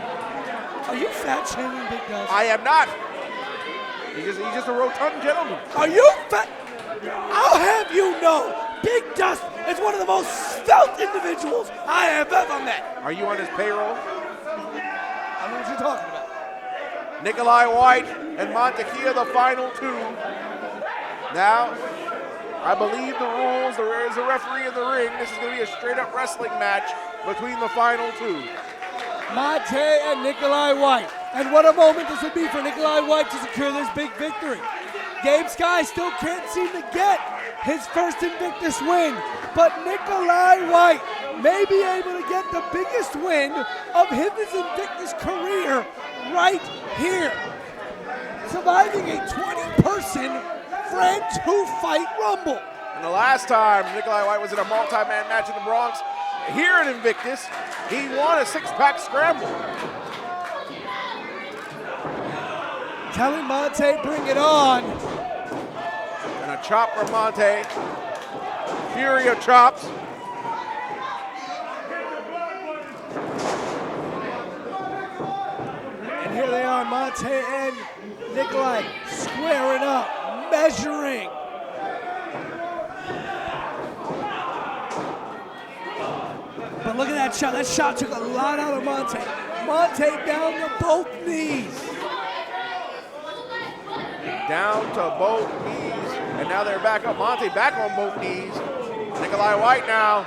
Are you fat shaming Big Dust? I am not. He's just a rotund gentleman. Are you fat? I'll have you know, Big Dust is one of the most svelte individuals I have ever met. Are you on his payroll? I know what you're talking about. Nikolai White and Montekia, the final two. Now, I believe the rules, there is a referee in the ring. This is going to be a straight-up wrestling match between the final two. Monte and Nikolai White. And what a moment this would be for Nikolai White to secure this big victory. Gabe Sky still can't seem to get his first Invictus win, but Nikolai White may be able to get the biggest win of his Invictus career right here. Surviving a 20-person Friends Who Fight Rumble. And the last time Nikolai White was in a multi-man match in the Bronx, here in Invictus, he won a six-pack scramble. Telling Monte, bring it on. And a chop from Monte. Fury of chops. And here they are, Monte and Nikolai squaring up, measuring. But look at that shot. That shot took a lot out of Monte. Monte down to both knees. Down to both knees. And now they're back up. Monte back on both knees. Nikolai White now.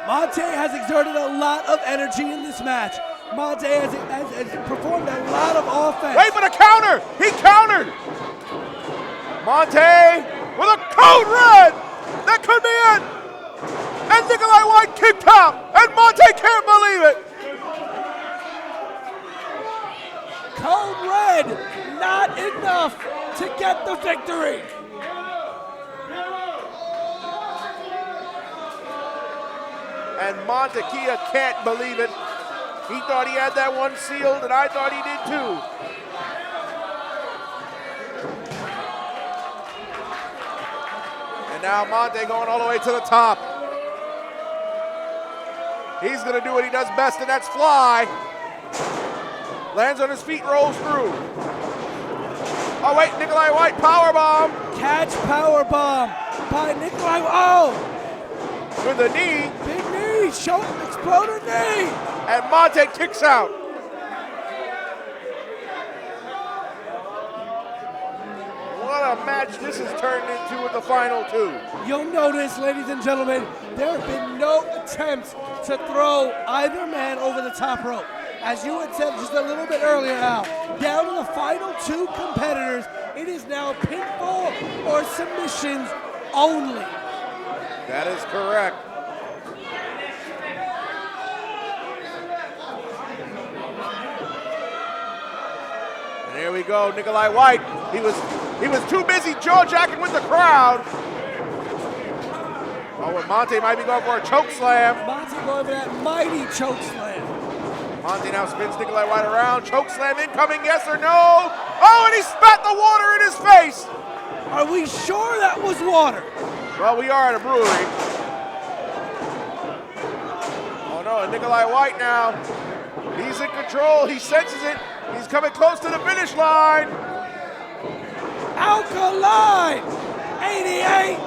Monte has exerted a lot of energy in this match. Monte has performed a lot of offense. Wait for the counter. He countered. Monte with a code red. That could be it. And Nikolai White kicked out. And Monte can't believe it. Code red, not enough to get the victory. And Montekia can't believe it. He thought he had that one sealed, and I thought he did too. And now Monte going all the way to the top. He's gonna do what he does best, and that's fly. Lands on his feet, rolls through. Oh wait, Nikolai White, powerbomb. Catch powerbomb by Nikolai. Oh! With a knee. Big knee, show exploder knee. And Monte kicks out. What a match this has turned into with the final two. You'll notice, ladies and gentlemen, there have been no attempts to throw either man over the top rope. As you had said just a little bit earlier, Al, down to the final two competitors, it is now pinfall or submissions only. That is correct. And here we go, Nikolai White. He was too busy jaw-jacking with the crowd. Oh, and Monte might be going for a choke slam. Monte going for that mighty choke slam. Monte now spins Nikolai White around. Choke slam incoming, yes or no? Oh, and he spat the water in his face. Are we sure that was water? Well, we are at a brewery. Oh no, and Nikolai White now. He's in control, he senses it. He's coming close to the finish line. Alkaline 88.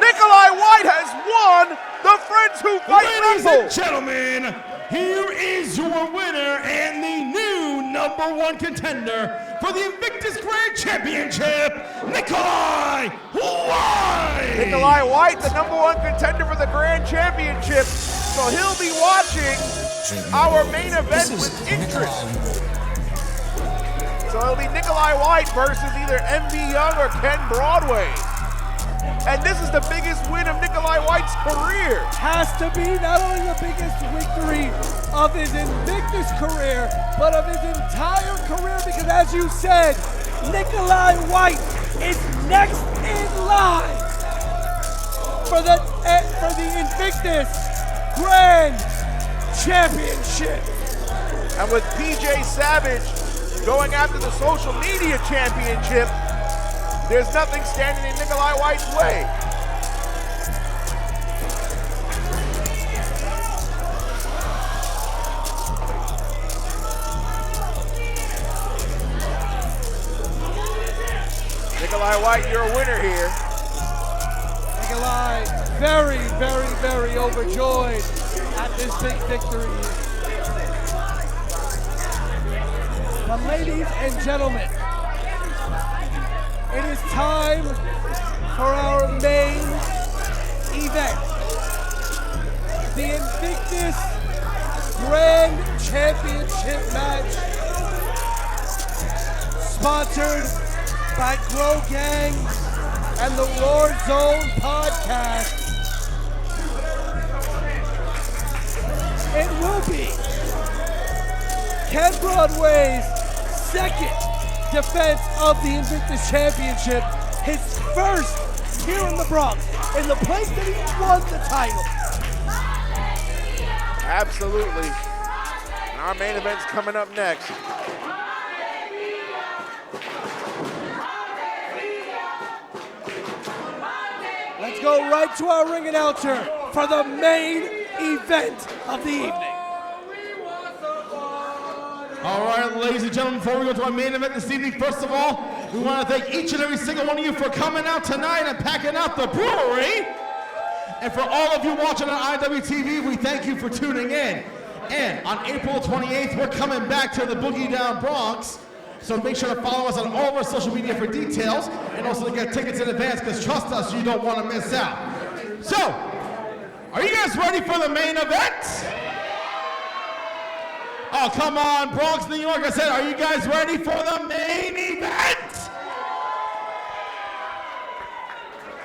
Nikolai White has won the Friends Who Fight Ladies Rumble. and gentlemen, here is your winner and the new #1 contender for the Invictus Grand Championship, Nikolai White! Nikolai White, the #1 contender for the Grand Championship. So he'll be watching our main event with interest. So it'll be Nikolai White versus either MV Young or Ken Broadway. And this is the biggest win of Nikolai White's career. Has to be not only the biggest victory of his Invictus career, but of his entire career, because as you said, Nikolai White is next in line for the Invictus Grand Championship. And with PJ Savage going after the social media championship, there's nothing standing in Nikolai White's way. Nikolai White, you're a winner here. Nikolai, very, very, very overjoyed at this big victory. But ladies and gentlemen, it is time for our main event. The Invictus Grand Championship match, sponsored by Grow Gang and the War Zone podcast. It will be Ken Broadway's second defense of the Invictus Championship, his first here in the Bronx, in the place that he won the title. Absolutely. And our main event's coming up next. Let's go right to our ring announcer for the main event of the evening. All right, ladies and gentlemen, before we go to our main event this evening, first of all, we want to thank each and every single one of you for coming out tonight and packing out the brewery. And for all of you watching on IWTV, we thank you for tuning in. And on April 28th, we're coming back to the Boogie Down Bronx. So make sure to follow us on all of our social media for details and also to get tickets in advance, because trust us, you don't want to miss out. So, are you guys ready for the main event? Oh, come on, Bronx, New York. I said, are you guys ready for the main event?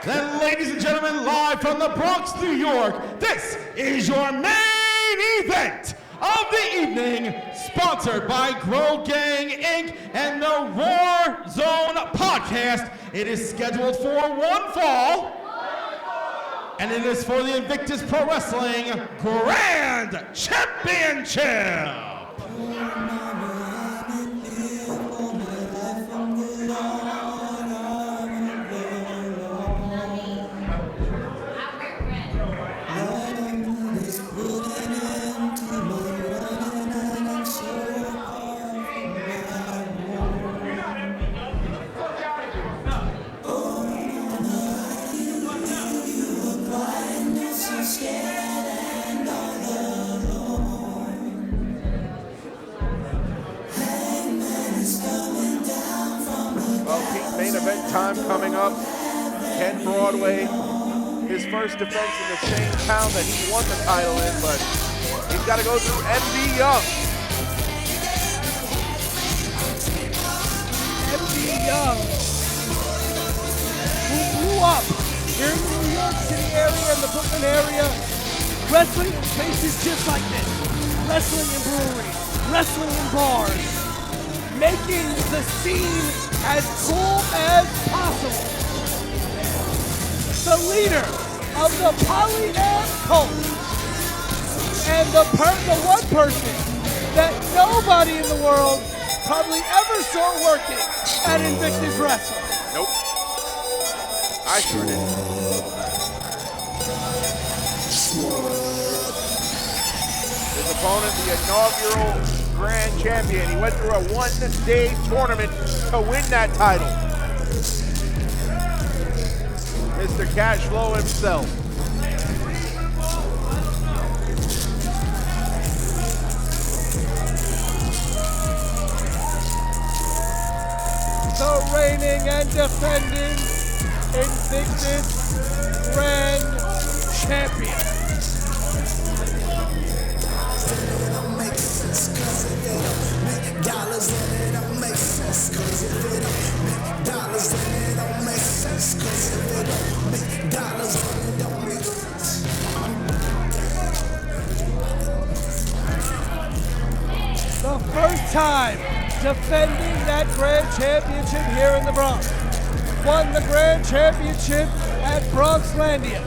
Then, ladies and gentlemen, live from the Bronx, New York, this is your main event of the evening, sponsored by Grow Gang Inc. and the War Zone podcast. It is scheduled for one fall. And it is for the Invictus Pro Wrestling Grand Championship. Main event time coming up. Ken Broadway, his first defense in the same town that he won the title in, but he's got to go through MV Young. MV Young, who grew up here in the New York City area and the Brooklyn area, wrestling in places just like this. Wrestling in breweries, wrestling in bars, making the scene as cool as possible. The leader of the Polyam cult, and the one person that nobody in the world probably ever saw working at Invictus Wrestling. Nope. I sure did. His opponent, the inaugural Grand Champion. He went through a one-day tournament to win that title. Mr. Cashflow himself. The reigning and defending Invictus Grand Champion. The first time defending that Grand Championship here in the Bronx. Won the Grand Championship at Bronxlandia.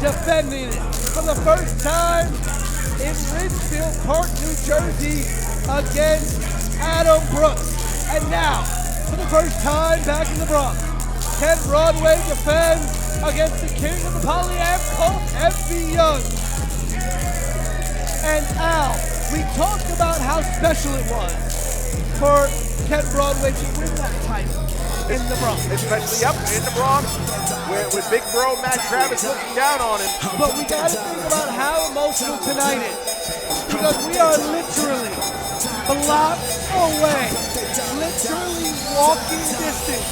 Defending it for the first time in Ridgefield Park, New Jersey against Adam Brooks. And now, for the first time back in the Bronx, Ken Broadway defends against the king of the Polyam cult, MV Young. And Al, we talked about how special it was for Ken Broadway to win that title in the Bronx. Especially up in the Bronx, with Big Bro Matt Travis looking down on him. But we gotta think about how emotional tonight is. Because we are literally blocks away, literally walking distance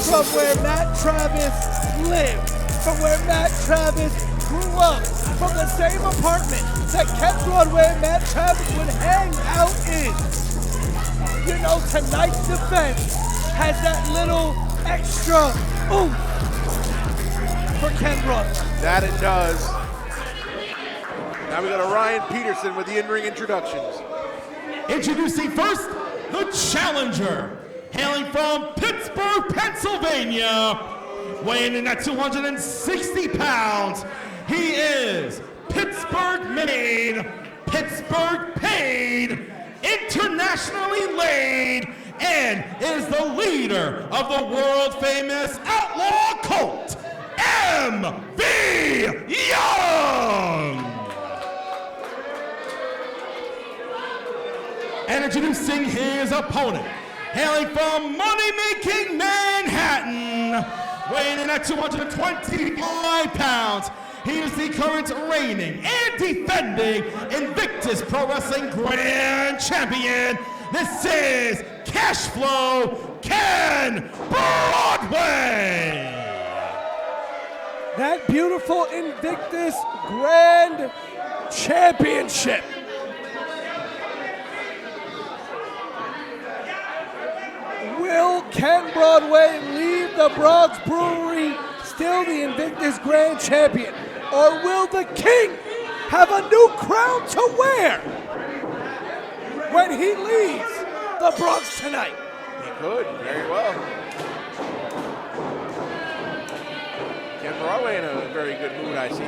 from where Matt Travis lived, from where Matt Travis grew up, from the same apartment that Ken Broadway and Matt Travis would hang out in. You know, tonight's defense has that little extra oomph for Ken Broadway. That it does. Now we got a Ryan Peterson with the in-ring introductions. Introducing first, the challenger, hailing from Pittsburgh, Pennsylvania, weighing in at 260 pounds. He is Pittsburgh made, Pittsburgh paid, internationally laid, and is the leader of the world-famous outlaw cult, MV Young. And introducing his opponent, hailing from money-making Manhattan, weighing in at 225 pounds. He is the current reigning and defending Invictus Pro Wrestling Grand Champion. This is Cashflow Ken Broadway. That beautiful Invictus Grand Championship. Will Ken Broadway leave the Bronx Brewery still the Invictus Grand Champion? Or will the King have a new crown to wear when he leaves the Bronx tonight? He could, very well. Ken Broadway in a very good mood, I see.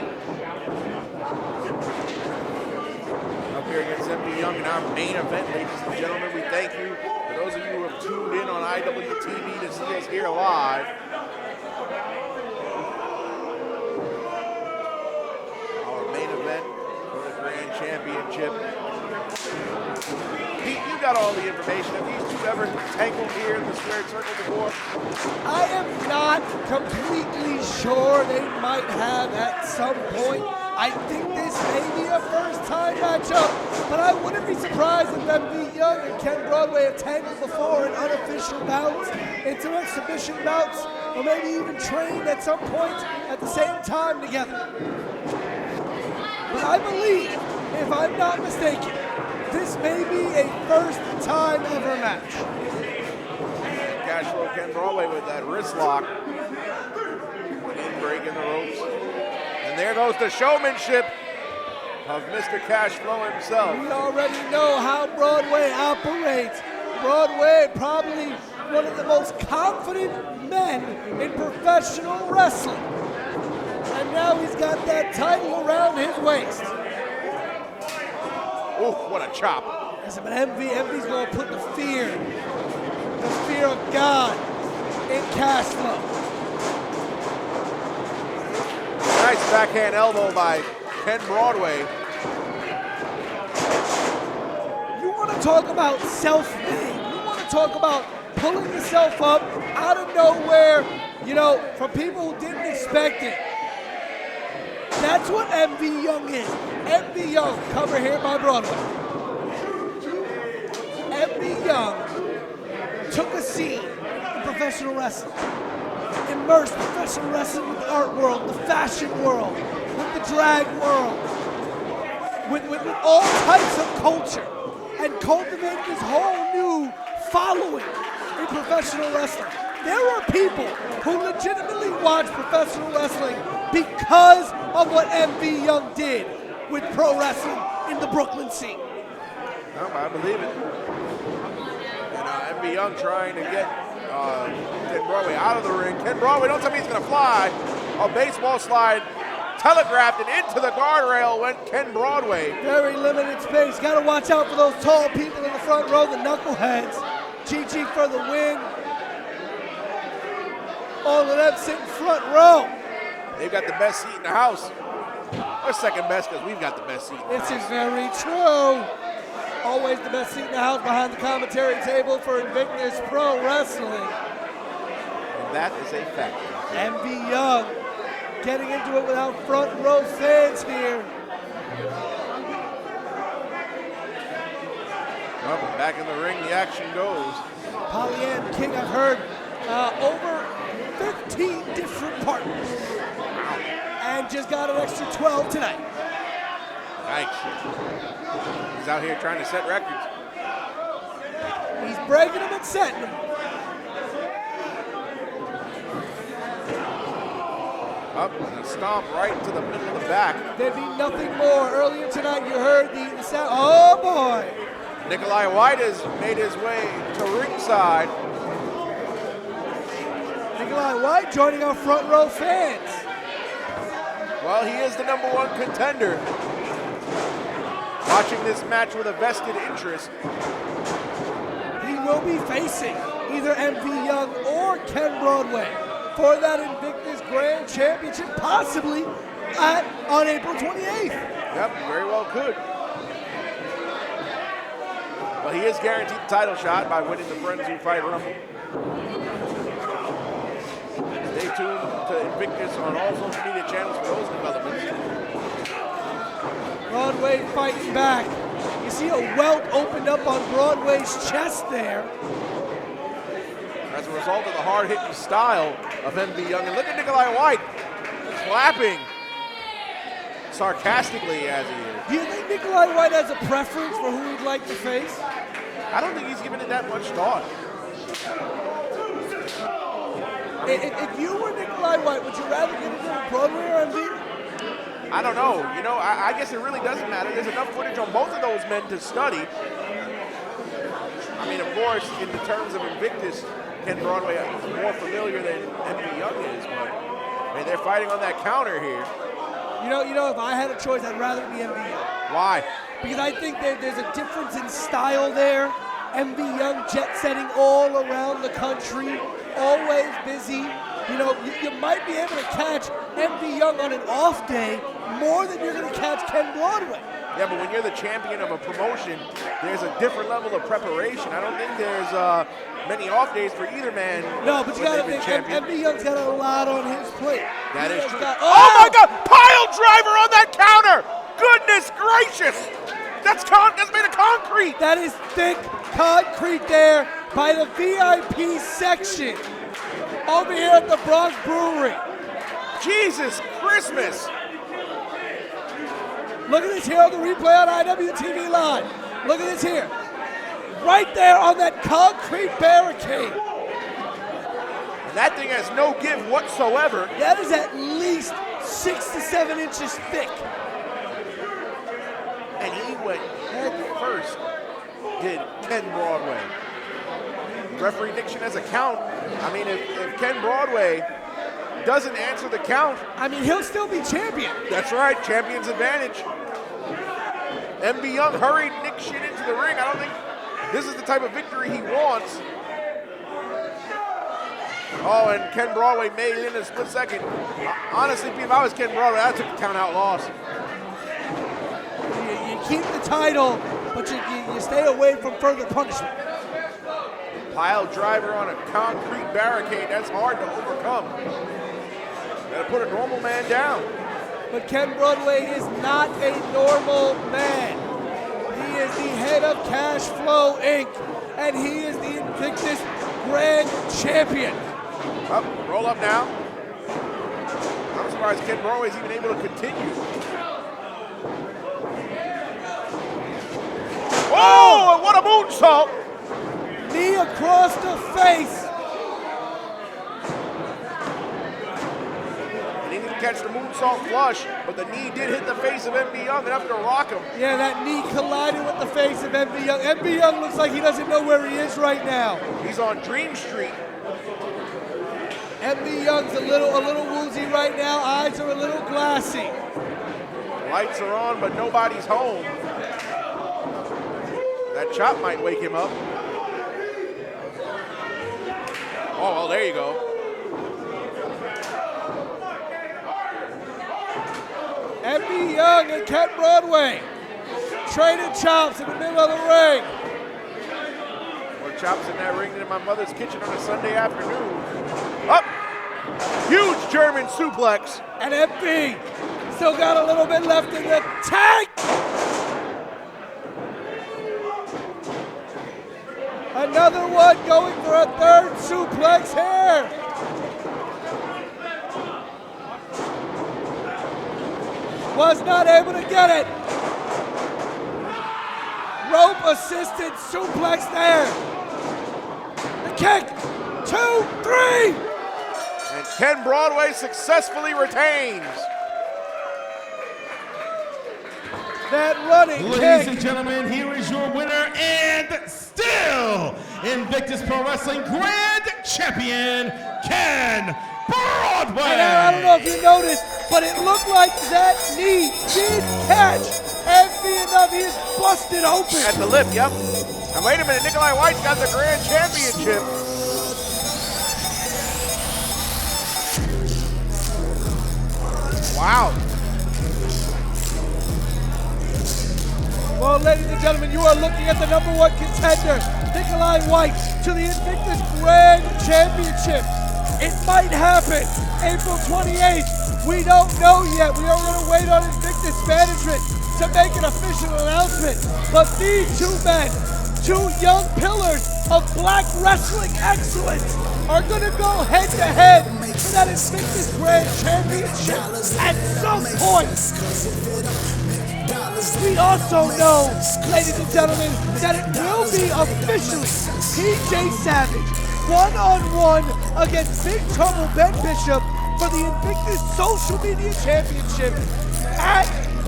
Up here against MV Young in our main event, ladies and gentlemen. We thank you for those of you who have tuned in on IWTV to see us here live. Our main event for the Grand Championship. Pete, you got all the information. Have these two ever tangled here in the squared circle before? I am not completely sure. They might have at some point. I think this may be a first-time matchup, but I wouldn't be surprised if MV Young and Ken Broadway have tangled before in unofficial bouts, into exhibition bouts, or maybe even trained at some point at the same time together. But I believe, if I'm not mistaken, this may be a first-time ever match. Cashflow Ken Broadway with that wrist lock. Breaking the ropes. And there goes the showmanship of Mr. Cashflow himself. We already know how Broadway operates. Broadway, probably one of the most confident men in professional wrestling. And now he's got that title around his waist. Ooh, what a chop. Listen, but MV's gonna put the fear of God in Cashflow. Nice backhand elbow by Ken Broadway. You want to talk about self-made. You want to talk about pulling yourself up out of nowhere, you know, from people who didn't expect it. That's what MV Young is. MV Young, cover here by Broadway. MV Young took a scene in professional wrestling. Immersed professional wrestling with the art world, the fashion world, with the drag world, with all types of culture, and cultivated this whole new following in professional wrestling. There are people who legitimately watch professional wrestling because of what MV Young did with pro wrestling in the Brooklyn scene. I believe it. And MV Young trying to get Ken Broadway out of the ring. Ken Broadway, don't tell me he's going to fly. A baseball slide telegraphed and into the guardrail went Ken Broadway. Very limited space. Got to watch out for those tall people in the front row, the knuckleheads. GG for the win. All of them sitting front row. They've got the best seat in the house. We're second best because we've got the best seat in the This house. is very true. Always the best seat in the house behind the commentary table for Invictus Pro Wrestling. And that is a fact. MV Young getting into it without front row fans here. Well, back in the ring, the action goes. Pollyann King, I've heard over 15 different partners. And just got an extra 12 tonight. Nice. He's out here trying to set records. He's breaking them and setting them. Up and a stomp right into the middle of the back. There'd be nothing more. Earlier tonight you heard the sound. Oh boy. Nikolai White has made his way to ringside. Nikolai White joining our front row fans. Well, he is the #1 contender. Watching this match with a vested interest. He will be facing either MV Young or Ken Broadway for that Invictus Grand Championship, possibly on April 28th. Yep, very well could. Well, he is guaranteed the title shot by winning the Friends Who Fight Rumble. Stay tuned to Invictus on all social media channels for those developments. Broadway fighting back. You see a welt opened up on Broadway's chest there. As a result of the hard-hitting style of MV Young. And look at Nikolai White clapping sarcastically as he is. Do you think Nikolai White has a preference for who he'd like to face? I don't think he's given it that much thought. If you were Nikolai White, would you rather get into a Broadway or MV? I don't know. You know, I guess it really doesn't matter. There's enough footage on both of those men to study. I mean, of course, in the terms of Invictus, Ken Broadway is more familiar than MV Young is, but And they're fighting on that counter here. You know, if I had a choice, I'd rather be MV Young. Why? Because I think there's a difference in style there. MV Young jet setting all around the country, always busy. You know, you might be able to catch MV Young on an off day more than you're going to catch Ken Broadway. Yeah, but when you're the champion of a promotion, there's a different level of preparation. I don't think there's many off days for either man. No, but you got to think, MV Young's got a lot on his plate. That is true. Oh my God! Pile driver on that counter! Goodness gracious! That's made of concrete! That is thick concrete there by the VIP section over here at the Bronx Brewery. Jesus Christmas! Look at this here on the replay on IWTV Live. Look at this here. Right there on that concrete barricade. And that thing has no give whatsoever. That is at least 6 to 7 inches thick. And he went head first, did Ken Broadway. Referee Nixon has a count. I mean, if Ken Broadway doesn't answer the count, I mean, he'll still be champion. That's right, champion's advantage. MV Young hurried Nick Shit into the ring. I don't think this is the type of victory he wants. Oh, and Ken Broadway made it in a split second. Honestly, if I was Ken Broadway, I took a count out loss. You keep the title, but you stay away from further punishment. Pile driver on a concrete barricade, that's hard to overcome. Gotta put a normal man down. But Ken Broadway is not a normal man. He is the head of Cash Flow Inc., and he is the Invictus Grand Champion. Up, roll up now. I'm surprised Ken Broadway is even able to continue. Oh, and what a moonsault! Knee across the face. And he didn't catch the moonsault flush, but the knee did hit the face of MV Young enough to rock him. Yeah, that knee collided with the face of MV Young. MV Young looks like he doesn't know where he is right now. He's on Dream Street. MV Young's a little woozy right now. Eyes are a little glassy. Lights are on, but nobody's home. That chop might wake him up. Oh, well, there you go. MV Young and Ken Broadway trading chops in the middle of the ring. More chops in that ring than in my mother's kitchen on a Sunday afternoon. Up! Huge German suplex. And MV still got a little bit left in the tank. Another one going for a third suplex here. Was not able to get it. Rope assisted suplex there. The kick, 2, 3. And Ken Broadway successfully retains. That running Ladies kick. and gentlemen, here is your winner and still Invictus Pro Wrestling Grand Champion, Ken Broadway. And I don't know if you noticed, but it looked like that knee did catch MV enough. He is busted open. At the lip, yep. And wait a minute, Nikolai White's got the Grand Championship. Wow. Well, ladies and gentlemen, you are looking at the #1 contender, Nikolai White, to the Invictus Grand Championship. It might happen April 28th. We don't know yet. We are going to wait on Invictus management to make an official announcement. But these two men, two young pillars of black wrestling excellence, are going to go head to head for that Invictus Grand Championship at some point. We also know, ladies and gentlemen, that it will be officially PJ Savage one-on-one against Big Trouble Ben Bishop for the Invictus Social Media Championship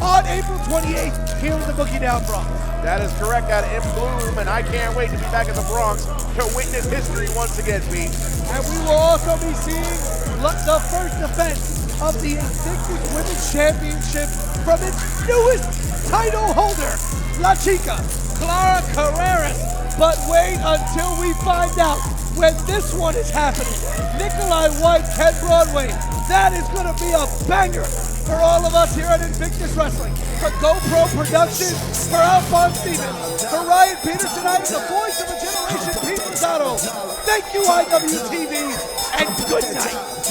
on April 28th here in the Boogie Down Bronx. That is correct, out in Bloom, and I can't wait to be back in the Bronx to witness history once again, Pete. And we will also be seeing the first defense of the Invictus Women's Championship from its newest title holder, La Chica, Clara Carreras. But wait until we find out when this one is happening. Nikolai White, Ken Broadway. That is going to be a banger for all of us here at Invictus Wrestling. For GoPro Productions, for Alphonse Stevens, for Ryan Peterson, I am the voice of a generation, Pete Rosado. Thank you, IWTV, and good night.